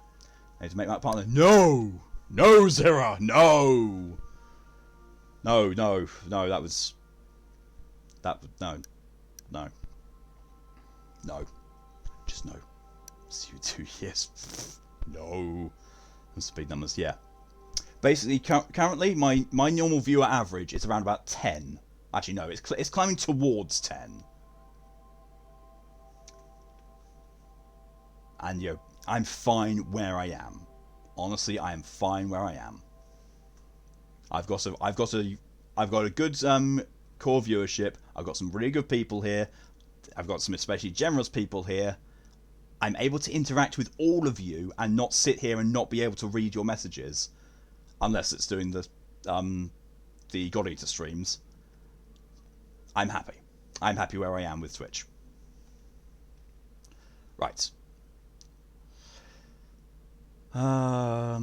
I need to make my partner. No! No, Zera! No! No, no, no, that was... no. No. No. Just no. See you 2 years. No. And speed numbers, yeah. Basically, currently, my normal viewer average is around about 10. Actually, no, it's climbing towards 10. And, I'm fine where I am. Honestly, I am fine where I am. I've got a good core viewership. I've got some really good people here. I've got some especially generous people here. I'm able to interact with all of you and not sit here and not be able to read your messages, unless it's doing the God Eater streams. I'm happy. I'm happy where I am with Twitch. Right. How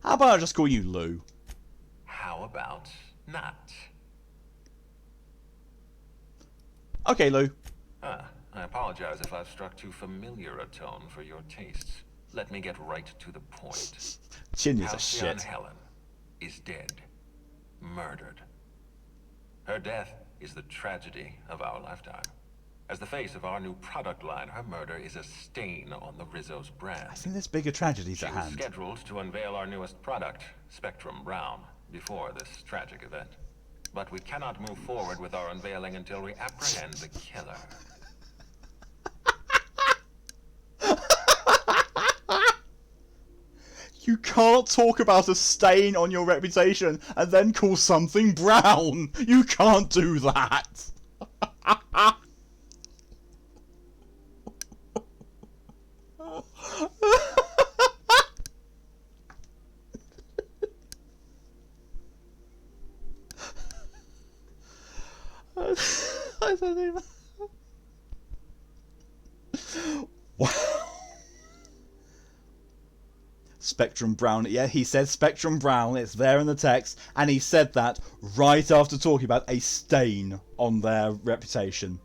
about I just call you Lou? How about not? Okay, Lou. I apologize if I've struck too familiar a tone for your tastes. Let me get right to the point. Chin is a Halcyon shit. Helen is dead. Murdered. Her death is the tragedy of our lifetime. As the face of our new product line, her murder is a stain on the Rizzo's brand. I think there's bigger tragedies She at was hand. scheduled to unveil our newest product, Spectrum Brown, before this tragic event. But we cannot move forward with our unveiling until we apprehend the killer. You can't talk about a stain on your reputation and then call something brown. You can't do that. I don't even... Wow. Spectrum Brown. Yeah, he said Spectrum Brown. It's there in the text. And he said that right after talking about a stain on their reputation.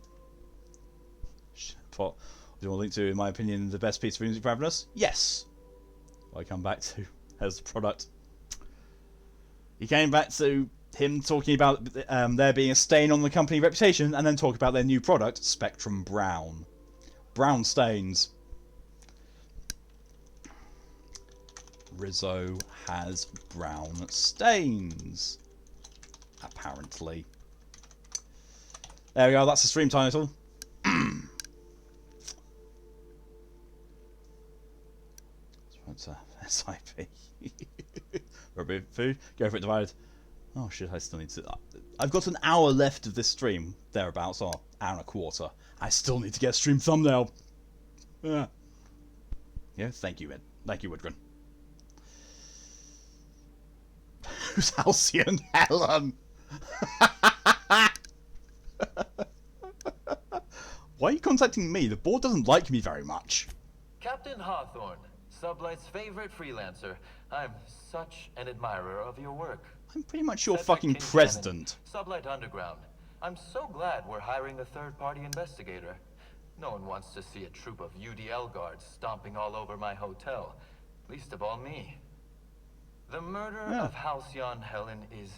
What do you want to link to, in my opinion, the best piece of music for Eridanos? Yes. I come back to as the product. He came back to him talking about there being a stain on the company reputation and then talk about their new product, Spectrum Brown. Brown stains. Rizzo has brown stains. Apparently. There we go, that's the stream title. SIP. For a bit of food, go for it divided. Oh shit, I still need to... I've got an hour left of this stream, thereabouts, or hour and a quarter. I still need to get a stream thumbnail. Yeah, thank you, Ed. Thank you, Woodgren. Who's Halcyon Helen? Why are you contacting me? The board doesn't like me very much. Captain Hawthorne, Sublight's favorite freelancer. I'm such an admirer of your work. I'm pretty much your Cedric fucking Kincannon, president. Sublight Underground. I'm so glad we're hiring a third-party investigator. No one wants to see a troop of UDL guards stomping all over my hotel. Least of all me. The murder of Halcyon Helen is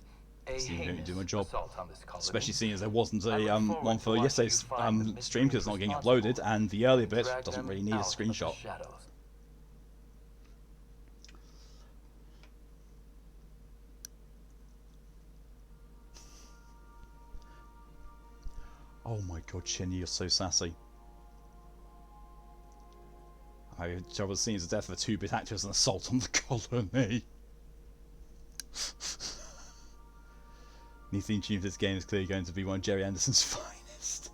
a heinous do my job. assault on this colony. Especially seeing as there wasn't a I look forward one to for watching yesterday's you find the stream because it's not getting responsible uploaded, and the earlier and bit drag doesn't them really need a out of the screenshot. shadows. Oh my god, Chinny, you're so sassy. I had trouble seeing the death of a 2-bit actor as an assault on the colony. New theme tune for this game is clearly going to be one of Jerry Anderson's finest.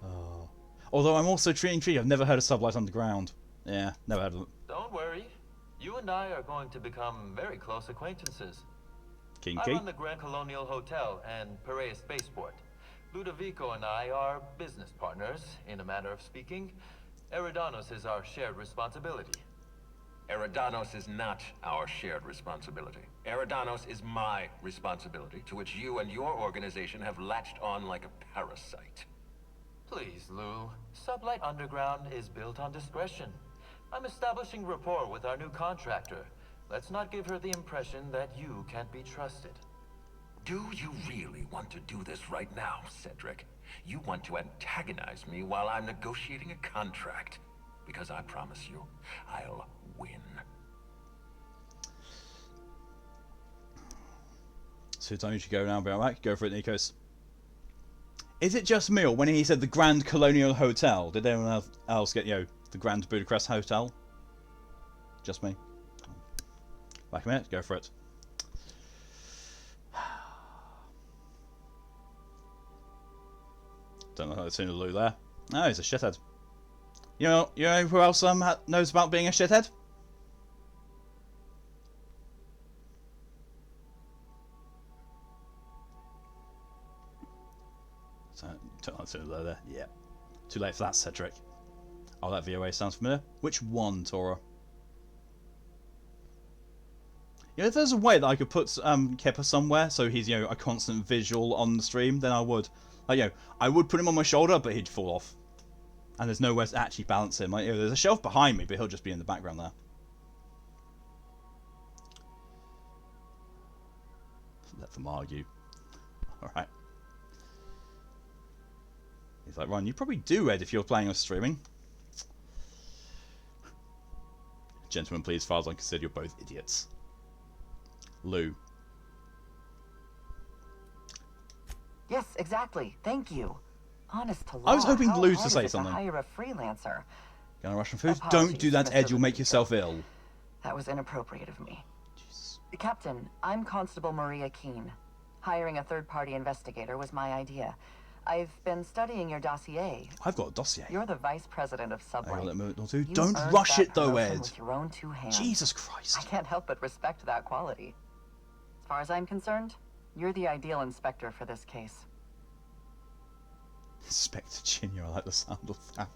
Oh. Although I'm also intrigued, I've never heard of Sublight Underground. Yeah, never heard of it. Don't worry. You and I are going to become very close acquaintances. I Kinky. run the Grand Colonial Hotel and Perea Spaceport. Ludovico and I are business partners, in a manner of speaking. Eridanos is our shared responsibility. Eridanos is not our shared responsibility. Eridanos is my responsibility, to which you and your organization have latched on like a parasite. Please, Lou. Sublight Underground is built on discretion. I'm establishing rapport with our new contractor. Let's not give her the impression that you can't be trusted. Do you really want to do this right now, Cedric? You want to antagonize me while I'm negotiating a contract? Because I promise you, I'll win. So time you should go now, be right back. Go for it, Nikos. Is it just me, or when he said the Grand Colonial Hotel, did anyone else get, the Grand Budapest Hotel? Just me. Back a minute, go for it. Don't know how to Lou there. Oh, he's a shithead. You know who else knows about being a shithead? So, don't know Lou there. Yeah. Too late for that, Cedric. Oh, that VOA sounds familiar. Which one, Tora? If there's a way that I could put Kipper somewhere so he's a constant visual on the stream, then I would. Like I would put him on my shoulder, but he'd fall off, and there's nowhere to actually balance him. Like there's a shelf behind me, but he'll just be in the background there. Let them argue. All right. He's like, Ron, you probably do, Ed, if you're playing or streaming. Gentlemen, please, as far as I'm concerned, you're both idiots. Lou. Yes, exactly. Thank you. Honest to law, I was hoping how Lou to hard say is it something. hire a freelancer? Gonna rush some food? Apologies, Don't do that, Ed. Mr. You'll make Ludovico. yourself ill. That was inappropriate of me. Jeez. Captain, I'm Constable Maria Keene. Hiring a third-party investigator was my idea. I've been studying your dossier. I've got a dossier. You're the vice president of Sublight. You Don't earned rush that it though, promotion Ed. with your own 2 hands. Jesus Christ. I can't help but respect that quality. As far as I'm concerned, you're the ideal inspector for this case. Inspector Junior, I like the sound of that.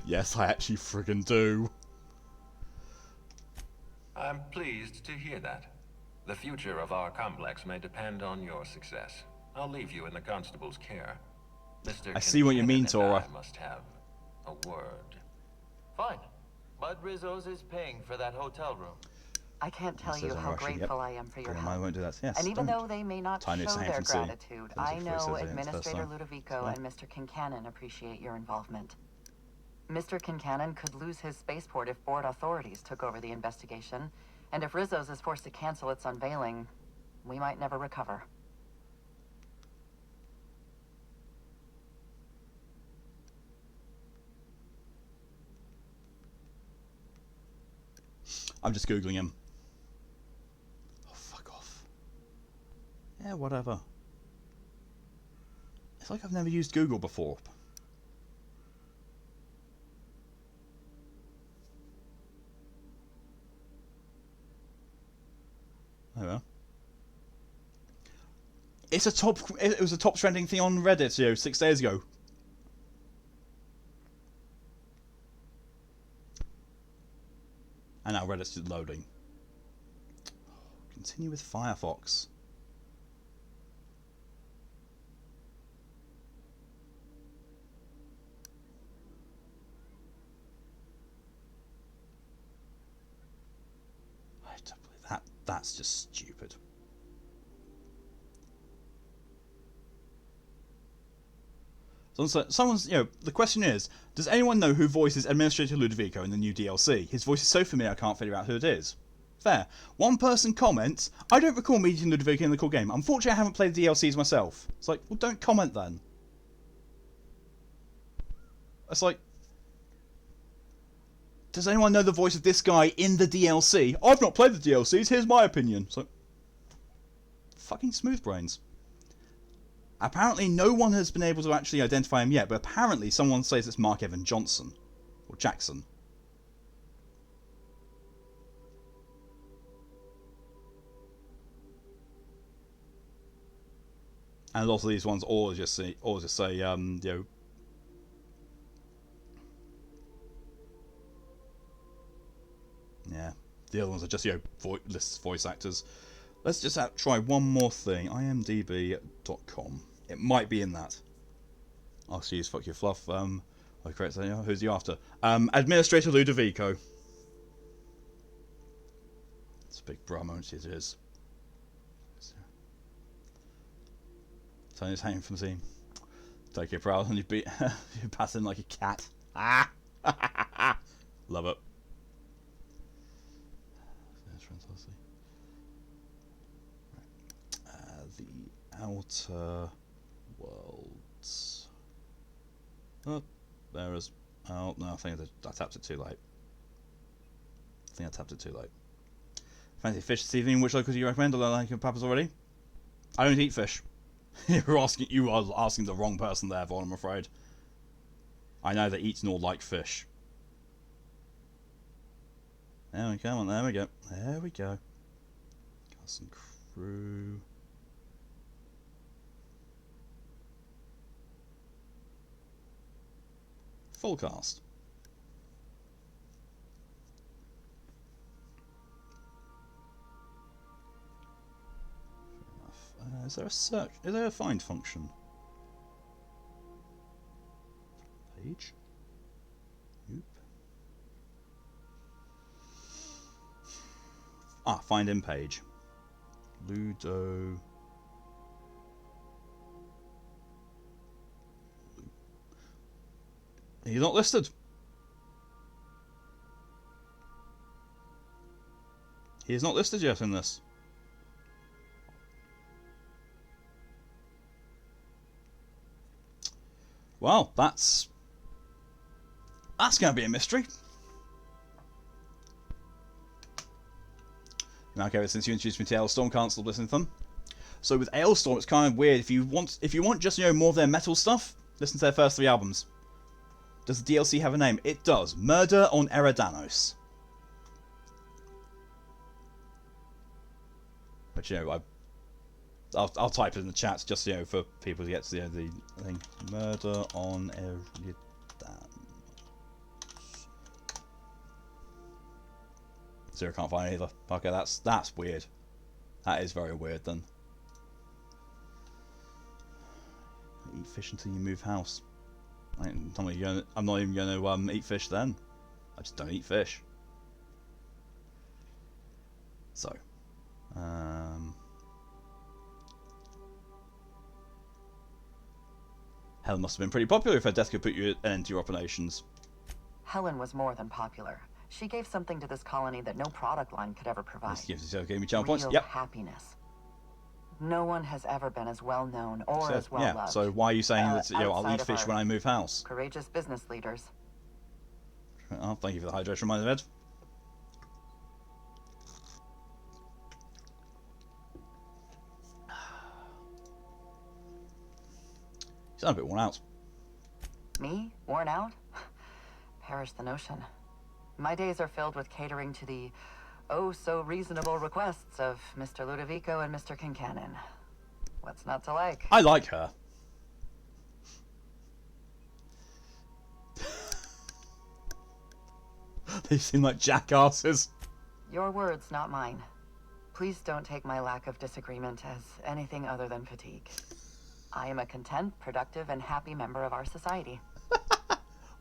Yes, I actually friggin' do. I'm pleased to hear that. The future of our complex may depend on your success. I'll leave you in the constable's care. Mr. I see what you mean, Kincannon and Tora. I must have a word. Fine. But Rizzo's is paying for that hotel room. I can't tell Says you I'm how rushing, grateful I am for your I help. won't do that. Yes, And even don't. though they may not Tiny show Saint their Fancy. gratitude, That was I before he know says it, it's first Administrator time. Ludovico Sorry. and Mr. Kincannon appreciate your involvement. Mr. Kincannon could lose his spaceport if board authorities took over the investigation, and if Rizzo's is forced to cancel its unveiling, we might never recover. I'm just googling him. Oh, fuck off. Yeah, whatever. It's like I've never used Google before. Oh well. It's a top. It was a top trending thing on Reddit, 6 days ago. And now Reddit's just loading. Continue with Firefox. I don't believe that. That's just stupid. Someone's, the question is, does anyone know who voices Administrator Ludovico in the new DLC? His voice is so familiar I can't figure out who it is. Fair. One person comments, I don't recall meeting Ludovico in the core game. Unfortunately, I haven't played the DLCs myself. It's like, well, don't comment then. It's like, does anyone know the voice of this guy in the DLC? I've not played the DLCs, here's my opinion. It's like, fucking smooth brains. Apparently no one has been able to actually identify him yet, but apparently someone says it's Mark Evan Johnson. Or Jackson. And a lot of these ones all just say, yeah, the other ones are just, voice actors. Let's just try one more thing. imdb.com. It might be in that. I'll see you. Fuck your fluff. Correct. Who's you after? Administrator Ludovico. It's a big bra moment. It is. Tony's hanging from the scene. Take your proud and you beat. You pass in like a cat. Ah! Love it. The Outer Worlds. Oh, there is. Oh, no, I think I tapped it too late. Fancy fish this evening? Which local do you recommend? Do I like your papas already? I don't eat fish. You are asking the wrong person there, Vaughn, I'm afraid. I neither eat nor like fish. There we go, There we go. Cast and crew. Full cast. Fair enough. Is there a search? Is there a find function? Page? Nope. Ah, find in page. Ludo. He's not listed. He is not listed yet in this. Well, that's going to be a mystery. Okay, since you introduced me to Ailstorm, can't stop listening to them. So with Ailstorm, it's kind of weird. If you want just more of their metal stuff, listen to their first 3 albums. Does the DLC have a name? It does. Murder on Eridanos. But I'll type it in the chat just for people to get to the thing. Murder on Eridanos. Zero can't find it either. Okay, that's weird. That is very weird then. Eat fish until you move house. I'm not even going to eat fish then. I just don't eat fish. So, Helen must have been pretty popular if her death could put you an end to your operations. Helen was more than popular. She gave something to this colony that no product line could ever provide. This gives yourself gave me channel points. Real Yep. happiness. No one has ever been as well known or as well loved. So why are you saying that I'll eat fish when I move house? Courageous business leaders. Oh, thank you for the hydration reminder, Ed. sound a bit worn out. Me? Worn out? Perish the notion. My days are filled with catering to the oh-so-reasonable requests of Mr. Ludovico and Mr. Kincannon. What's not to like? I like her. They seem like jackasses. Your words, not mine. Please don't take my lack of disagreement as anything other than fatigue. I am a content, productive, and happy member of our society.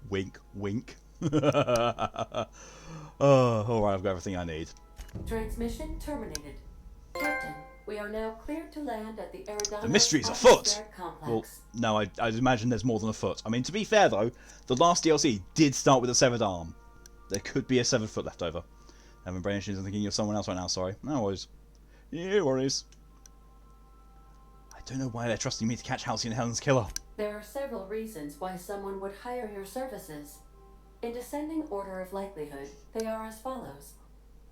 Wink, wink. Oh, alright, I've got everything I need. Transmission terminated. Captain, we are now cleared to land at the Eridanos The mystery's afoot! atmospheric complex. Well, no, I'd imagine there's more than a foot. I mean, to be fair though, the last DLC did start with a severed arm. There could be a severed foot left over. Having brain issues and thinking you're someone else right now, sorry. No worries. No worries. I don't know why they're trusting me to catch Halcyon and Helen's killer. There are several reasons why someone would hire your services. In descending order of likelihood, they are as follows: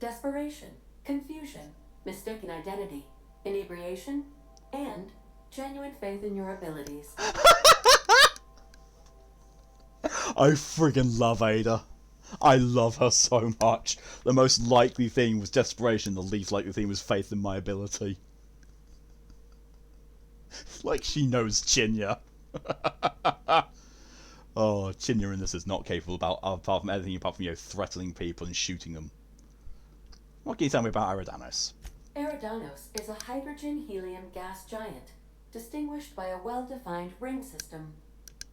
desperation, confusion, mistaken identity, inebriation, and genuine faith in your abilities. I friggin' love Ada. I love her so much. The most likely thing was desperation, the least likely thing was faith in my ability. Like she knows Chinya. Oh, Chinya in this is not capable apart from anything apart from, threatening people and shooting them. What can you tell me about Eridanos? Eridanos is a hydrogen-helium gas giant, distinguished by a well-defined ring system.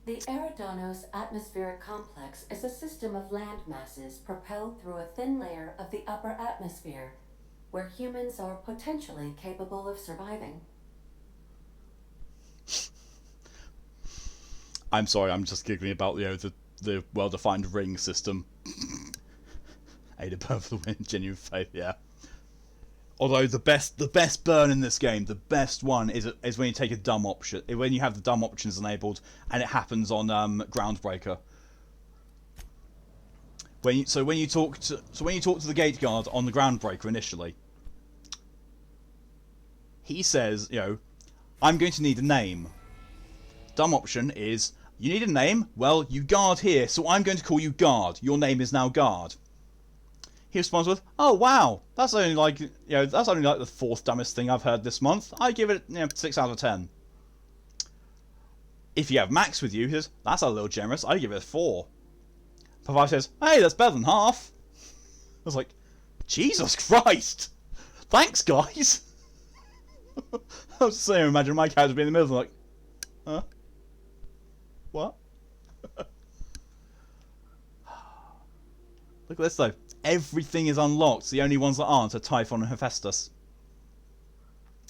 The Eridanos atmospheric complex is a system of land masses propelled through a thin layer of the upper atmosphere, where humans are potentially capable of surviving. I'm sorry, I'm just giggling about the well-defined ring system. Ada burn for the win, genuine faith, yeah. Although the best burn in this game, the best one is when you take a dumb option, when you have the dumb options enabled, and it happens on Groundbreaker. When you talk to the gate guard on the Groundbreaker initially, he says, I'm going to need a name. Dumb option is, you need a name? Well, you guard here, so I'm going to call you Guard. Your name is now Guard. He responds with, "Oh wow, that's only like the fourth dumbest thing I've heard this month. I give it 6 out of 10." If you have Max with you, he says, "That's a little generous. I give it a 4." Pavai says, "Hey, that's better than half." I was like, Jesus Christ! Thanks, guys. I was saying, imagine my character being in the middle, like, huh? What? Look at this though. Everything is unlocked. The only ones that aren't are Typhon and Hephaestus.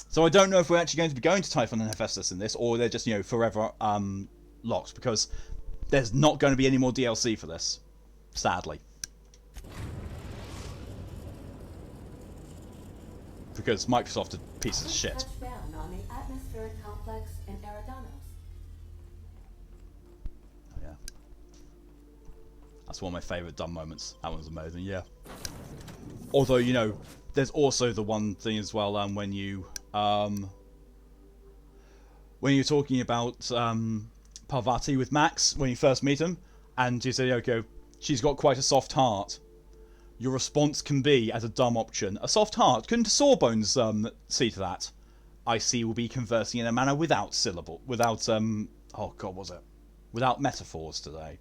So I don't know if we're actually going to be going to Typhon and Hephaestus in this, or they're just, forever locked, because there's not going to be any more DLC for this. Sadly. Because Microsoft are pieces of shit. Touch down on the atmospheric complex in Eridanos. Yeah. That's one of my favourite dumb moments. That one's amazing, yeah. Although, there's also the one thing as well, when you're talking about Parvati with Max, when you first meet him, and you say, okay, she's got quite a soft heart. Your response can be, as a dumb option, a soft heart. Couldn't Sawbones see to that? I see will be conversing in a manner without without metaphors today.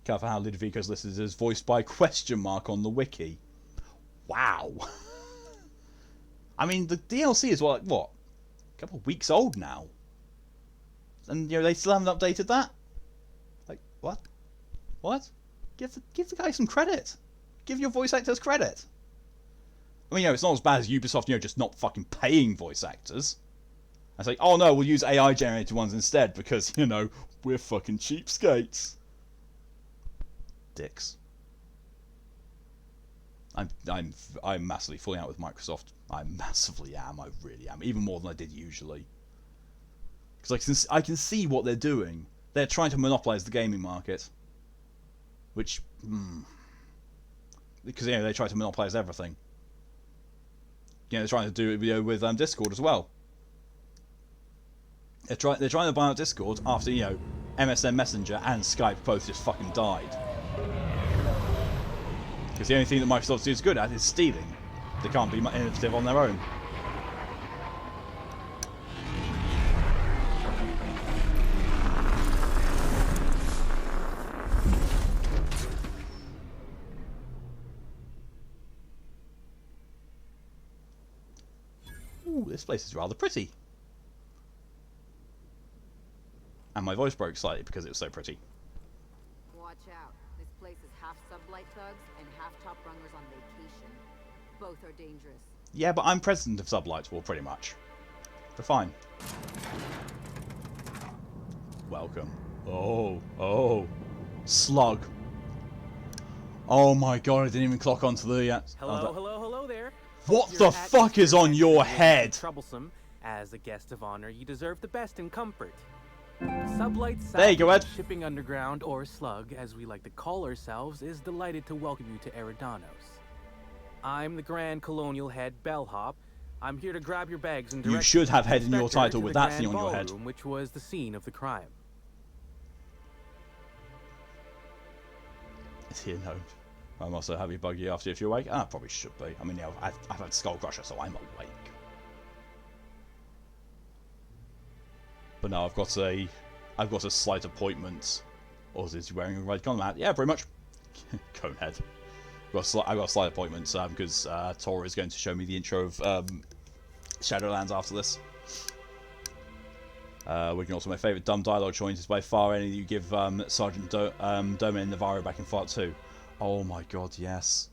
Cover how Ludovico's listed as voiced by question mark on the wiki. Wow. I mean, the DLC is what? A couple of weeks old now. And, they still haven't updated that? Like, what? What? Give the guy some credit. Give your voice actors credit. I mean, it's not as bad as Ubisoft, just not fucking paying voice actors. I say, oh no, we'll use AI generated ones instead because, we're fucking cheapskates. Dicks. I'm massively falling out with Microsoft. I massively am. I really am. Even more than I did usually. Because I can see what they're doing. They're trying to monopolize the gaming market. Which, because they try to monopolize everything. They're trying to do it with Discord as well. They're trying to buy out Discord after, you know, MSN Messenger and Skype both just fucking died. Because the only thing that Microsoft is good at is stealing. They can't be innovative on their own. Ooh, this place is rather pretty. And my voice broke slightly because it was so pretty. Watch out. This place is half sublight thugs and half top rungers on vacation. Both are dangerous. Yeah, but I'm president of Sublight, well, pretty much. We're fine. Welcome. Oh. Slug. Oh my god, I didn't even clock onto the... Hello there. What the fuck is on your head? Troublesome. As a guest of honor, you deserve the best in comfort. Sublight South, there you go, Ed. Shipping Underground, or Slug, as we like to call ourselves, is delighted to welcome you to Eridanos. I'm the Grand Colonial Head Bellhop. I'm here to grab your bags and direct you should have head in your Inspector title to with the that Grand thing on your head. Ballroom, which was the scene of the crime. Is he a gnome? I'm also happy buggy after if you're awake. I probably should be. I mean, yeah, I've had Skull Crusher, so I'm awake. But no, I've got a slight appointment. Or is he wearing a red condom hat? Yeah, pretty much. Conehead. I've got a slight appointment because Tora is going to show me the intro of Shadowlands after this. We can also my favourite dumb dialogue choice is by far any that you give Sergeant Doman and Navarro back in Fallout 2. Oh my god, yes.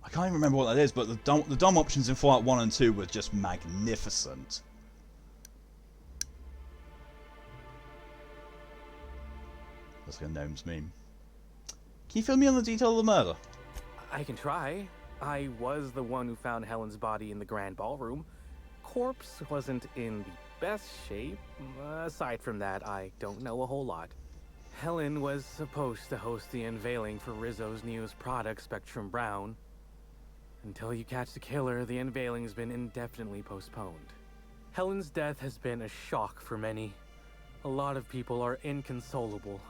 I can't even remember what that is, but the dumb options in Fallout 1 and 2 were just magnificent. That's like a gnome's meme. Can you fill me on the detail of the murder? I can try. I was the one who found Helen's body in the Grand Ballroom. Corpse wasn't in the best shape. Aside from that, I don't know a whole lot. Helen was supposed to host the unveiling for Rizzo's newest product, Spectrum Brown. Until you catch the killer, the unveiling's been indefinitely postponed. Helen's death has been a shock for many. A lot of people are inconsolable.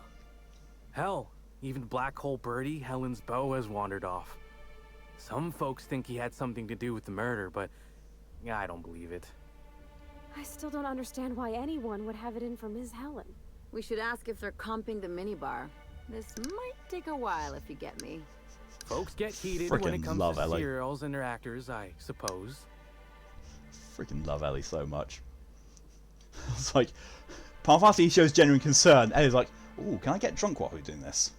Hell, even Black Hole Birdie, Helen's beau, has wandered off. Some folks think he had something to do with the murder, but I don't believe it. I still don't understand why anyone would have it in for Ms. Helen. We should ask if they're comping the minibar. This might take a while, if you get me. Folks get heated Frickin' when it comes love to Ellie. serials and their actors, I suppose. Freaking love Ellie so much. It's like, part after he shows genuine concern, Ellie's like, ooh, can I get drunk while we're doing this?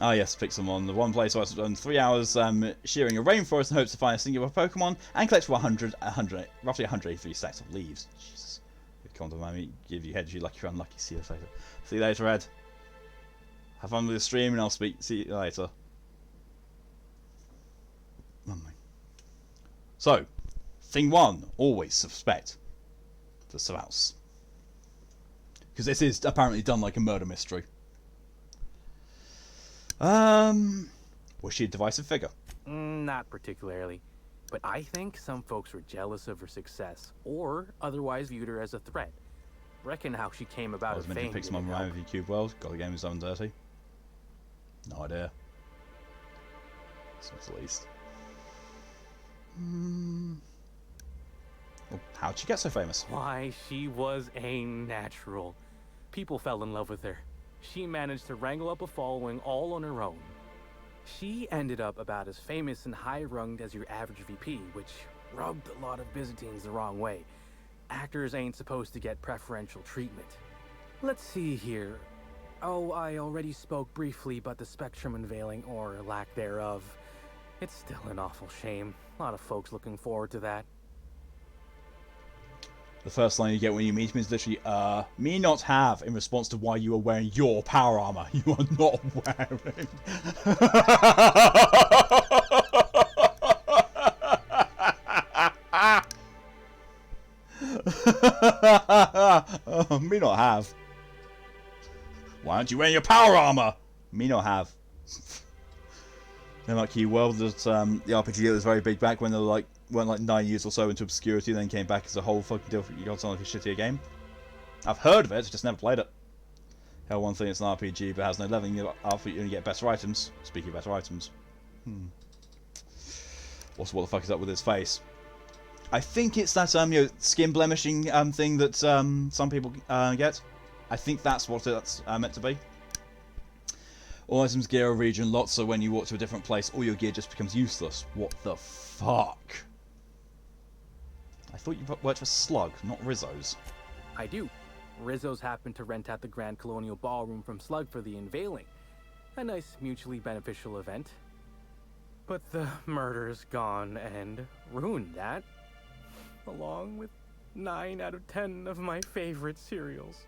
Ah yes, pick someone. The one place where I spent 3 hours shearing a rainforest in hopes to find a singular Pokemon and collect roughly 183 stacks of leaves. Jesus. Come to mommy, give you head if you're lucky or unlucky. See you later. See you later, Ed. Have fun with the stream and I'll see you later. So, thing one, always suspect the spouse. Because this is apparently done like a murder mystery. Was she a divisive figure? Not particularly. But I think some folks were jealous of her success, or otherwise viewed her as a threat. Reckon how she came about I was her meant to fame pick someone didn't around help. with Cube World. Got the game is done dirty. No idea. So at least. Well, how'd she get so famous? Why, she was a natural. People fell in love with her. She managed to wrangle up a following all on her own. She ended up about as famous and high-runged as your average VP, which rubbed a lot of Byzantines the wrong way. Actors ain't supposed to get preferential treatment. Let's see here. Oh, I already spoke briefly about the Spectrum unveiling, or lack thereof. It's still an awful shame. A lot of folks looking forward to that. The first line you get when you meet him is literally, me not have, in response to why you are wearing your power armor. You are not wearing. Me not have. Why aren't you wearing your power armor? Me not have. And like you, well, that the RPG was very big back when they went like 9 years or so into obscurity, and then came back as a whole fucking different. You got like a shittier game. I've heard of it, just never played it. Hell, one thing it's an RPG, but has no leveling. After you only get better items. Speaking of better items, also, what the fuck is up with his face? I think it's that skin blemishing thing that some people get. I think that's what it's meant to be. All items, gear, or region lots, so when you walk to a different place, all your gear just becomes useless. What the fuck? I thought you worked for Slug, not Rizzo's. I do. Rizzo's happened to rent out the Grand Colonial Ballroom from Slug for the unveiling. A nice mutually beneficial event. But the murder's gone and ruined that. Along with 9 out of 10 of my favorite cereals.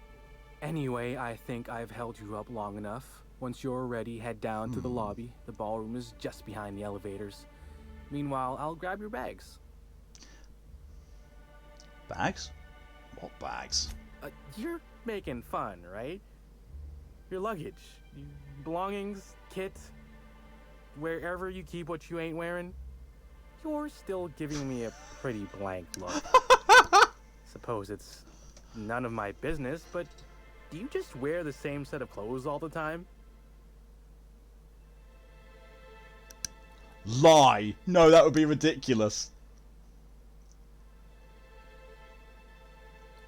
Anyway, I think I've held you up long enough. Once you're ready, head down to the lobby. The ballroom is just behind the elevators. Meanwhile, I'll grab your bags. Bags? What bags? You're making fun, right? Your luggage, your belongings, kit, wherever you keep what you ain't wearing. You're still giving me a pretty blank look. Suppose it's none of my business, but do you just wear the same set of clothes all the time? Lie! No, that would be ridiculous.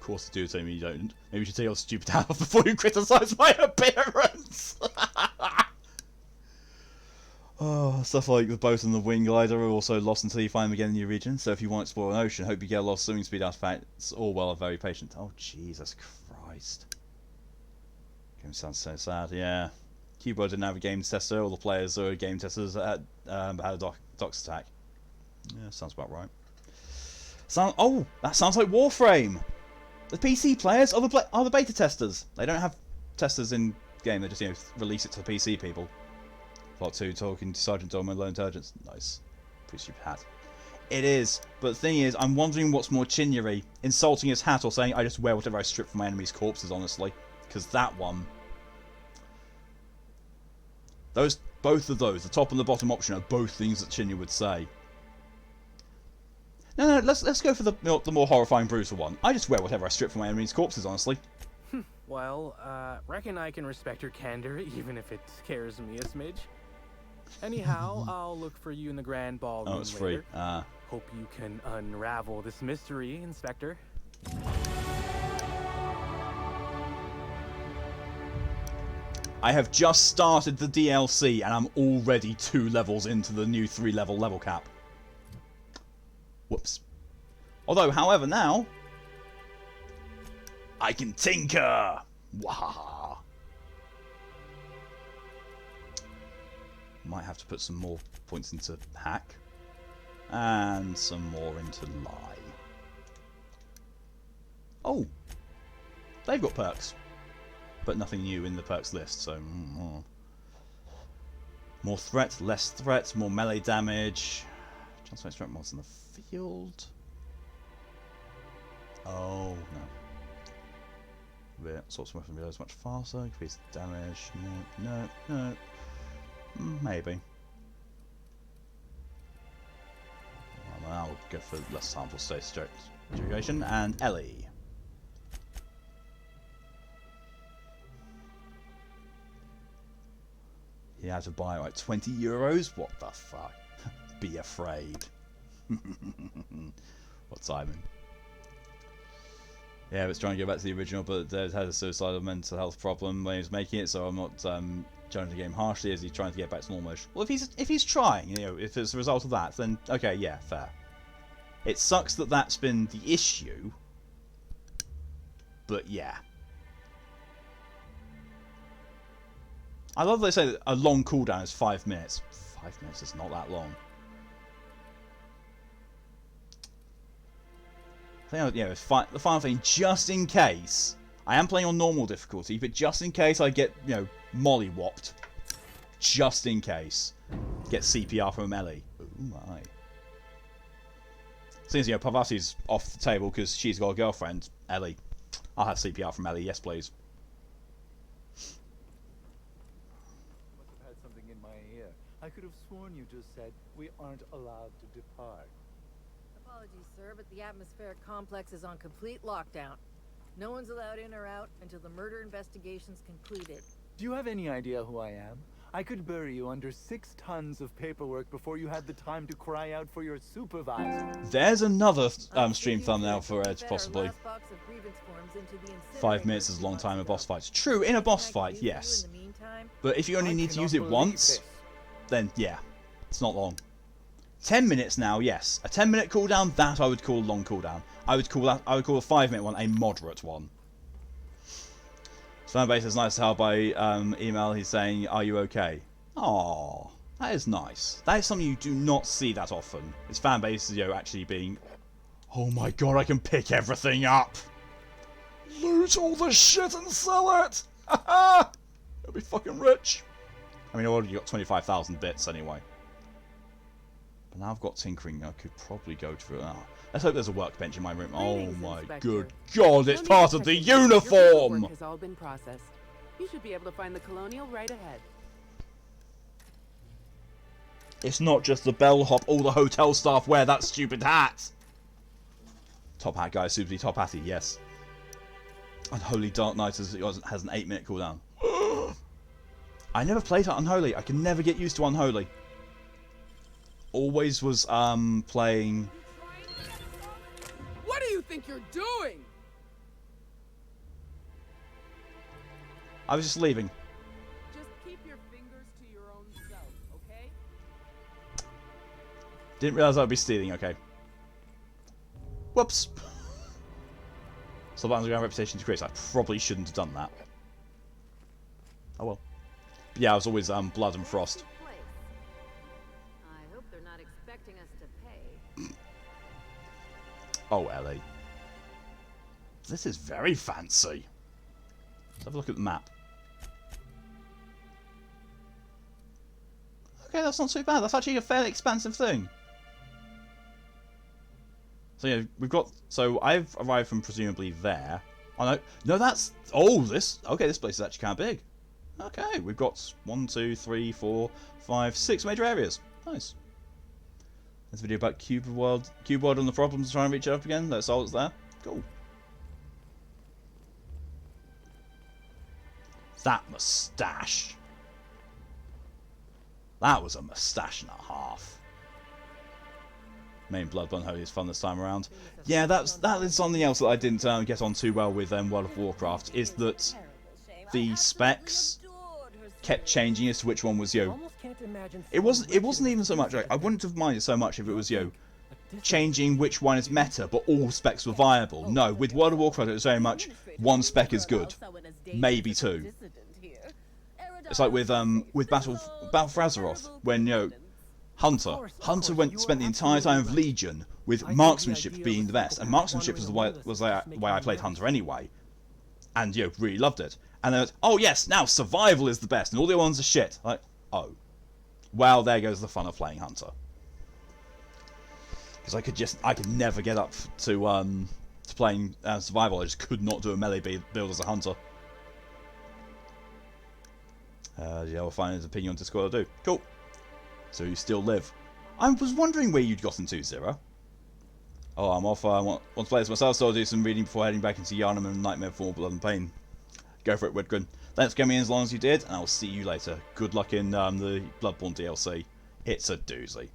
Of course, do tell me you don't. Maybe you should take your stupid hat off before you criticise my appearance. Oh, stuff like the boat and the wing glider are also lost until you find them again in the new region. So if you want to explore an ocean, hope you get a lot of swimming speed artifacts. All well and very patient. Oh Jesus Christ! Game sounds so sad. Yeah. Keyboard didn't have a game tester. All the players are game testers had a docs attack. Yeah, sounds about right. Oh, that sounds like Warframe. The PC players are the beta testers. They don't have testers in game. They just release it to the PC people. Plot 2 talking to Sergeant Dom and Low Intelligence. Nice. Pretty stupid hat. It is, but the thing is, I'm wondering what's more chinyery: insulting his hat or saying I just wear whatever I strip from my enemy's corpses. Honestly, because that one. Both of those, the top and the bottom option, are both things that Chinya would say. No, let's go for the more horrifying, brutal one. I just wear whatever I strip from my enemy's corpses, honestly. Well, reckon I can respect your candor, even if it scares me a smidge. Anyhow, I'll look for you in the Grand Ballroom Oh, it's free. later. Hope you can unravel this mystery, Inspector. I have just started the DLC and I'm already 2 levels into the new 3-level level cap. Whoops. Although, however, now I can tinker. Wahaha. Might have to put some more points into hack and some more into lie. Oh, they've got perks. But nothing new in the perks list, so more threat, less threat, more melee damage. Transfer strength mods in the field. Oh no. Sorts of weapon reloads much faster, increase damage. No. Maybe. Well, I'll go for less sample state duration and Ellie. You had to buy like 20 euros? What the fuck? Be afraid. What timing? Yeah, it's trying to go back to the original, but Dad had a suicidal mental health problem when he was making it, so I'm not judging the game harshly as he's trying to get back to normal. Well, if he's trying, if it's a result of that, then okay, yeah, fair. It sucks that that's been the issue, but yeah. I love that they say that a long cooldown is 5 minutes. 5 minutes is not that long. I think, the final thing, just in case, I am playing on normal difficulty, but just in case I get, molly-whopped, just in case, get CPR from Ellie. Ooh my. Since, Pavati's off the table because she's got a girlfriend, Ellie. I'll have CPR from Ellie, yes please. I I could have sworn you just said we aren't allowed to depart. Apologies, sir, but the atmospheric complex is on complete lockdown. No one's allowed in or out until the murder investigation's concluded. Do you have any idea who I am? I could bury you under 6 tons of paperwork before you had the time to cry out for your supervisor. There's another stream thumbnail for Edge, possibly. 5 minutes is a long time in boss fights. True, in a boss fight, yes. But if you only need to use it once, then yeah, it's not long. 10 minutes now, yes. A 10-minute cooldown, that I would call a long cooldown. I would call a 5-minute one a moderate one. Fanbase is nice to help by email. He's saying, "Are you okay?" Aww, that is nice. That is something you do not see that often. It's fanbase, actually being, "Oh my god, I can pick everything up, loot all the shit and sell it. Haha, I'll be fucking rich." I mean, I already got 25,000 bits anyway. But now I've got tinkering. I could probably go to. Let's hope there's a workbench in my room. Oh my good god, it's part of the uniform! Has all been processed. You should be able to find the Colonial right ahead. It's not just the bellhop, all the hotel staff wear that stupid hat! Top hat guy, super top hatty, yes. Unholy Dark Knight has an 8-minute cooldown. I never played Unholy. I can never get used to Unholy. Always was playing... What do you think you're doing? I was just leaving. Just keep your fingers to your own self, okay? Didn't realise I would be stealing, okay. Whoops. So underground reputation decrease. I probably shouldn't have done that. Oh well. But yeah, I was always Blood and Frost. I hope they're not expecting us to pay. Oh, Ellie. This is very fancy. Let's have a look at the map. Okay, that's not too bad. That's actually a fairly expansive thing. So yeah, we've got... So I've arrived from presumably there. Oh no, no, that's... Oh, this... Okay, this place is actually kind of big. Okay, we've got 1, 2, 3, 4, 5, 6 major areas. Nice. There's a video about Cube World and the problems trying to reach it up again. That's all that's there. Cool. That moustache. That was a moustache and a half. Main Blood Unholy is fun this time around. Yeah, that is something else that I didn't get on too well with World of Warcraft, is that the specs kept changing as to which one was, it wasn't even so much, I wouldn't have minded so much if it was, changing which one is meta, but all specs were viable. No, with World of Warcraft it was very much, one spec is good, maybe 2. It's like with Battle for Azeroth, when, Hunter spent the entire time of Legion with marksmanship being the best, and marksmanship was the way I played Hunter anyway, and really loved it. And then, oh yes, now survival is the best, and all the other ones are shit. Like, oh, well, there goes the fun of playing Hunter. Because I could never get up to playing survival. I just could not do a melee build as a Hunter. Yeah, we'll find his opinion on Discord. I'll do. Cool. So you still live. I was wondering where you'd gotten to, Zero. Oh, I'm off. I want to play this myself, so I'll do some reading before heading back into Yharnam and Nightmare for Blood and Pain. Go for it, Widgren. Thanks for getting me in as long as you did, and I'll see you later. Good luck in the Bloodborne DLC. It's a doozy.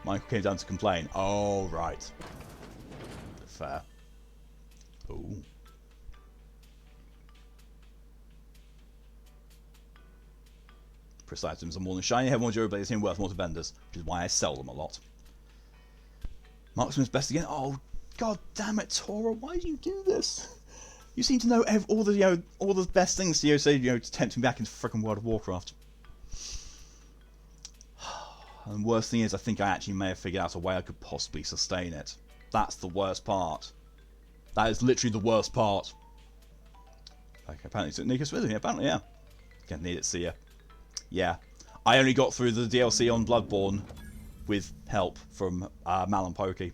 Michael came down to complain. Oh, right. Fair. Ooh. Precise items are more than shiny, have more durability and worth more to vendors, which is why I sell them a lot. Marksman's best again. Oh, god damn it, Tora! Why do you do this? You seem to know all the best things to say to tempt me back into frickin' World of Warcraft. And the worst thing is, I think I actually may have figured out a way I could possibly sustain it. That's the worst part. That is literally the worst part. Okay, apparently it's Nikas with me. Apparently, yeah. Gonna need it, see ya. Yeah, I only got through the DLC on Bloodborne with help from Mal and Pokey.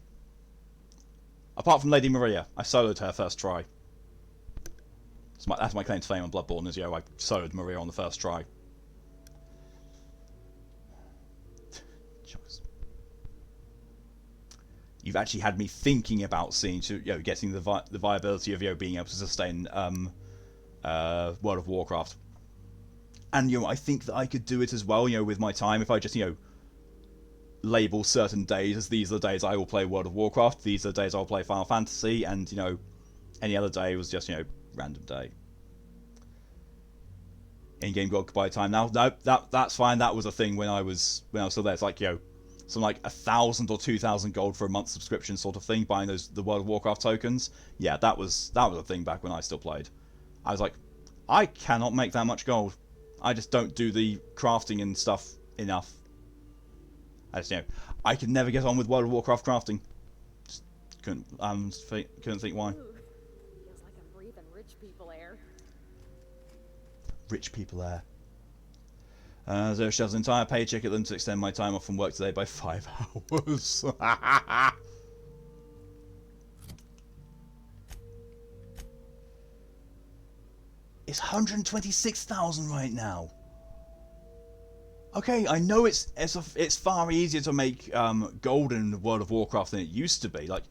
Apart from Lady Maria, I soloed her first try. That's my claim to fame on Bloodborne, is I soloed Maria on the first try. you've actually had me thinking about seeing to getting the viability of being able to sustain World of Warcraft. And I think that I could do it as well, with my time if I just label certain days as these are the days I will play World of Warcraft, these are the days I'll play Final Fantasy, and any other day was just random day. In-game gold by time now. No, that's fine. That was a thing when I was still there. It's like some like 1,000 or 2,000 gold for a month subscription sort of thing, buying the World of Warcraft tokens. Yeah, that was a thing back when I still played. I was like, I cannot make that much gold. I just don't do the crafting and stuff enough. I just I could never get on with World of Warcraft crafting. Just couldn't think why. Ooh, feels like I'm breathing rich people air. Rich people air. Zero shells an entire paycheck at them to extend my time off from work today by 5 hours. It's 126,000 right now. Okay, I know it's far easier to make gold in World of Warcraft than it used to be. Like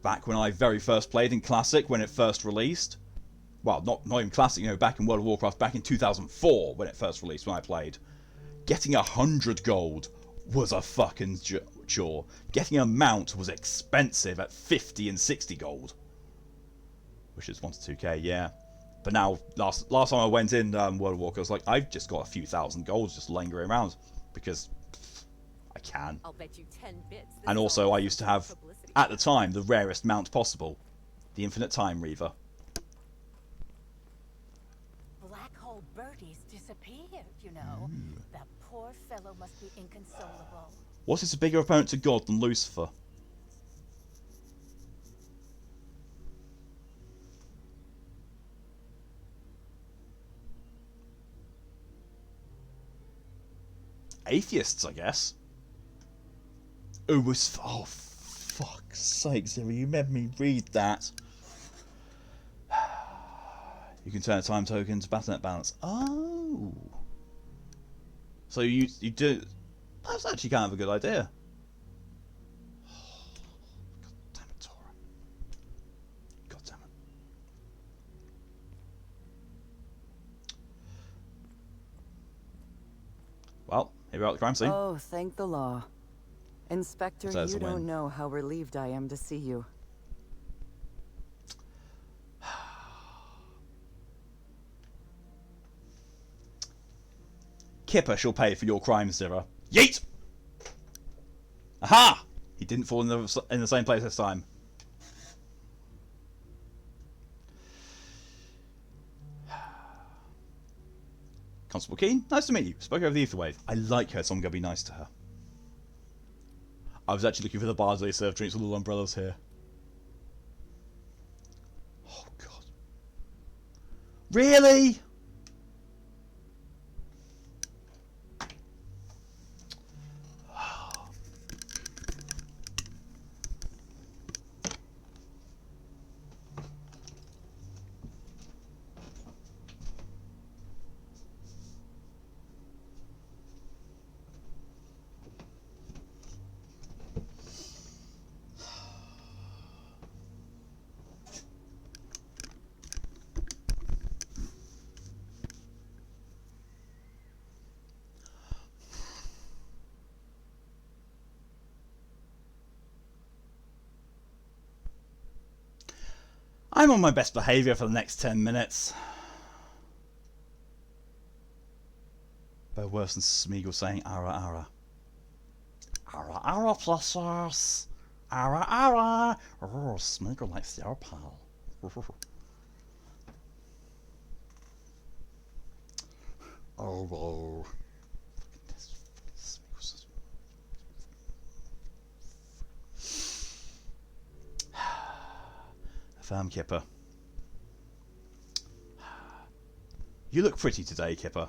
back when I very first played in Classic when it first released. Well, not even Classic, back in World of Warcraft back in 2004 when it first released when I played. Getting 100 gold was a fucking chore. Getting a mount was expensive at 50 and 60 gold. Which is 1 to 2k, yeah. But now, last time I went in World of Warcraft, I was like, I've just got a few thousand golds just lingering around. Because I can. I'll bet you 10 bits. And also, I used to have, at the time, the rarest mount possible. The Infinite Time Reaver. Black Hole Birdie's disappeared, That poor fellow must be inconsolable. What is a bigger opponent to God than Lucifer? Atheists, I guess. Oh, fuck's sake, Zero, you made me read that. You can turn a time token to Battle.net balance. Oh. So you do... That's actually kind of a good idea. God damn it, Tora. God damn it. Well, here we are at the crime scene. Oh, thank the law. Inspector, So that's you a win. don't know how relieved I am to see you. Kipper shall pay for your crimes, Zero. Yeet! Aha! He didn't fall in the same place this time. Constable Keen, nice to meet you. Spoke over the aetherwave. I like her, so I'm going to be nice to her. I was actually looking for the bars they serve drinks with little umbrellas here. Oh, God. Really? I'm on my best behaviour for the next 10 minutes. But worse than Smeagol saying ara ara. Ara ara plussers. Ara ara. Oh, Smeagol likes the ara pal. Oh, whoa. Firm Kipper. You look pretty today, Kipper.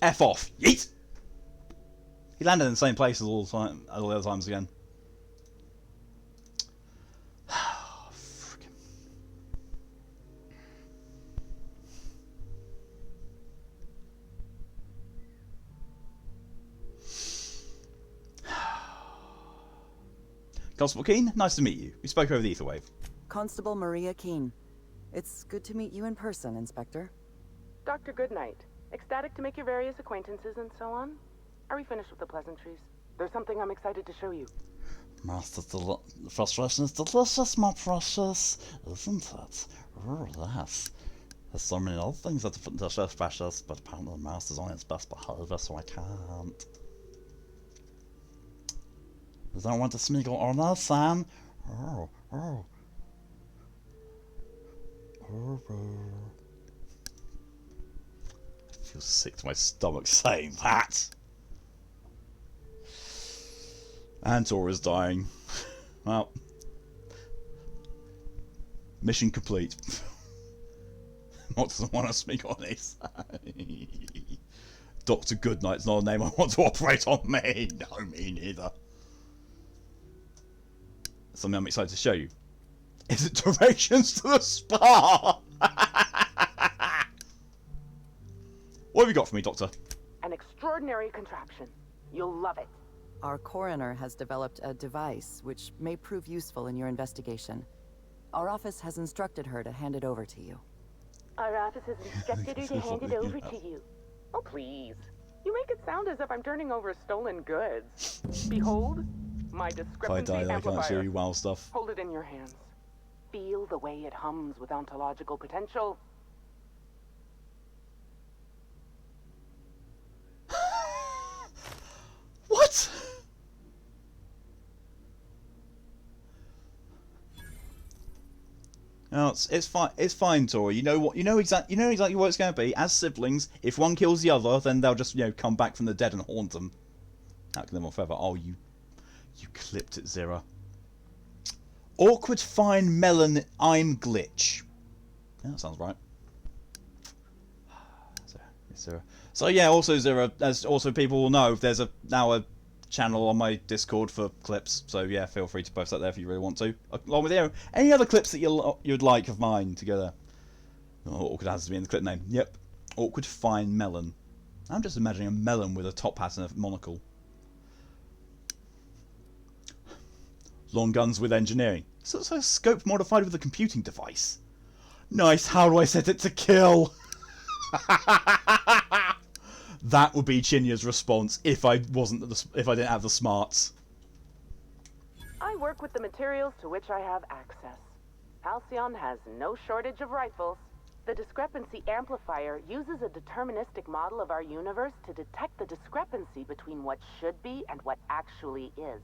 F off. Yeet! He landed in the same place as all the other times again. Constable Keene, nice to meet you. We spoke over the aetherwave. Constable Maria Keene. It's good to meet you in person, Inspector. Dr. Goodnight. Ecstatic to make your various acquaintances and so on. Are we finished with the pleasantries? There's something I'm excited to show you. Master, frustration is delicious, my precious, isn't it? Oh, yes. There's so many other things that are delicious, precious, but apparently the Master's on its best behavior, so I can't. You don't want to sneak on us, Sam? Oh. I feel sick to my stomach saying that. Antor is dying. Well, mission complete. What doesn't want to speak on this? Dr. Goodnight's not a name I want to operate on me. No, me neither. Something I'm excited to show you. Is it directions to the spa? What have you got for me, Doctor? An extraordinary contraption. You'll love it. Our coroner has developed a device which may prove useful in your investigation. Our office has instructed her to hand it over to you. Our office has instructed her to hand it over to you. Oh, please. You make it sound as if I'm turning over stolen goods. Behold, my discrepancy amplifier. I can't show you wild stuff. Hold it in your hands. Feel the way it hums with ontological potential. What? No, it's fine. It's fine, Tori. You know what? You know exactly what it's going to be. As siblings, if one kills the other, then they'll just come back from the dead and haunt them. That can live on forever. Oh, you clipped it, Zira. Awkward fine melon I'm glitch. Yeah, that sounds right. Zira. So yeah, also Zira, as also people will know, there's now a channel on my Discord for clips. So yeah, feel free to post that there if you really want to, along with any other clips that you'd like of mine together. Oh, awkward has to be in the clip name. Yep, awkward fine melon. I'm just imagining a melon with a top hat and a monocle. Long guns with engineering. So it's a scope modified with a computing device. Nice. How do I set it to kill? That would be Chinya's response if I didn't have the smarts. I work with the materials to which I have access. Halcyon has no shortage of rifles. The discrepancy amplifier uses a deterministic model of our universe to detect the discrepancy between what should be and what actually is.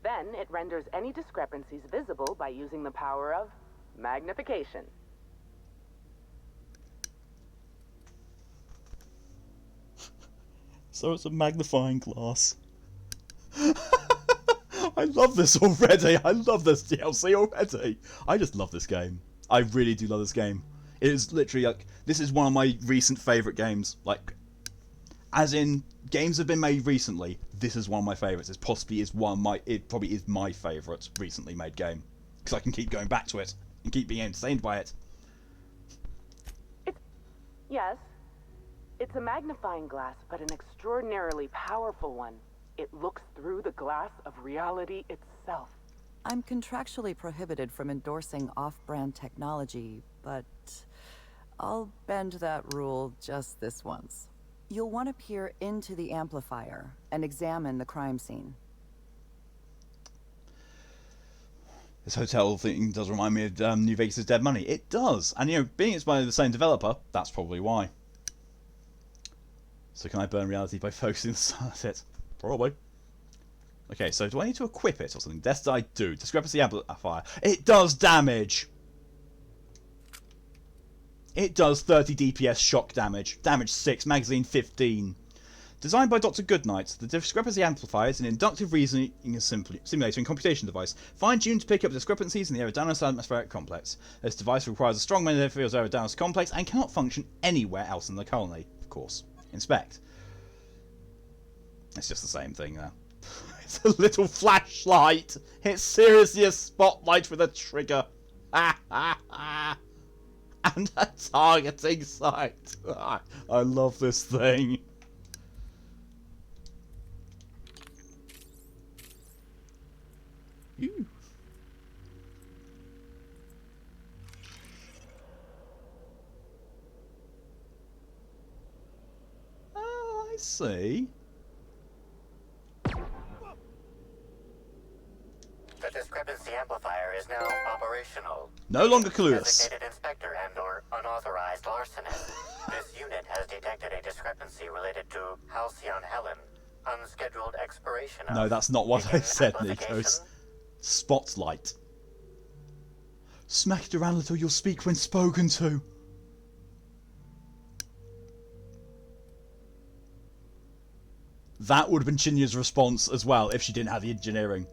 Then it renders any discrepancies visible by using the power of magnification. So it's a magnifying glass. I love this already. I love this DLC already. I just love this game. I really do love this game. It is literally like, this is one of my recent favourite games. Like, as in, games have been made recently. This is one of my favourites. It probably is my favourite recently made game. Because I can keep going back to it and keep being entertained by it. Yes. It's a magnifying glass, but an extraordinarily powerful one. It looks through the glass of reality itself. I'm contractually prohibited from endorsing off-brand technology, but I'll bend that rule just this once. You'll want to peer into the amplifier and examine the crime scene. This hotel thing does remind me of New Vegas' Dead Money. It does. And, being it's by the same developer, that's probably why. So can I burn reality by focusing the sunset? Probably. Okay, so do I need to equip it or something? Yes, I do. Discrepancy amplifier. It does damage! It does 30 DPS shock damage. Damage 6, magazine 15. Designed by Dr. Goodnight, the discrepancy amplifier is an inductive reasoning simulator and computation device, fine-tuned to pick up discrepancies in the Eridanos atmospheric complex. This device requires a strong magnetic field of Eridanos complex and cannot function anywhere else in the colony, of course. Inspect. It's just the same thing there. It's a little flashlight. It's seriously a spotlight with a trigger. And a targeting sight. I love this thing. Ooh. Oh, I see. The discrepancy amplifier is now operational. No longer clueless. Designated inspector and/or unauthorized larcenist. This unit has detected a discrepancy related to Halcyon Helen. Unscheduled expiration of... No, that's not what I said, amplification. Nikos. Spotlight. Smack it around a little, you'll speak when spoken to. That would have been Chinya's response as well if she didn't have the engineering.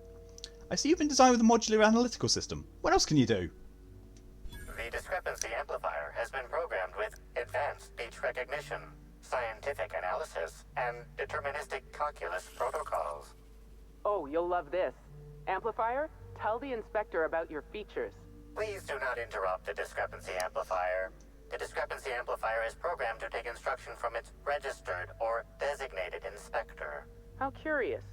I see you've been designed with a modular analytical system. What else can you do? The discrepancy amplifier has been programmed with advanced speech recognition, scientific analysis, and deterministic calculus protocols. Oh, you'll love this. Amplifier, tell the inspector about your features. Please do not interrupt the discrepancy amplifier. The discrepancy amplifier is programmed to take instruction from its registered or designated inspector. How curious.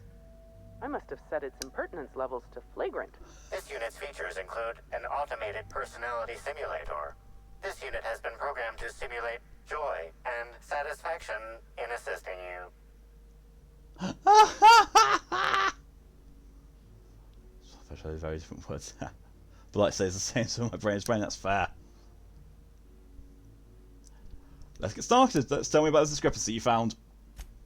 I must have set its impertinence levels to flagrant. This unit's features include an automated personality simulator. This unit has been programmed to simulate joy and satisfaction in assisting you. Very, very different words. But like I say, it's the same as my brain's brain, that's fair. Let's get started. Let's tell me about this discrepancy you found.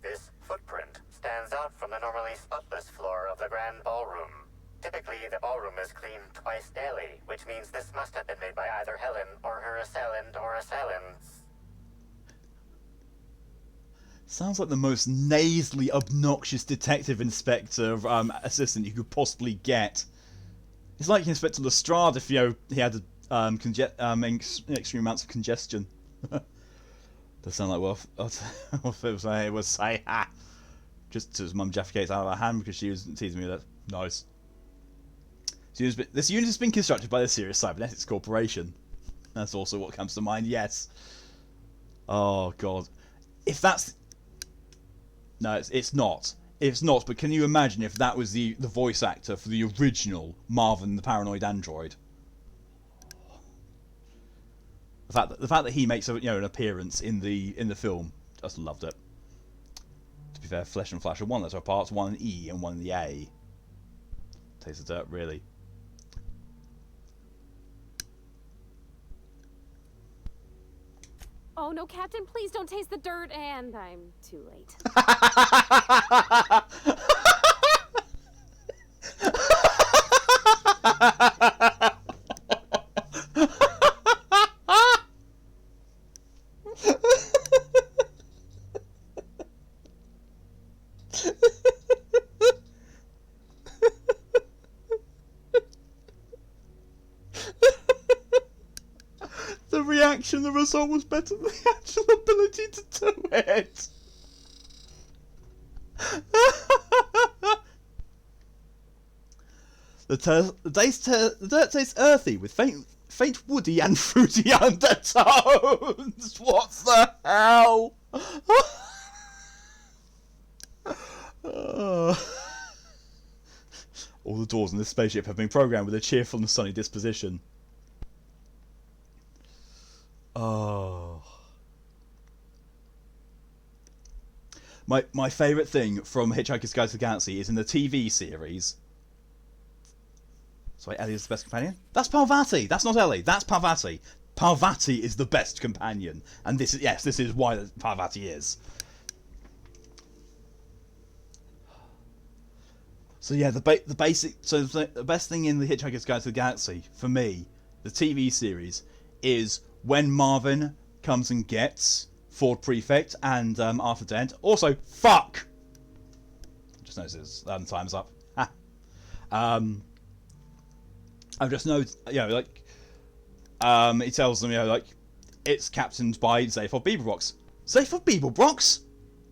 This footprint stands out from the normally spotless floor of the grand ballroom. Typically, the ballroom is cleaned twice daily, which means this must have been made by either Helen or her assailant or assailants. Sounds like the most nasally, obnoxious detective inspector assistant you could possibly get. It's like Inspector Lestrade if he had extreme amounts of congestion. Does sound like well, it was say just to his mum Jaffa Cake's out of her hand because she was teasing me that nice. This unit has been constructed by the Serious Cybernetics Corporation. That's also what comes to mind. Yes. Oh god, if that's no, it's not. It's not. But can you imagine if that was the voice actor for the original Marvin the Paranoid Android? The fact that he makes an appearance in the film, just loved it. To be fair, Flesh and Flash are one letter apart, one in E and one in the A. Taste the dirt, really. Oh no, Captain, please don't taste the dirt, and I'm too late. The reaction, the result was better than the actual ability to do it. The dirt tastes earthy with faint woody and fruity undertones. What the hell? All the doors in this spaceship have been programmed with a cheerful and sunny disposition. Oh. My favourite thing from Hitchhiker's Guide to the Galaxy is in the TV series. So Ellie is the best companion? That's Parvati! That's not Ellie, that's Parvati. Parvati is the best companion. And this is why Parvati is. So yeah, the best thing in the Hitchhiker's Guide to the Galaxy, for me, the TV series, is when Marvin comes and gets Ford Prefect and Arthur Dent. Also, fuck! Just noticed time's up. I just know, he tells them, it's captained by Zaphod Beeblebrox. Zaphod Beeblebrox?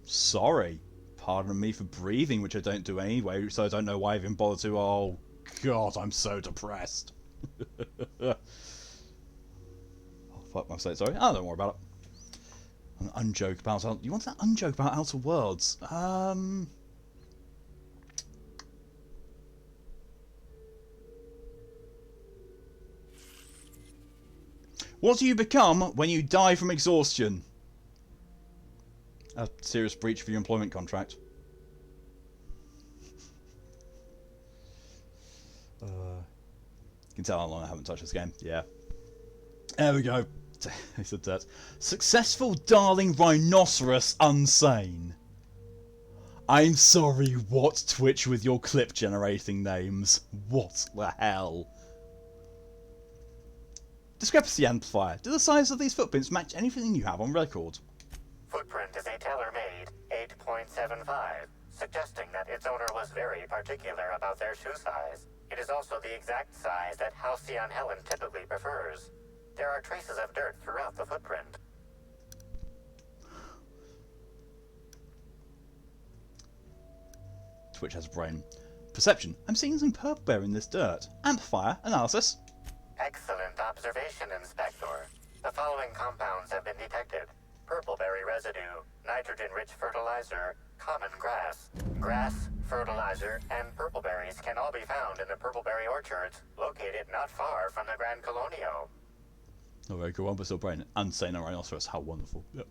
Sorry. Pardon me for breathing, which I don't do anyway, so I don't know why I even bother to. Oh, God, I'm so depressed. Oh, fuck, I'm so sorry. Oh, don't worry about it. An unjoke about... You want that unjoke about Outer Worlds? What do you become when you die from exhaustion? A serious breach of your employment contract. You can tell how long I haven't touched this game. Yeah. There we go. He said that. Successful darling rhinoceros unsane. I'm sorry, what Twitch with your clip generating names? What the hell? Discrepancy amplifier. Do the size of these footprints match anything you have on record? Footprint is a tailor-made 8.75, suggesting that its owner was very particular about their shoe size. It is also the exact size that Halcyon Helen typically prefers. There are traces of dirt throughout the footprint. Twitch has a brain. Perception. I'm seeing some purple bear in this dirt. Amplifier. Analysis. Excellent observation, Inspector. The following compounds have been detected. Purpleberry residue, nitrogen-rich fertilizer, common grass. Grass, fertilizer, and purpleberries can all be found in the purpleberry orchards, located not far from the Grand Colonio. Not very cool one, but still brain. Unsane rhinoceros. How wonderful. Yep.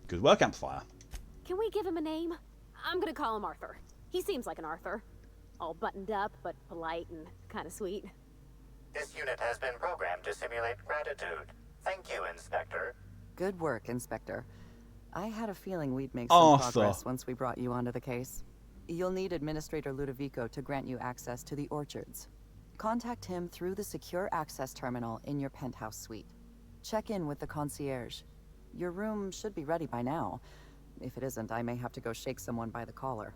Good work, Amplifier. Can we give him a name? I'm gonna call him Arthur. He seems like an Arthur. All buttoned up, but polite and kind of sweet. This unit has been programmed to simulate gratitude. Thank you, Inspector. Good work, Inspector. I had a feeling we'd make some Arthur. progress once we brought you onto the case. You'll need Administrator Ludovico to grant you access to the orchards. Contact him through the secure access terminal in your penthouse suite. Check in with the concierge. Your room should be ready by now. If it isn't, I may have to go shake someone by the collar.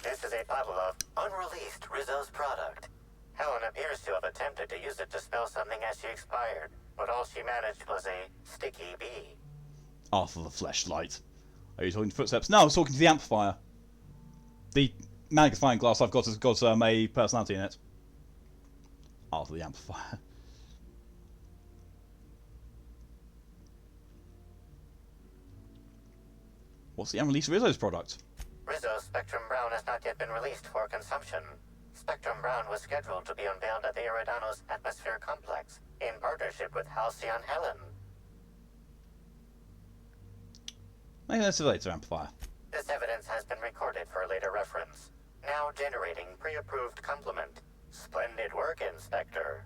This is a bottle of unreleased Rizzo's product. Helen appears to have attempted to use it to spell something as she expired, but all she managed was a sticky bee. Arthur the Fleshlight. Are you talking to footsteps? No, I was talking to the amplifier. The magnifying glass I've got has got a personality in it. Arthur the amplifier. What's the unreleased Rizzo's product? Rizzo's Spectrum Brown has not yet been released for consumption. Spectrum Brown was scheduled to be unveiled at the Eridanos Atmosphere Complex in partnership with Halcyon Helen. Maybe that's a later amplifier. This evidence has been recorded for later reference. Now generating pre-approved complement. Splendid work, Inspector.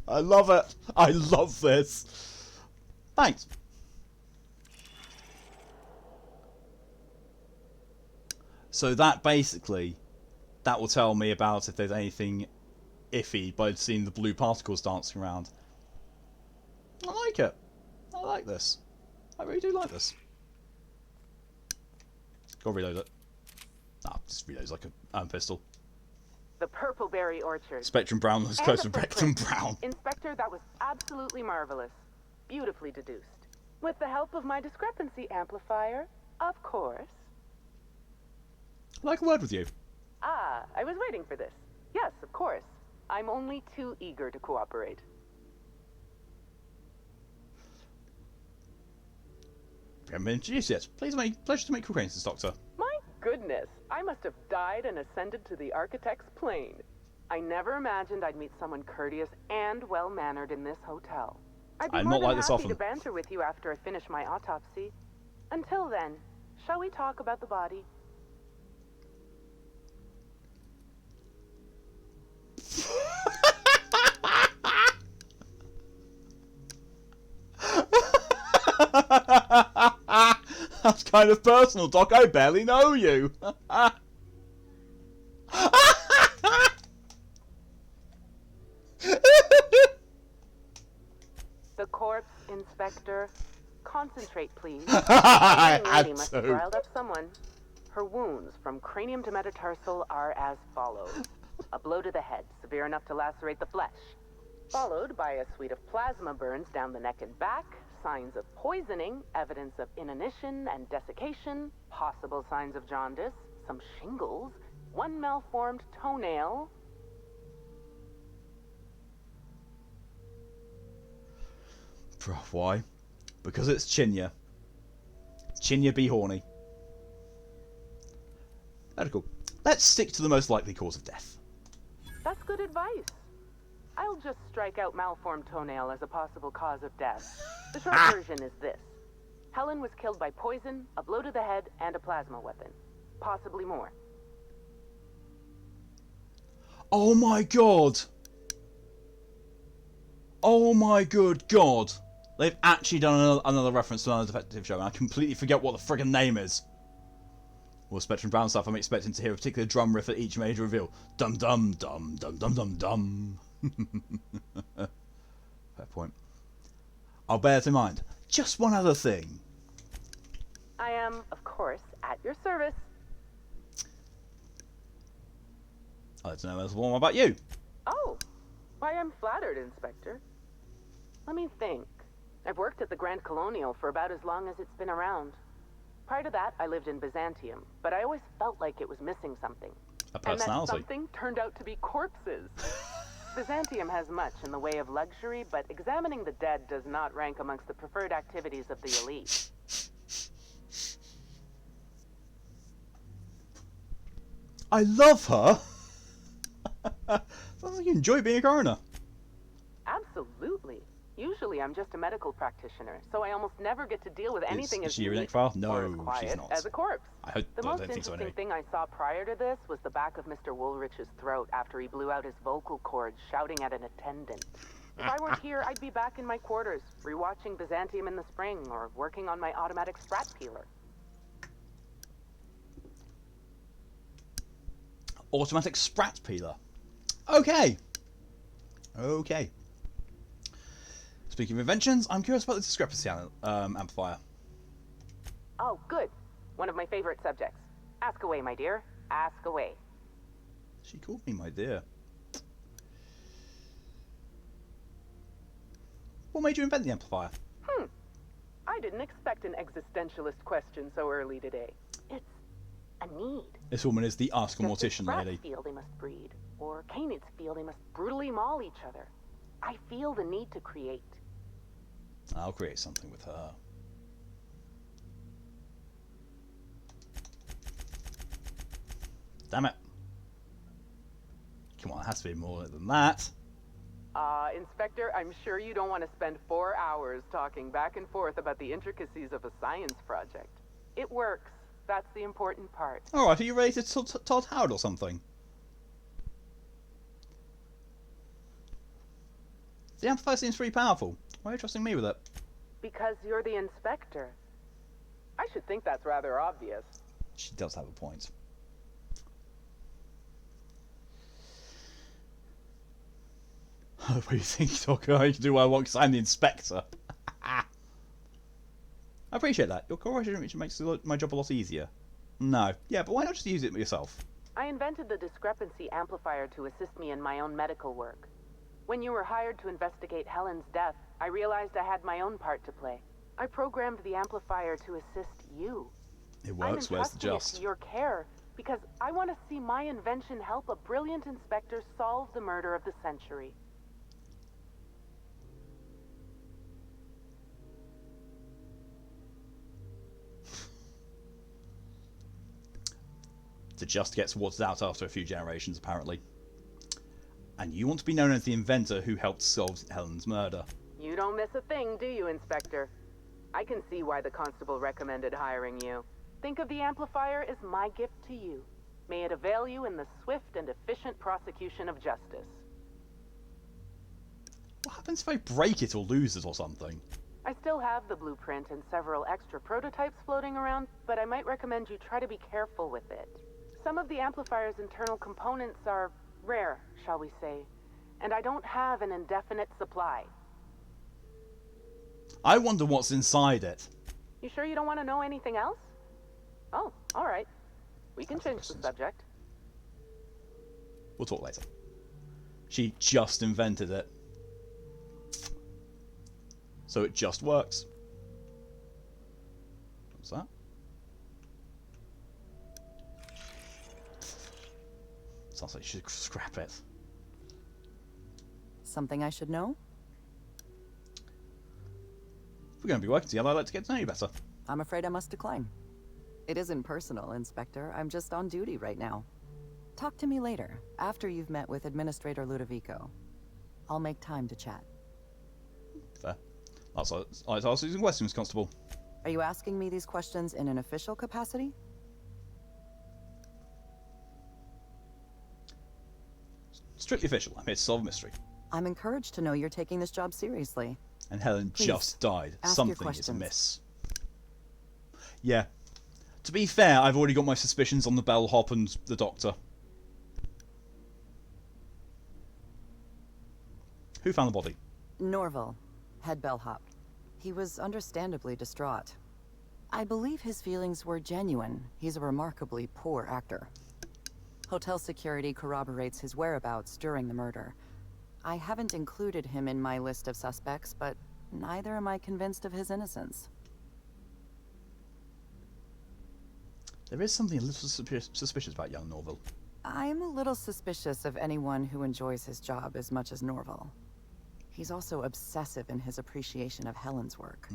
I love it. I love this. Thanks. So that basically, that will tell me about if there's anything iffy by seeing the blue particles dancing around. I like it. I like this. I really do like this. Go reload it. Nah, just reloads like a pistol. The Purpleberry Orchard. Spectrum Brown was And close the to Spectrum footprint. Brown. Inspector, that was absolutely marvelous. Beautifully deduced. With the help of my discrepancy amplifier, of course. I'd like a word with you. Ah, I was waiting for this. Yes, of course. I'm only too eager to cooperate. We haven't been introduced yet. Pleasure to make your acquaintance, Doctor. My goodness, I must have died and ascended to the architect's plane. I never imagined I'd meet someone courteous and well-mannered in this hotel. I'd be I'm more not than like this happy often. to banter with you after I finish my autopsy. Until then, shall we talk about the body? That's kind of personal, Doc. I barely know you. The corpse, Inspector. Concentrate, please. I The had lady must to. have riled up someone. Her wounds from cranium to metatarsal are as follows. A blow to the head, severe enough to lacerate the flesh. Followed by a suite of plasma burns down the neck and back, signs of poisoning, evidence of inanition and desiccation, possible signs of jaundice, some shingles, one malformed toenail. Why? Because it's Chinya. Chinya be horny. Very cool. Let's stick to the most likely cause of death. That's good advice. I'll just strike out malformed toenail as a possible cause of death. The short version is this. Helen was killed by poison, a blow to the head, and a plasma weapon. Possibly more. Oh my god! Oh my good god! They've actually done another reference to another detective show, and I completely forget what the friggin' name is. Well, Spectrum Brown stuff, I'm expecting to hear a particular drum riff at each major reveal. Dum dum dum dum dum dum dum. Fair point. I'll bear it in mind. Just one other thing. I am, of course, at your service. I'd like to know a little more about you. Oh, why I'm flattered, Inspector. Let me think. I've worked at the Grand Colonial for about as long as it's been around. Prior to that, I lived in Byzantium, but I always felt like it was missing something. A personality. And that something turned out to be corpses. Byzantium has much in the way of luxury, but examining the dead does not rank amongst the preferred activities of the elite. I love her! Sounds like you enjoy being a coroner. Absolutely. Usually I'm just a medical practitioner, so I almost never get to deal with anything Is as she a unique file? No, or as quiet she's not. as a corpse. I The most don't think so interesting anyway. thing I saw prior to this was the back of Mr. Woolrich's throat after he blew out his vocal cords shouting at an attendant. If I weren't here, I'd be back in my quarters, rewatching Byzantium in the spring or working on my automatic sprat peeler. Automatic sprat peeler. Okay. Okay. Speaking of inventions, I'm curious about the discrepancy amplifier. Oh, good. One of my favorite subjects. Ask away, my dear. Ask away. She called me my dear. What made you invent the amplifier? I didn't expect an existentialist question so early today. It's a need. This woman is the Ask a Just as Mortician sprats lady. feel they must breed, or canids feel they must brutally maul each other. I feel the need to create. I'll create something with her. Damn it. Come on, it has to be more than that. Inspector, I'm sure you don't want to spend 4 hours talking back and forth about the intricacies of a science project. It works. That's the important part. Alright, are you related to Todd Howard or something? The amplifier seems pretty powerful. Why are you trusting me with it? Because you're the inspector. I should think that's rather obvious. She does have a point. What do you think, Doc? I can do what I want because I'm the inspector. I appreciate that. Your cooperation makes my job a lot easier. No. Yeah, but why not just use it yourself? I invented the discrepancy amplifier to assist me in my own medical work. When you were hired to investigate Helen's death, I realized I had my own part to play. I programmed the amplifier to assist you. It works, where's the I'm entrusting it just? to your care because I want to see my invention help a brilliant inspector solve the murder of the century. The just gets watered out after a few generations, apparently. And you want to be known as the inventor who helped solve Helen's murder. You don't miss a thing, do you, Inspector? I can see why the constable recommended hiring you. Think of the amplifier as my gift to you. May it avail you in the swift and efficient prosecution of justice. What happens if I break it or lose it or something? I still have the blueprint and several extra prototypes floating around, but I might recommend you try to be careful with it. Some of the amplifier's internal components are rare, shall we say, and I don't have an indefinite supply. I wonder what's inside it. You sure you don't want to know anything else? Oh, all right. We can change the subject. We'll talk later. She just invented it. So it just works. What's that? Sounds like you should scrap it. Something I should know? If we're going to be working together, I'd like to get to know you better. I'm afraid I must decline. It isn't personal, Inspector. I'm just on duty right now. Talk to me later, after you've met with Administrator Ludovico. I'll make time to chat. Fair. I'd like to ask you some questions, Constable. Are you asking me these questions in an official capacity? Strictly official. I'm here to solve a mystery. I'm encouraged to know you're taking this job seriously. And Helen Please, just died. ask your Something is questions. amiss. Yeah. To be fair, I've already got my suspicions on the bellhop and the doctor. Who found the body? Norval, head bellhop. He was understandably distraught. I believe his feelings were genuine. He's a remarkably poor actor. Hotel security corroborates his whereabouts during the murder. I haven't included him in my list of suspects, but neither am I convinced of his innocence. There is something a little suspicious about young Norval. I'm a little suspicious of anyone who enjoys his job as much as Norval. He's also obsessive in his appreciation of Helen's work.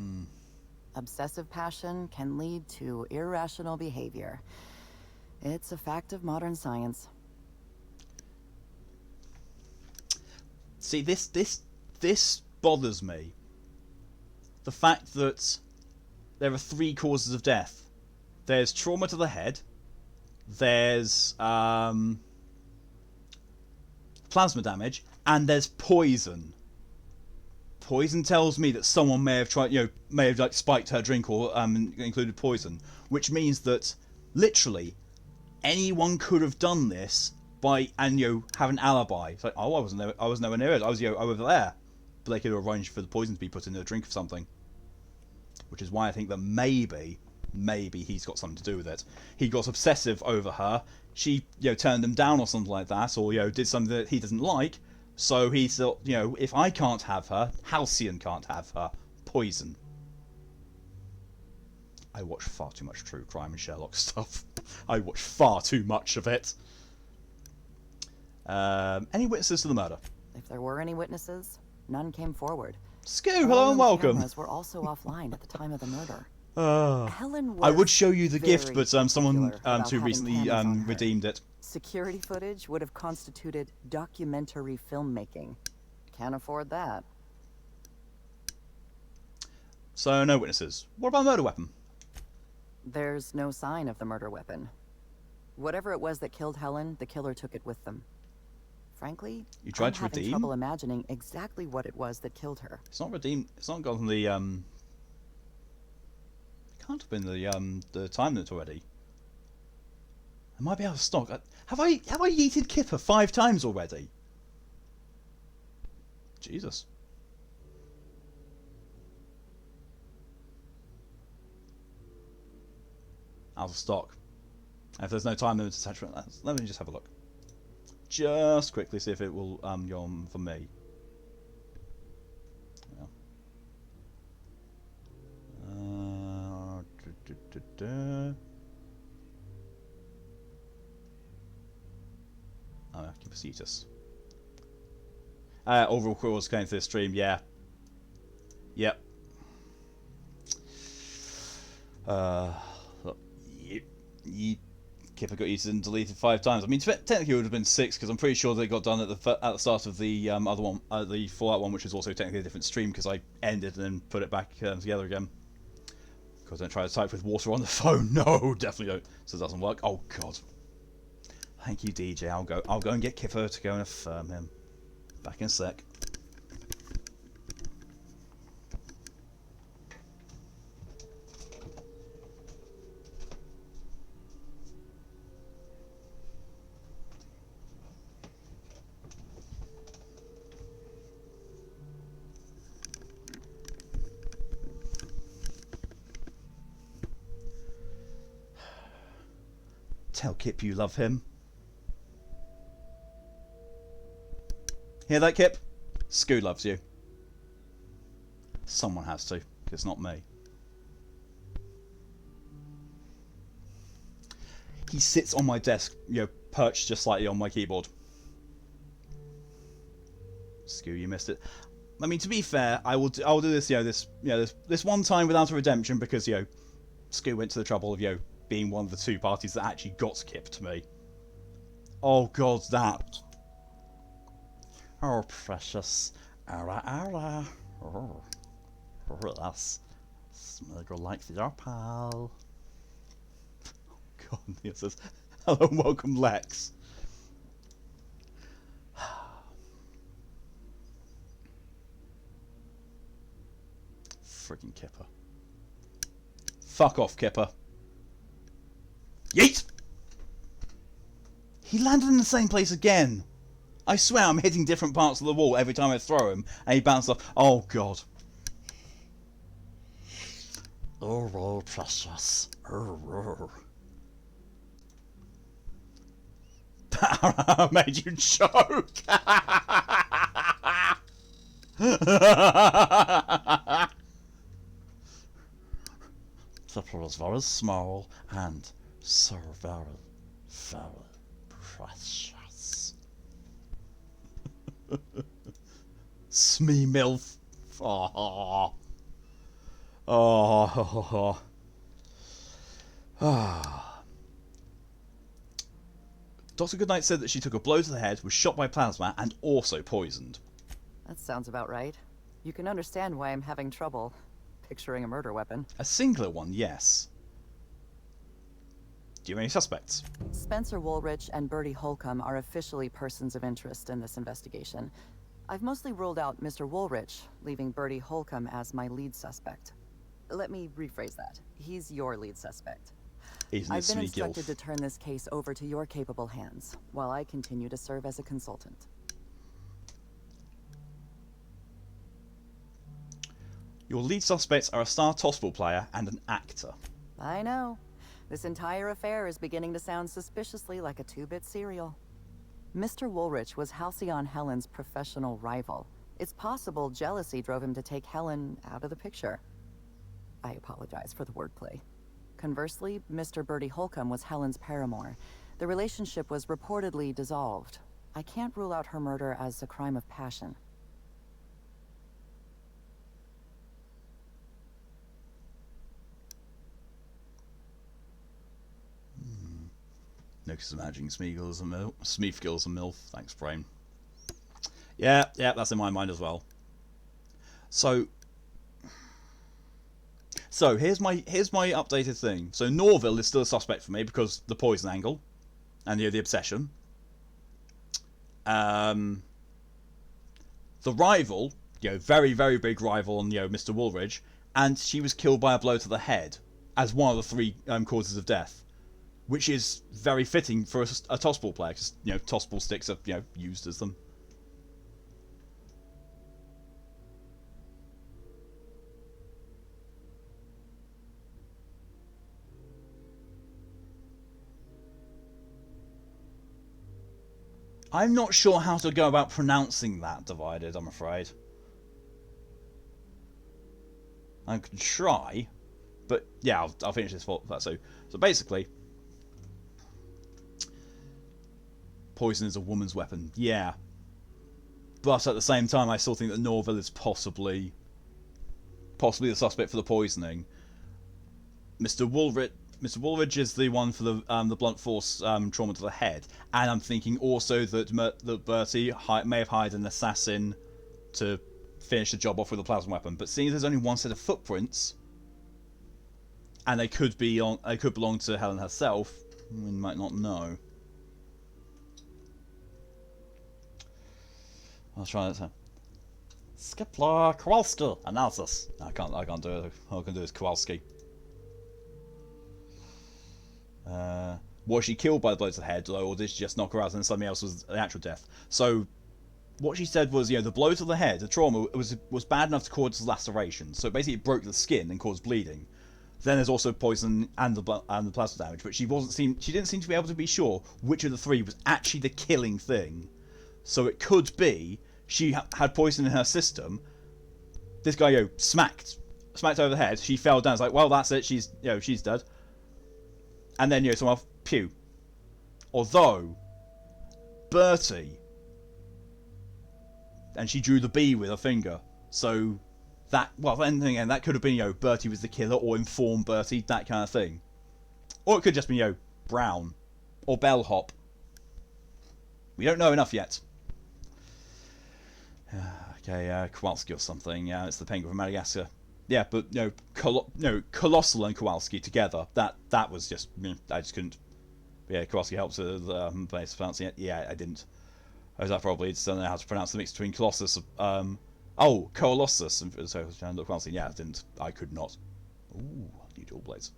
Obsessive passion can lead to irrational behavior. It's a fact of modern science. See, this bothers me. The fact that there are 3 causes of death. There's trauma to the head. There's plasma damage, and there's poison. Poison tells me that someone may have tried, may have like spiked her drink or included poison, which means that literally anyone could have done this by have an alibi. It's like, oh, I was nowhere near it. I was over there, but they could have arranged for the poison to be put in a drink or something. Which is why I think that maybe he's got something to do with it. He got obsessive over her. She turned him down or something like that, or did something that he doesn't like. So he thought, if I can't have her, Halcyon can't have her. Poison. I watch far too much true crime and Sherlock stuff. I watch far too much of it. Any witnesses to the murder? If there were any witnesses, none came forward. Skoo, hello and welcome. Cameras were also offline at the time of the murder. Helen I would show you the gift, very but someone particular too about recently having cameras on her. redeemed it. Security footage would have constituted documentary filmmaking. Can't afford that. So no witnesses. What about the murder weapon? There's no sign of the murder weapon. Whatever it was that killed Helen, the killer took it with them. Frankly, You tried I'm to having redeem? trouble imagining exactly what it was that killed her. It's not redeemed. It's not gone from the It can't have been the time limit already. I might be out of stock. Have I yeeted Kipper 5 times already? Jesus. Out of stock. If there's no time limit attachment, let me just have a look. Just quickly see if it will go on for me. Yeah. Oh, Kipper Cetus. Overall calls going through the stream, yeah. Yep. Look, Kipper got used and deleted 5 times. I mean, technically it would have been 6 because I'm pretty sure they got done at the start of the other one, the Fallout one, which was also technically a different stream because I ended and then put it back together again. Because don't try to type with water on the phone. No, definitely don't. So it doesn't work. Oh god. Thank you, DJ. I'll go and get Kipper to go and affirm him. Back in a sec. Tell Kip you love him. Hear that, Kip? Scoo loves you. Someone has to, 'cause it's not me. He sits on my desk, you know, perched just slightly on my keyboard. Skew, you missed it. I mean, to be fair, I will do this, this one time without a redemption because, Skew went to the trouble of, being one of the two parties that actually got Kip to me. Oh god, that. Oh, precious. Ara. Oh, yes. Smuggle like your pal. Oh god, it says, hello and welcome, Lex. Friggin' Kipper. Fuck off, Kipper. Yeet! He landed in the same place again. I swear I'm hitting different parts of the wall every time I throw him, and he bounces off. Oh god. Oh, precious. I made you choke. Kipper is very small and so very, very precious. Smee MILF. Oh. Oh. Dr. Goodnight said that she took a blow to the head, was shot by plasma, and also poisoned. That sounds about right. You can understand why I'm having trouble picturing a murder weapon. A singular one, yes. Do you have any suspects? Spencer Woolrich and Bertie Holcomb are officially persons of interest in this investigation. I've mostly ruled out Mr. Woolrich, leaving Bertie Holcomb as my lead suspect. Let me rephrase that. He's your lead suspect. I've been instructed to turn this case over to your capable hands, while I continue to serve as a consultant. Your lead suspects are a star Tossball player and an actor. I know. This entire affair is beginning to sound suspiciously like a 2-bit serial. Mr. Woolrich was Halcyon Helen's professional rival. It's possible jealousy drove him to take Helen out of the picture. I apologize for the wordplay. Conversely, Mr. Bertie Holcomb was Helen's paramour. The relationship was reportedly dissolved. I can't rule out her murder as a crime of passion. No, because imagining Smeagol's a MILF. Smeefgill's a MILF. Thanks, Brain. Yeah, that's in my mind as well. So here's my updated thing. So Norville is still a suspect for me because the poison angle and the obsession. The rival, very, very big rival on Mr. Woolridge, and she was killed by a blow to the head as one of the 3 causes of death. Which is very fitting for a tossball player, because tossball sticks are used as them. I'm not sure how to go about pronouncing that divided, I'm afraid. I can try, but yeah, I'll finish this for that. So basically. Poison is a woman's weapon, yeah. But at the same time, I still think that Norville is possibly the suspect for the poisoning. Mr. Woolridge is the one for the blunt force trauma to the head, and I'm thinking also that Bertie may have hired an assassin to finish the job off with a plasma weapon. But seeing as there's only one set of footprints, and they could belong to Helen herself, we might not know. I'll try that. Skipper Kowalski analysis. I can't do it. All I can do is Kowalski. Was she killed by the blow to the head, or did she just knock her out and something else was the actual death? So, what she said was, the blow to the head, the trauma, was bad enough to cause laceration. So basically, it broke the skin and caused bleeding. Then there's also poison and the plasma damage, but she didn't seem to be able to be sure which of the 3 was actually the killing thing. So it could be she had poison in her system, this guy, smacked over the head. She fell down. It's like, well, that's it. She's dead. And then, someone else, pew. Although, Bertie, and she drew the B with her finger. So, then again, that could have been, Bertie was the killer, or informed Bertie, that kind of thing. Or it could just be, Brown, or Bellhop. We don't know enough yet. Okay, Kowalski or something. Yeah, it's the penguin from Madagascar. Yeah, but Colossal and Kowalski together. That was just I just couldn't. But yeah, Kowalski helped with pronouncing it. Yeah, I didn't. I was probably just don't know how to pronounce the mix between Colossus. Colossus and so Kowalski. Yeah, I didn't. I could not. Ooh, new dual blades.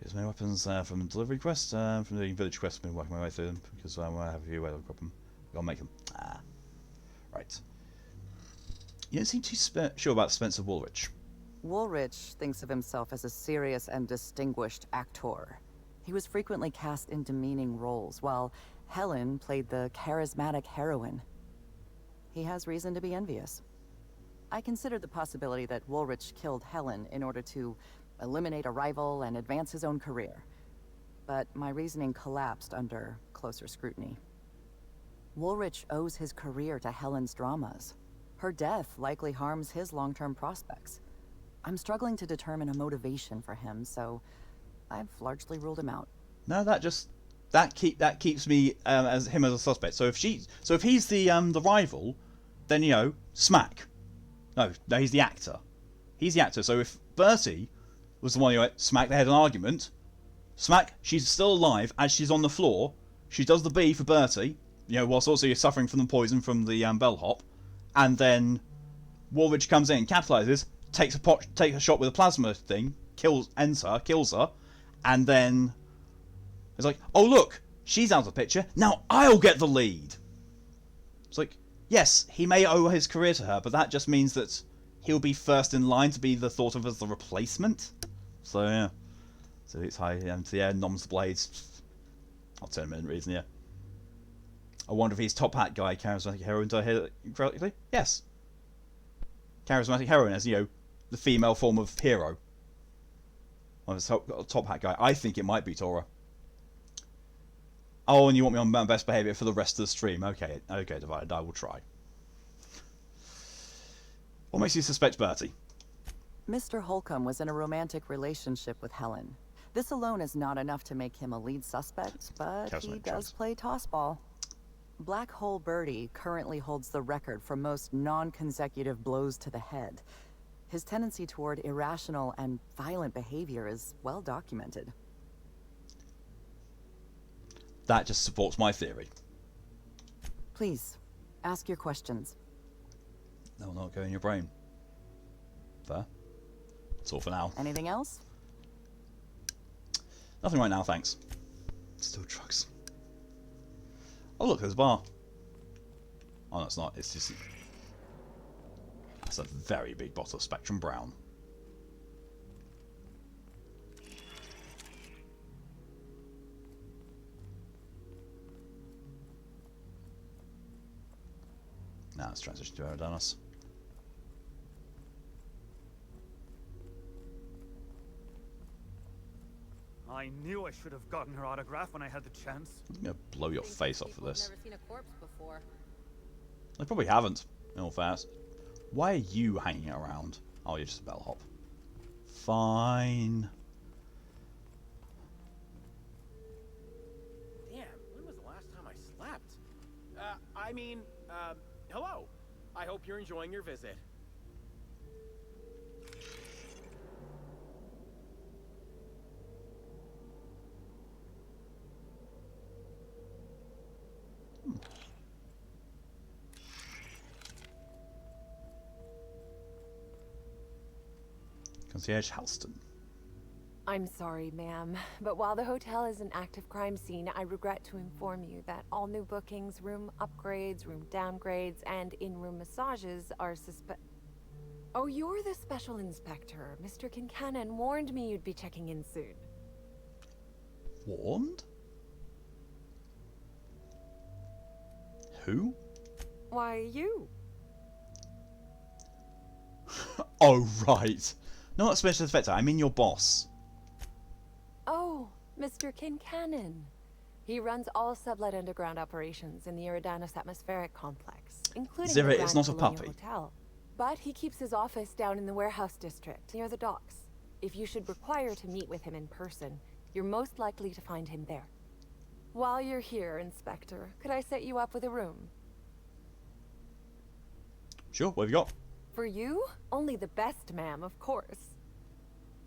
Here's my weapons from the delivery quest. From the village quest, I've been working my way through them because I have a few ways to grab them. I'll make them. Right. You don't seem too sure about Spencer Woolrich. Woolrich thinks of himself as a serious and distinguished actor. He was frequently cast in demeaning roles, while Helen played the charismatic heroine. He has reason to be envious. I considered the possibility that Woolrich killed Helen in order to eliminate a rival and advance his own career. But my reasoning collapsed under closer scrutiny. Woolrich owes his career to Helen's dramas. Her death likely harms his long-term prospects. I'm struggling to determine a motivation for him, so I've largely ruled him out. No, that keeps me as him as a suspect. So if he's the rival, then smack. No, he's the actor. He's the actor. So if Bertie was the one who smacked, they had an argument. Smack, she's still alive as she's on the floor. She does the B for Bertie, whilst also you're suffering from the poison from the bellhop. And then Woolrich comes in, capitalizes, takes a shot with a plasma thing, kills her, and then it's like, oh look, she's out of the picture. Now I'll get the lead. It's like, yes, he may owe his career to her, but that just means that he'll be first in line to be thought of as the replacement. So yeah, so it's high. Noms the blades. I'll turn him in reason. Yeah. I wonder if he's top hat guy, charismatic heroine. Did I hear that correctly? Yes. Charismatic heroine as the female form of hero. Well, it's top hat guy. I think it might be Tora. Oh, and you want me on best behaviour for the rest of the stream? Okay, Divided. I will try. What makes you suspect Bertie? Mr. Holcomb was in a romantic relationship with Helen. This alone is not enough to make him a lead suspect, but he does play tossball. Black Hole Birdie currently holds the record for most non-consecutive blows to the head. His tendency toward irrational and violent behavior is well documented. That just supports my theory. Please, ask your questions. They'll not go in your brain. Fair. That's all for now. Anything else? Nothing right now, thanks. Still drugs. Oh look, there's a bar. Oh no, it's not. It's just... That's a very big bottle of Spectrum Brown. Now let's transition to Eridanos. I knew I should have gotten her autograph when I had the chance. I'm gonna blow your face off for this. Never seen a corpse before. They probably haven't. In all fairness. Why are you hanging around? Oh, you're just a bellhop. Fine. Damn, when was the last time I slept? Hello. I hope you're enjoying your visit. Concierge Halston. I'm sorry, ma'am, but while the hotel is an active crime scene, I regret to inform you that all new bookings, room upgrades, room downgrades, and in-room massages are Oh, you're the special inspector. Mr. Kincannon warned me you'd be checking in soon. Warned? Who? Why, you. Oh, right. No, not special effector. I mean your boss. Oh, Mr. Kincannon. He runs all sublet underground operations in the Eridanos atmospheric complex, including Zira, the it's Grand not a Colonial puppy. Hotel. But he keeps his office down in the warehouse district, near the docks. If you should require to meet with him in person, you're most likely to find him there. While you're here, Inspector, could I set you up with a room? Sure, what have you got? For you? Only the best, ma'am, of course.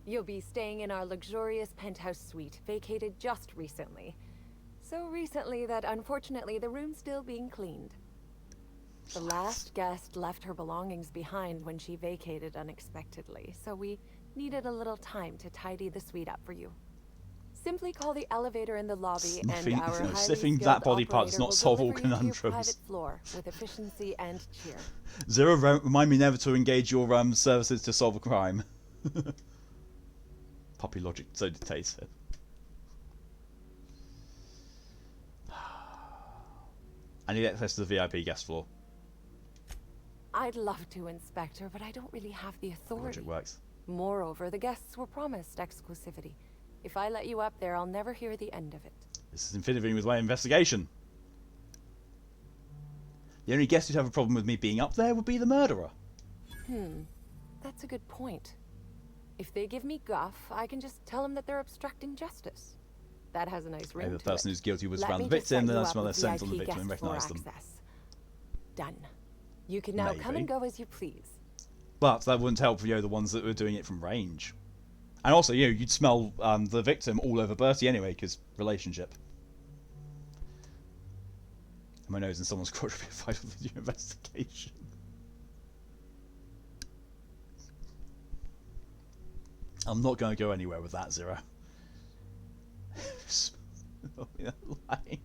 You'll be staying in our luxurious penthouse suite, vacated just recently. So recently that unfortunately the room's still being cleaned. The last guest left her belongings behind when she vacated unexpectedly, so we needed a little time to tidy the suite up for you. Simply call the elevator in the lobby and our highly sniffing skilled that body part does operator not will solve all deliver you to your conundrums. private floor with efficiency and cheer. Zero, remind me never to engage your services to solve a crime. Puppy logic, so dictated. I need access to the VIP guest floor. I'd love to, Inspector, but I don't really have the authority. Logic works. Moreover, the guests were promised exclusivity. If I let you up there, I'll never hear the end of it. This is infiniting with my investigation. The only guest who'd have a problem with me being up there would be the murderer. That's a good point. If they give me guff, I can just tell them that they're obstructing justice. That has a nice ring Maybe the to person it. who's guilty was Let around the me just victim, set then you I up smell their with scent on the VIP victim and guest floor recognise them. access. Done. You can now come Maybe. and go as you please. But that wouldn't help for the ones that were doing it from range. And also, you'd smell the victim all over Bertie anyway, because relationship. My nose in someone's crotch would be a vital to your investigation. I'm not going to go anywhere with that, Zero. I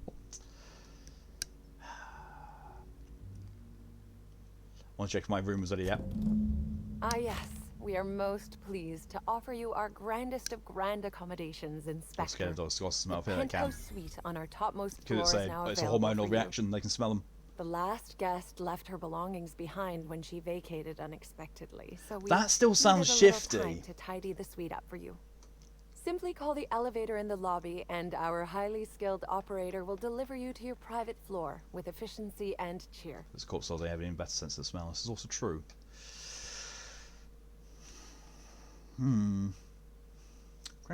want to check if my room was ready yet. Ah, yes. We are most pleased to offer you our grandest of grand accommodations, Inspector. I'm scared of dogs. Got to smell The if they can. penthouse suite on our topmost Could floor it is say now it's a available hormonal for you. reaction? They can smell them. The last guest left her belongings behind when she vacated unexpectedly, so we That still sounds needed a little shifty. time to tidy the suite up for you. Simply call the elevator in the lobby, and our highly skilled operator will deliver you to your private floor with efficiency and cheer. This corpse says they have an better sense of smell. This is also true. Grand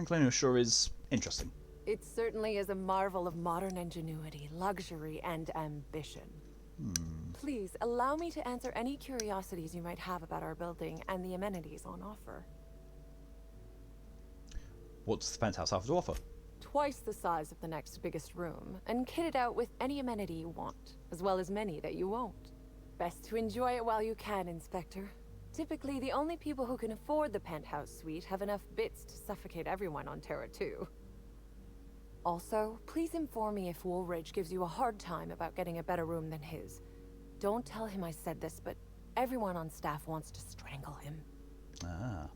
Colonial sure is interesting. It certainly is a marvel of modern ingenuity, luxury, and ambition. Please, allow me to answer any curiosities you might have about our building and the amenities on offer. What does the penthouse have to offer? Twice the size of the next biggest room, and kitted out with any amenity you want, as well as many that you won't. Best to enjoy it while you can, Inspector. Typically, the only people who can afford the penthouse suite have enough bits to suffocate everyone on Terra 2. Also, please inform me if Woolridge gives you a hard time about getting a better room than his. Don't tell him I said this, but everyone on staff wants to strangle him. Ah.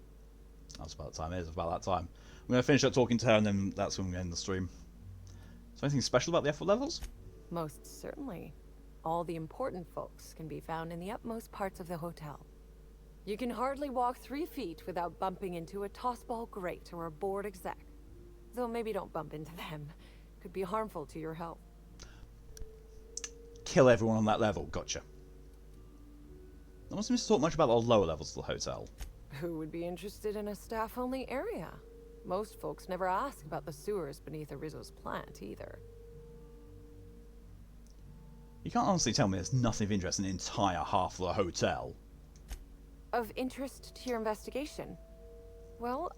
That's about the time. It is about that time. I'm going to finish up talking to her, and then that's when we end the stream. Is there anything special about the effort levels? Most certainly. All the important folks can be found in the utmost parts of the hotel. You can hardly walk 3 feet without bumping into a tossball grate or a bored exec. Though maybe don't bump into them. Could be harmful to your health. Kill everyone on that level. Gotcha. No one seems to talk much about the lower levels of the hotel. Who would be interested in a staff-only area? Most folks never ask about the sewers beneath a Rizzo's plant, either. You can't honestly tell me there's nothing of interest in the entire half of the hotel. Of interest to your investigation? Well,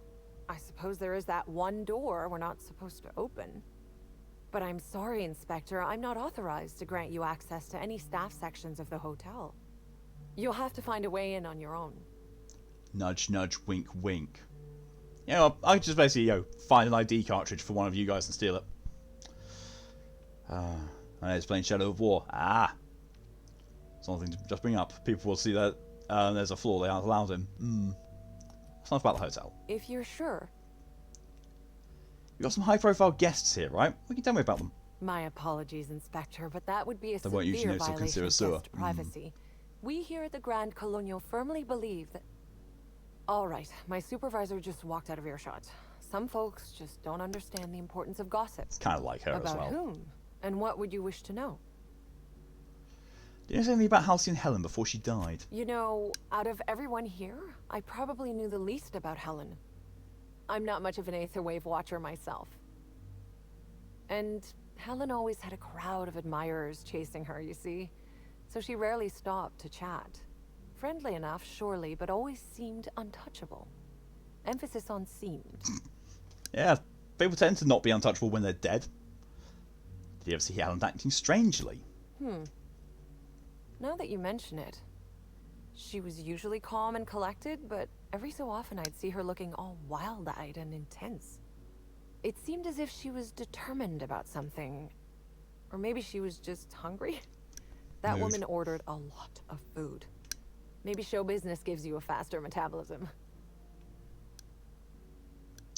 I suppose there is that one door we're not supposed to open. But I'm sorry, Inspector, I'm not authorized to grant you access to any staff sections of the hotel. You'll have to find a way in on your own. Nudge, nudge, wink, wink. I just basically, find an ID cartridge for one of you guys and steal it. And it's playing Shadow of War. Something to just bring up. People will see that there's a floor they aren't allowed in. It's not about the hotel. If you're sure. We've got some high-profile guests here, right? What can you tell me about them? My apologies, Inspector, but that would be a They won't usually severe notice or consider violation a of sewer. guest privacy. We here at the Grand Colonial firmly believe that... All right, my supervisor just walked out of earshot. Some folks just don't understand the importance of gossip. It's kind of like her as well. About whom? And what would you wish to know? Do you know anything about Halcyon Helen before she died? You know, out of everyone here, I probably knew the least about Helen. I'm not much of an aetherwave watcher myself. And Helen always had a crowd of admirers chasing her, you see. So she rarely stopped to chat. Friendly enough, surely, but always seemed untouchable. Emphasis on seemed. Yeah, people tend to not be untouchable when they're dead. Did you ever see Helen acting strangely? Now that you mention it, she was usually calm and collected, but every so often I'd see her looking all wild-eyed and intense. It seemed as if she was determined about something. Or maybe she was just hungry. That woman ordered a lot of food. Maybe show business gives you a faster metabolism.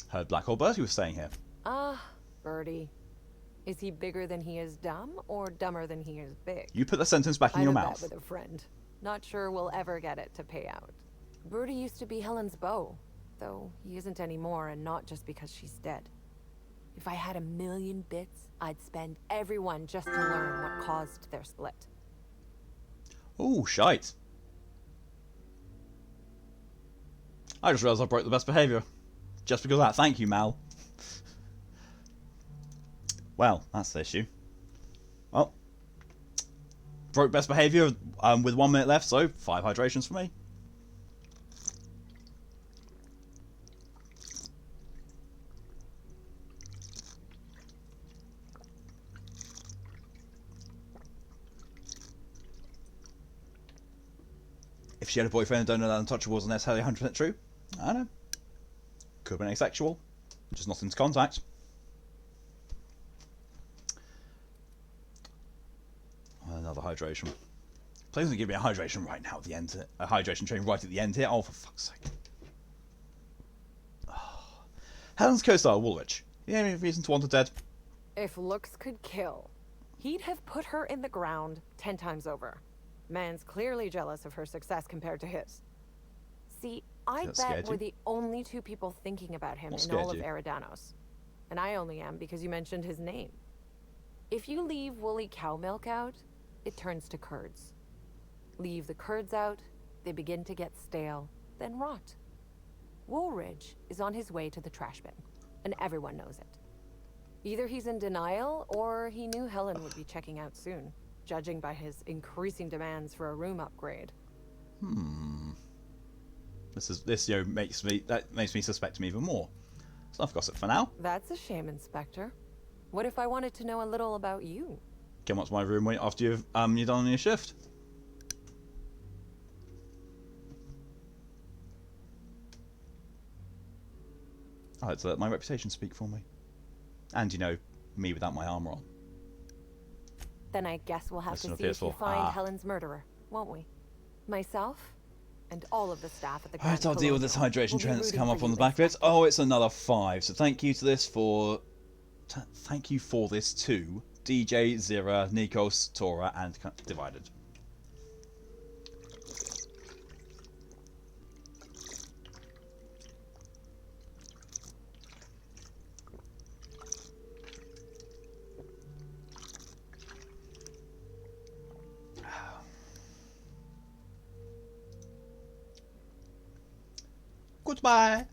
Heard Black Hole Bertie was staying here. Ah, Bertie. Is he bigger than he is dumb, or dumber than he is big? You put the sentence back in your mouth. I bet with a friend. Not sure we'll ever get it to pay out. Bertie used to be Helen's beau, though he isn't anymore, and not just because she's dead. If I had 1,000,000 bits, I'd spend every one just to learn what caused their split. Oh, shite. I just realised I broke the best behaviour. Just because of that. Thank you, Mal. Well, that's the issue. Well, broke best behaviour with 1 minute left, so 5 hydrations for me. If she had a boyfriend and don't know that Untouchable wasn't necessarily 100% true, I don't know. Could have been asexual, just not into contact. Another hydration. Please don't give me a hydration right now at the end. A hydration train right at the end here. Oh, for fuck's sake. Oh. Helen's co-star, Woolwich. You have any reason to want her dead? If looks could kill, he'd have put her in the ground 10 times over. Man's clearly jealous of her success compared to his. See, I bet we're the only 2 people thinking about him in all of Eridanos. And I only am because you mentioned his name. If you leave woolly cow milk out, it turns to curds. Leave the curds out, they begin to get stale, then rot. Woolridge is on his way to the trash bin, and everyone knows it. Either he's in denial, or he knew Helen would be checking out soon, judging by his increasing demands for a room upgrade. This makes me suspect him even more. It's enough gossip for now. That's a shame, Inspector. What if I wanted to know a little about you? Come up to my room after you're done on your shift. I like to let my reputation speak for me. And, you know, me without my armour on. Then I guess we'll have Listen to to see if you PS4. find Helen's murderer, won't we? Myself and all of the staff at the Grand Right, I'll deal with this Colonial hydration will be trend that's rooting come for up on you, the back of it. Oh, it's another 5. So thank you to this for... Thank you for this to DJ, Zira, Nikos, Tora, and Divided. Goodbye.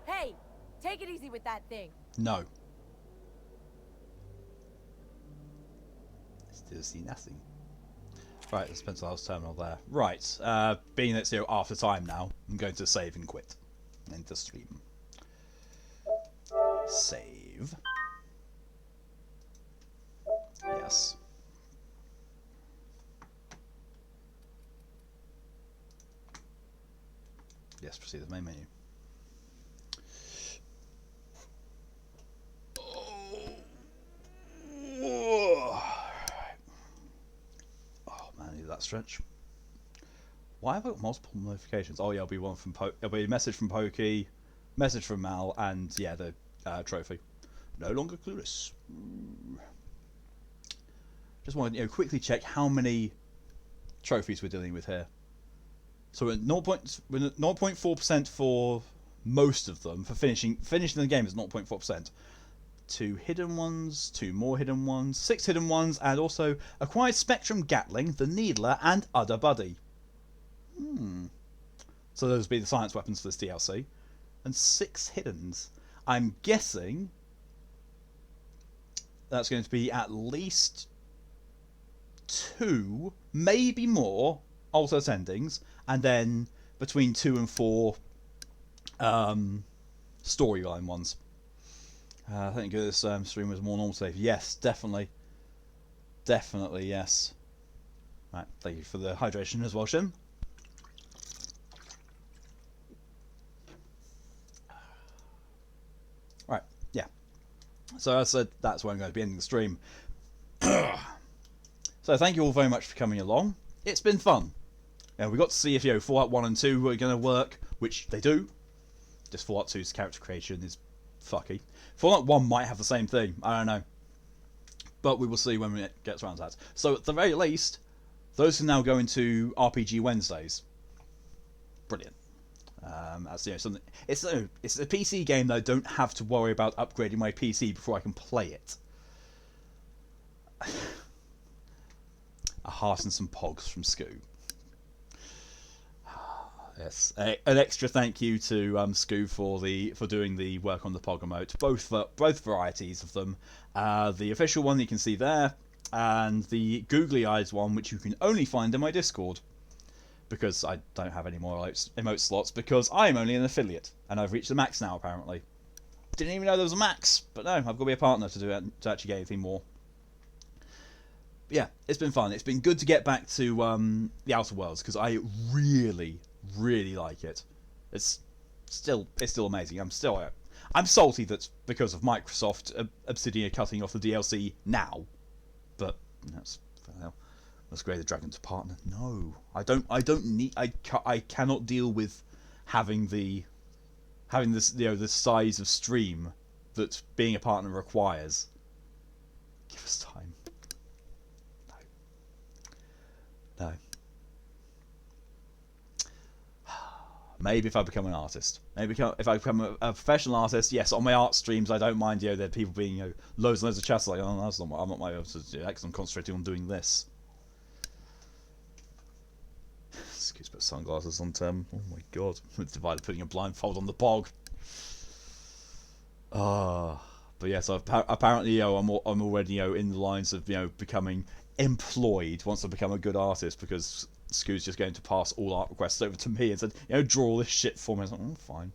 Hey, take it easy with that thing. No. Still see nothing. Right, the Spencer House terminal there. Right, being it's after time now, I'm going to save and quit. End the stream. Save. Yes. Yes, proceed to the main menu. Oh man, I need that stretch. Why have I got multiple notifications? Oh yeah, it'll be one from it'll be a message from Pokey, message from Mal, and yeah, the trophy. No longer clueless. just want to quickly check how many trophies we're dealing with here. So we're at 0.4% for most of them. For finishing the game is 0.4%. 2 hidden ones, 2 more hidden ones, 6 hidden ones, and also acquired Spectrum Gatling, the Needler, and Udder Buddy. So those would be the science weapons for this DLC. And 6 hiddens. I'm guessing that's going to be at least 2, maybe more, alternate endings, and then between 2 and 4 storyline ones. I think this stream was more normal today. Yes, definitely. Definitely, yes. Right, thank you for the hydration as well, Shin. Right, yeah. So as I said, that's where I'm going to be ending the stream. So thank you all very much for coming along. It's been fun. We got to see if Fallout 1 and 2 were going to work, which they do. Just Fallout 2's character creation is fucky. Fallout 1 might have the same thing, I don't know. But we will see when it gets around to that. So at the very least, those can now go into RPG Wednesdays. Brilliant. That's something. It's a PC game that I don't have to worry about upgrading my PC before I can play it. A heart and some pogs from Scoo. Yes, an extra thank you to Scoo for doing the work on the Pog emote. Both varieties of them. The official one you can see there, and the googly eyes one, which you can only find in my Discord, because I don't have any more emote slots because I'm only an affiliate and I've reached the max now apparently. Didn't even know there was a max, but no, I've got to be a partner to do it to actually get anything more. But yeah, it's been fun. It's been good to get back to the Outer Worlds because I really like it. It's still amazing. I'm salty that because of Microsoft, Obsidian are cutting off the DLC now, but that's let's grade the dragon to partner. No, I don't need. I cannot deal with having this the size of stream that being a partner requires. Give us time. No. Maybe if I become an artist. If I become a professional artist, yes, on my art streams I don't mind there people being loads and loads of chats like, oh, that's not, I'm not my able to do that because I'm concentrating on doing this. Excuse me, sunglasses on term. Oh my god, divided putting a blindfold on the bog. But yes, apparently I'm already in the lines of becoming employed once I become a good artist because Scoo's just going to pass all art requests over to me and said, draw all this shit for me. I was like, oh, fine.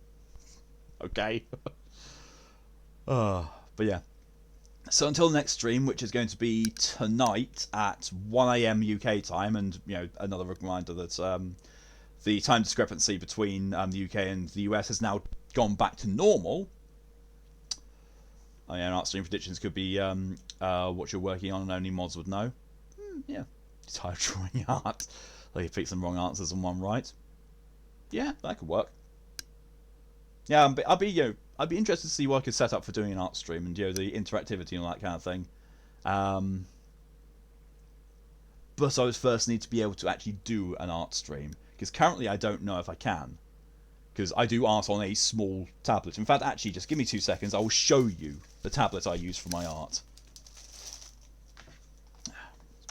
Okay. But yeah. So until the next stream, which is going to be tonight at 1 AM UK time, and another reminder that the time discrepancy between the UK and the US has now gone back to normal. Art stream predictions could be what you're working on and only mods would know. Yeah, tired of drawing art. Like you pick some wrong answers and one right. Yeah, that could work. Yeah, I'd be interested to see what I could set up for doing an art stream and the interactivity and all that kind of thing. But I would first need to be able to actually do an art stream because currently I don't know if I can. Because I do art on a small tablet. In fact, actually, just give me 2 seconds. I will show you the tablet I use for my art.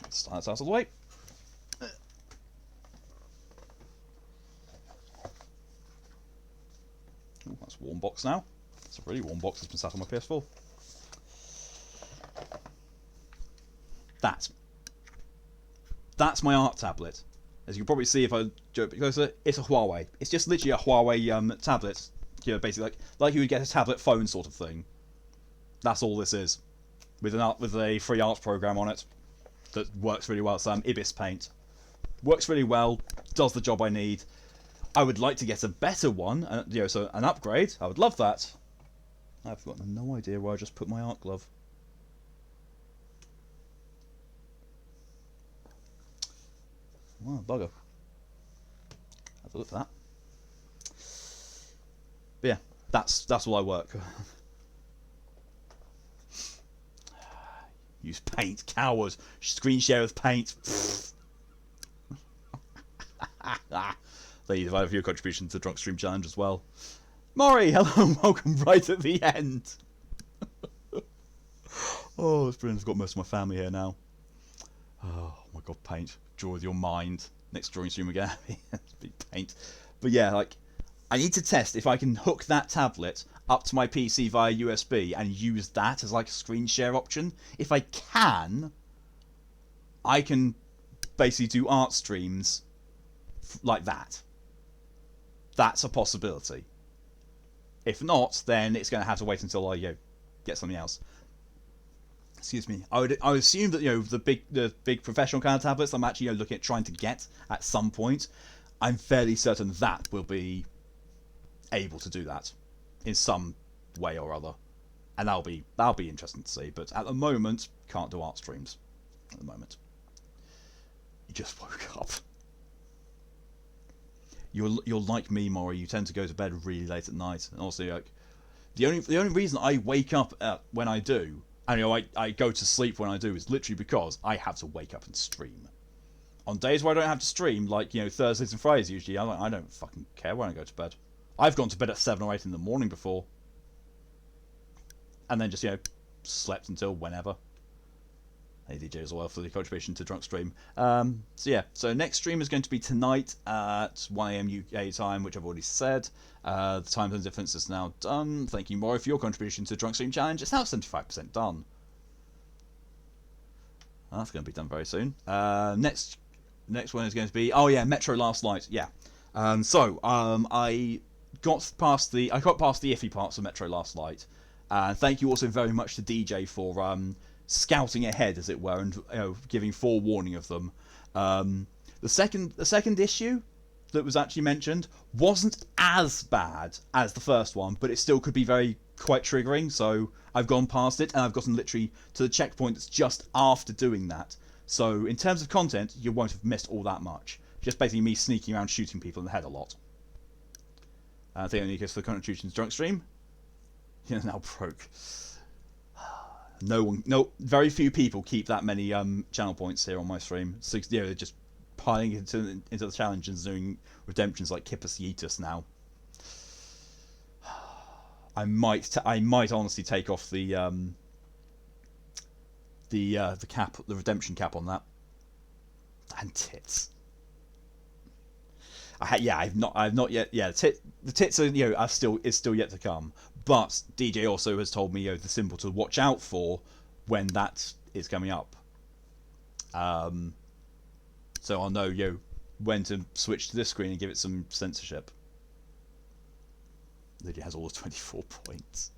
That's out of the way. Ooh, that's a warm box now. It's a really warm box that's been sat on my PS4. That's my art tablet. As you can probably see if I joke a bit closer, it's a Huawei. It's just literally a Huawei tablet. Basically like you would get a tablet phone sort of thing. That's all this is. With a free art program on it that works really well. It's Ibis Paint. Works really well, does the job I need. I would like to get a better one, so an upgrade. I would love that. I've got no idea where I just put my art glove. Wow, bugger. Have a look at that. But yeah, that's all I work. Use paint, coward. Screen share with paint. Thank you for your contribution to the Drunk Stream Challenge as well. Maury, hello and welcome right at the end. Oh, it's brilliant. I've got most of my family here now. Oh my god, paint. Draw with your mind. Next drawing stream again. Big paint. But yeah, like, I need to test if I can hook that tablet up to my PC via USB and use that as like a screen share option. If I can basically do art streams like that. That's a possibility. If not, then it's going to have to wait until I get something else. Excuse me. I would assume that the big professional kind of tablets I'm actually looking at trying to get at some point. I'm fairly certain that will be able to do that in some way or other, and that'll be interesting to see. But at the moment, can't do art streams. At the moment, you just woke up. You're like me, Maury. You tend to go to bed really late at night, and also like the only reason I wake up when I do, and I go to sleep when I do, is literally because I have to wake up and stream. On days where I don't have to stream, like Thursdays and Fridays usually, I don't fucking care when I go to bed. I've gone to bed at 7 or 8 in the morning before, and then just slept until whenever. Hey DJ as well for the contribution to Drunk Stream. So next stream is going to be tonight at 1 AM UK time, which I've already said. The time zone difference is now done. Thank you, Maury, for your contribution to Drunk Stream Challenge. It's now 75% done. That's going to be done very soon. Next one is going to be Metro Last Light. Yeah. I got past the iffy parts of Metro Last Light. Thank you also very much to DJ for scouting ahead, as it were, and giving forewarning of them. The second issue that was actually mentioned wasn't as bad as the first one, but it still could be quite triggering. So I've gone past it, and I've gotten literally to the checkpoint that's just after doing that. So in terms of content, you won't have missed all that much. Just basically me sneaking around shooting people in the head a lot. Thank you, Nikos, for the contribution to Drunk Stream. You're now broke. Very few people keep that many channel points here on my stream. So they're just piling into the challenge and doing redemptions like Kipper now. I might honestly take off the cap, the redemption cap on that. And tits. I've not yet. Yeah, the tits are still yet to come. But DJ also has told me the symbol to watch out for when that is coming up. So I'll know when to switch to this screen and give it some censorship. Lydia has all the 24 points.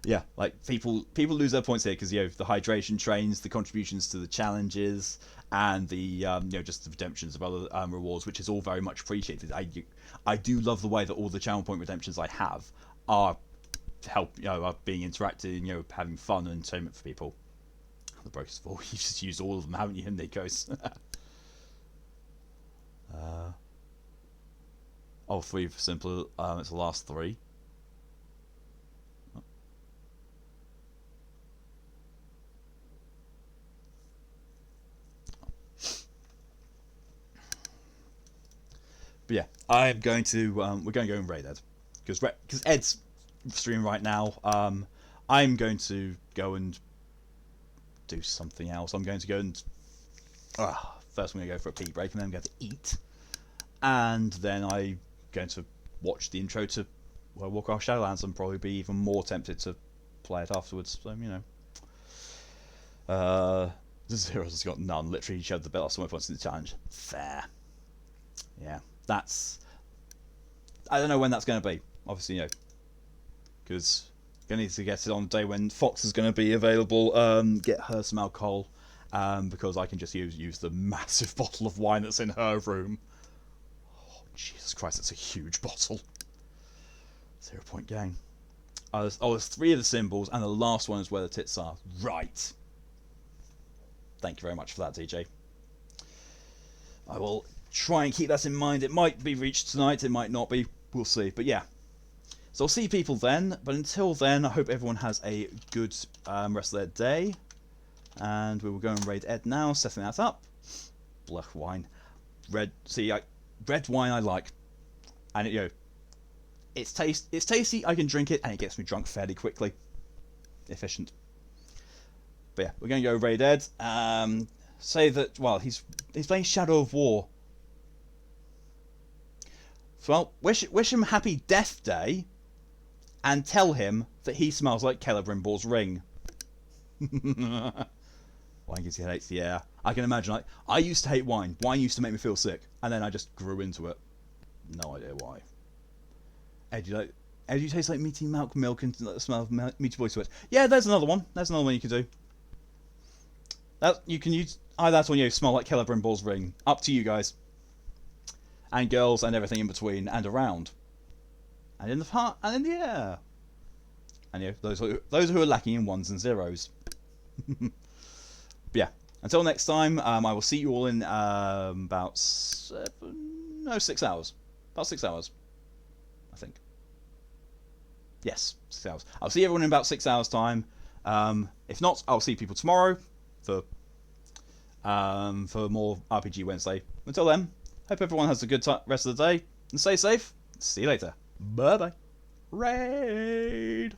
Yeah, like people lose their points here because the hydration trains, the contributions to the challenges, and the just the redemptions of other rewards, which is all very much appreciated. I do love the way that all the channel point redemptions I have are are being interactive, having fun and entertainment for people. The brokers for you've just used all of them, haven't you, Nikos? 3 for simple. It's the last 3. But yeah, I'm going to we're going to go and raid Ed because Ed's streaming right now. I'm going to go and do something else. I'm going to go and first I'm going to go for a pee break, and then I'm going to eat, and then I'm going to watch the intro to Warcraft Shadowlands and probably be even more tempted to play it afterwards. So Zeros has got none. Literally showed the best points in the challenge. Fair. Yeah. I don't know when that's going to be. Obviously, because going to need to get it on the day when Fox is going to be available. Get her some alcohol, because I can just use the massive bottle of wine that's in her room. Oh, Jesus Christ, that's a huge bottle. 0 point gang. There's 3 of the symbols, and the last one is where the tits are. Right. Thank you very much for that, DJ. I will try and keep that in mind. It might be reached tonight, it might not be. We'll see. But yeah. So I'll see people then. But until then, I hope everyone has a good rest of their day. And we will go and raid Ed now, setting that up. Black wine. Red, see, red wine I like. And, it's tasty, I can drink it, and it gets me drunk fairly quickly. Efficient. But yeah, we're going to go raid Ed. Say that, well, he's playing Shadow of War. Well, wish him happy death day, and tell him that he smells like Celebrimbor's ring. Wine gives you headaches, yeah. I can imagine, like, I used to hate wine. Wine used to make me feel sick, and then I just grew into it. No idea why. Ed, you taste like meaty milk and the smell of meaty boy sweat. Yeah, there's another one. There's another one you can do. That you can use either that or smell like Celebrimbor's ring. Up to you guys. And girls and everything in between and around. And in the heart and in the air. And those who are lacking in ones and zeros. But yeah. Until next time, I will see you all in about 6 hours. About 6 hours, I think. Yes, 6 hours. I'll see everyone in about 6 hours' time. If not, I'll see people tomorrow for more RPG Wednesday. Until then, hope everyone has a good rest of the day and stay safe. See you later. Bye bye. Raid.